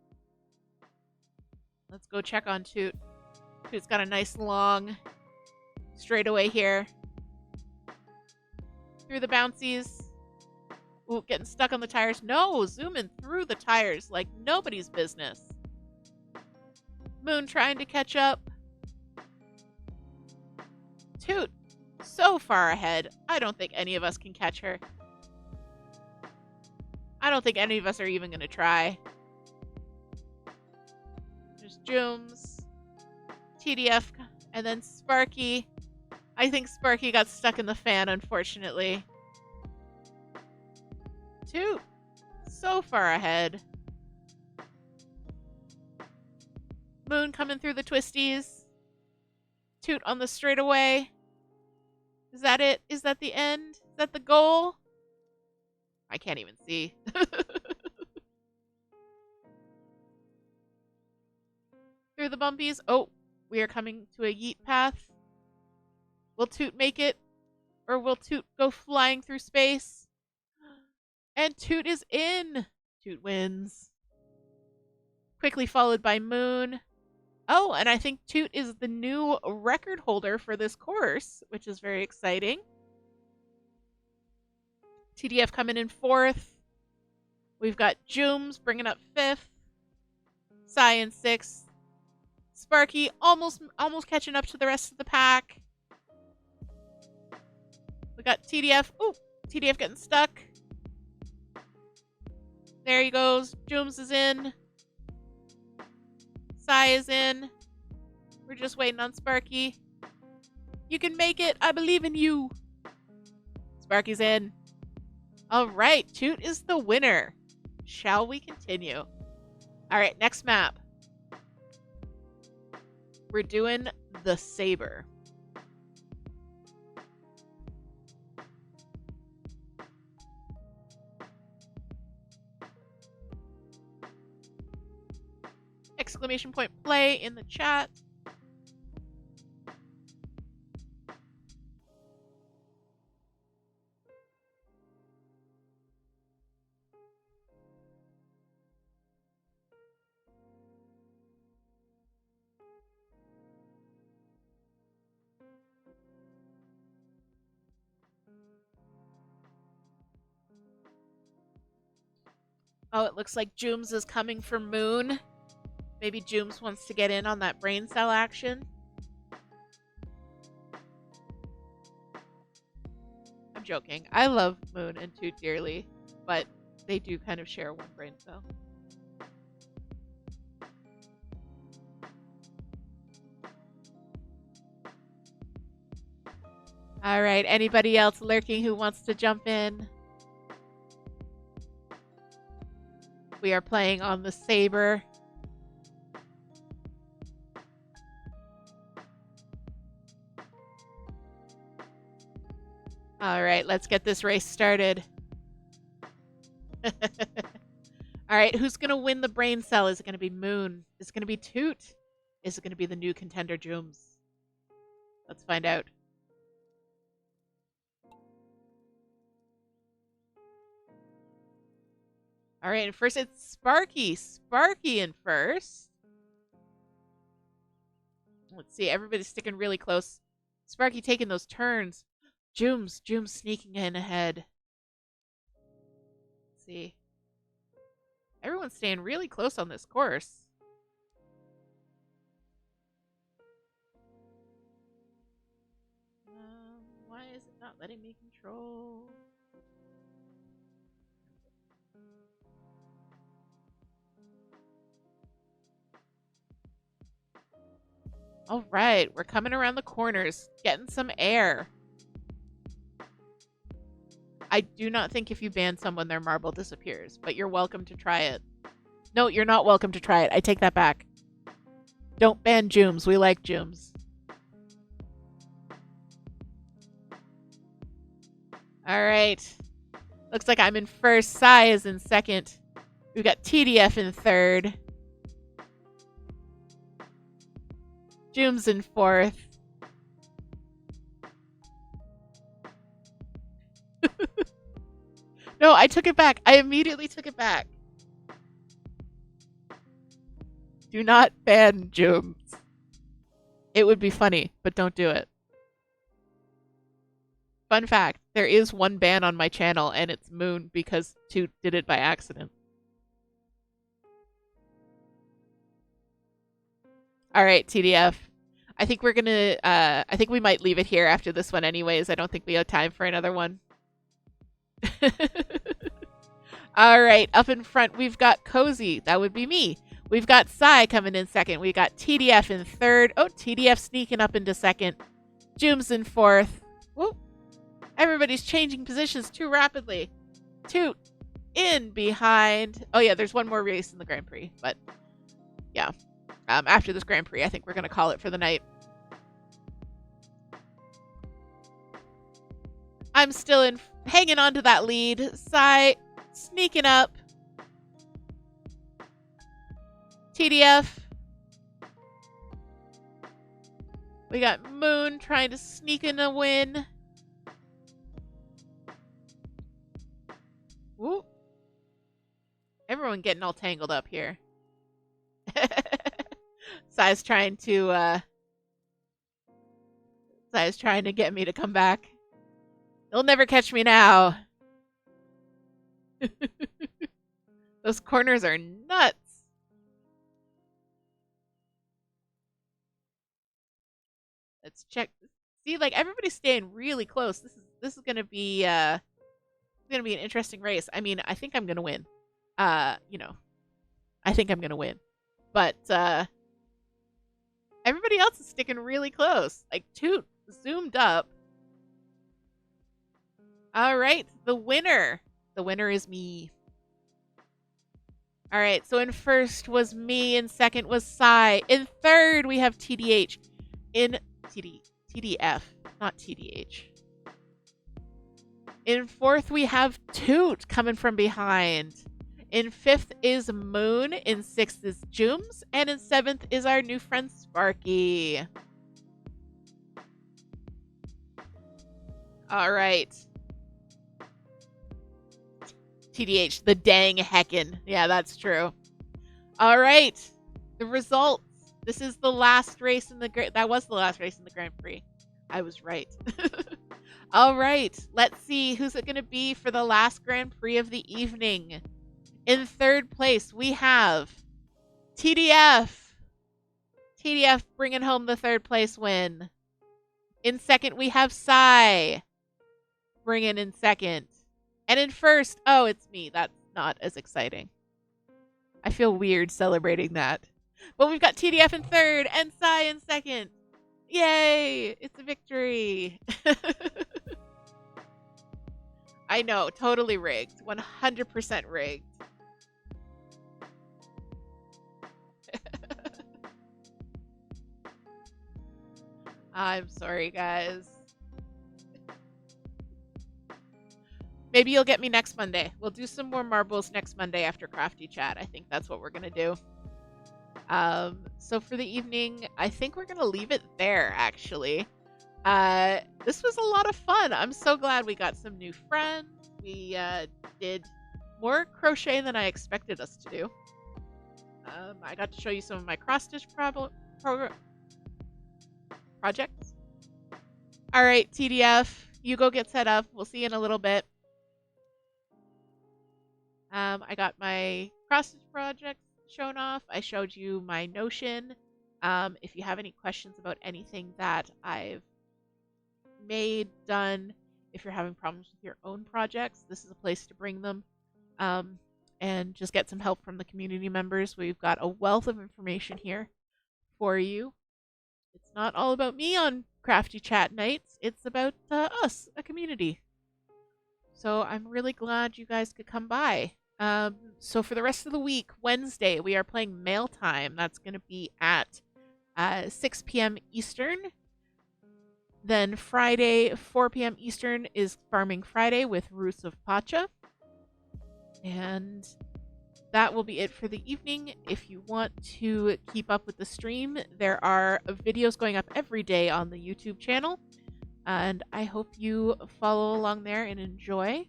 Speaker 1: Let's go check on Toot. Toot's got a nice long straightaway here. Through the bouncies. Ooh, getting stuck on the tires. No, zooming through the tires like nobody's business. Moon trying to catch up. Toot, so far ahead. I don't think any of us can catch her. I don't think any of us are even going to try. There's Jooms, TDF, and then Sparky. I think Sparky got stuck in the fan, unfortunately. Toot, so far ahead. Moon coming through the twisties. Toot on the straightaway. Is that it? Is that the end? Is that the goal? I can't even see. Through the bumpies. Oh, we are coming to a yeet path. Will Toot make it? Or will Toot go flying through space? And Toot is in. Toot wins. Quickly followed by Moon. Oh, and I think Toot is the new record holder for this course, which is very exciting. TDF coming in 4th. We've got Jooms bringing up 5th. Sai in 6th. Sparky almost catching up to the rest of the pack. We got TDF. Ooh, TDF getting stuck. There he goes. Jooms is in. Sai is in. We're just waiting on Sparky. You can make it. I believe in you. Sparky's in. All right. Toot is the winner. Shall we continue? All right. Next map. We're doing the Saber. Exclamation point play in the chat. Oh, it looks like Jooms is coming for Moon. Maybe Jooms wants to get in on that brain cell action. I'm joking. I love Moon and Toot dearly, but they do kind of share one brain cell. All right, anybody else lurking who wants to jump in? We are playing on the Saber. All right, let's get this race started. All right, who's going to win the brain cell? Is it going to be Moon? Is it going to be Toot? Is it going to be the new contender Jooms? Let's find out. All right, and first it's Sparky. Sparky in first. Let's see, everybody's sticking really close. Sparky taking those turns. Jooms sneaking in ahead. Let's see. Everyone's staying really close on this course. Why is it not letting me control? All right, we're coming around the corners, getting some air. I do not think if you ban someone, their marble disappears, but you're welcome to try it. No, you're not welcome to try it. I take that back. Don't ban Jooms. We like Jooms. All right. Looks like I'm in first. Sai is in second. We've got TDF in third. Jooms in fourth. No, I took it back. I immediately took it back. Do not ban Jooms. It would be funny, but don't do it. Fun fact, there is one ban on my channel, and it's Moon because Toot did it by accident. All right, TDF. I think we're gonna, I think we might leave it here after this one anyways. I don't think we have time for another one. All right, up in front, we've got Cozy. That would be me. We've got Psy coming in second. We got TDF in third. Oh, TDF sneaking up into second. Jooms in fourth. Whoop. Everybody's changing positions too rapidly. Toot in behind. Oh, yeah, there's one more race in the Grand Prix. But, yeah. After this Grand Prix, I think we're going to call it for the night. I'm still hanging on to that lead. Psy sneaking up. TDF. We got Moon trying to sneak in a win. Woo. Everyone getting all tangled up here. Psy's trying to get me to come back. They'll never catch me now. Those corners are nuts. Let's check. See, like everybody's staying really close. This is gonna be an interesting race. I mean, I think I'm gonna win. I think I'm gonna win. But everybody else is sticking really close. Like Toot zoomed up. All right, the winner. The winner is me. All right, so in first was me, in second was Psy. In third, we have TDH. In TDF, not TDH. In fourth, we have Toot coming from behind. In fifth is Moon. In sixth is Jooms. And in seventh is our new friend Sparky. All right. TDH, the dang heckin'. Yeah, that's true. All right. The results. This is the last race in the that was the last race in the Grand Prix. I was right. All right. Let's see who's it going to be for the last Grand Prix of the evening. In third place, we have TDF. TDF bringing home the third place win. In second, we have Psy bringing in second. And in first, oh, it's me. That's not as exciting. I feel weird celebrating that. But we've got TDF in third and Psy in second. Yay! It's a victory. I know, totally rigged. 100% rigged. I'm sorry, guys. Maybe you'll get me next Monday. We'll do some more marbles next Monday after Crafty Chat. I think that's what we're going to do. So for the evening, I think we're going to leave it there, actually. This was a lot of fun. I'm so glad we got some new friends. We did more crochet than I expected us to do. I got to show you some of my cross-stitch projects. All right, TDF, you go get set up. We'll see you in a little bit. I got my cross-stitch projects shown off. I showed you my Notion. If you have any questions about anything that I've made, done, if you're having problems with your own projects, this is a place to bring them. And just get some help from the community members. We've got a wealth of information here for you. It's not all about me on Crafty Chat nights. It's about us, a community. So I'm really glad you guys could come by. So for the rest of the week, Wednesday, we are playing Mail Time. That's going to be at 6 p.m. Eastern. Then Friday, 4 p.m. Eastern is Farming Friday with Roots of Pacha. And that will be it for the evening. If you want to keep up with the stream, there are videos going up every day on the YouTube channel. And I hope you follow along there and enjoy.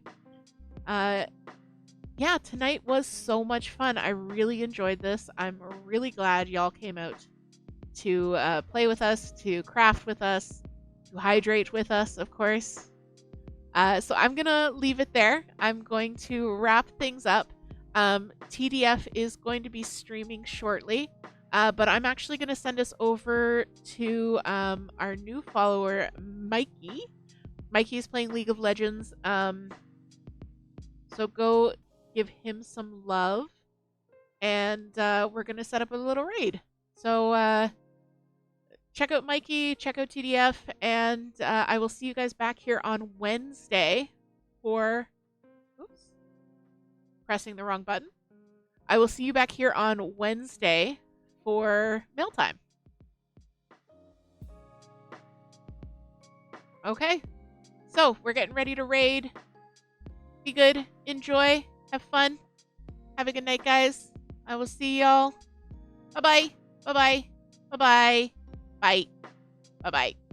Speaker 1: Yeah, tonight was so much fun. I really enjoyed this. I'm really glad y'all came out to play with us, to craft with us, to hydrate with us, of course. So I'm going to leave it there. I'm going to wrap things up. TDF is going to be streaming shortly, but I'm actually going to send us over to our new follower, Mikey. Mikey is playing League of Legends, so go give him some love. and we're going to set up a little raid. So check out Mikey, check out TDF, and I will see you guys back here on Wednesday for... Oops. Pressing the wrong button. I will see you back here on Wednesday for mail time. Okay. So, we're getting ready to raid. Be good. Enjoy. Have fun. Have a good night, guys. I will see y'all. Bye-bye. Bye-bye. Bye-bye. Bye. Bye-bye.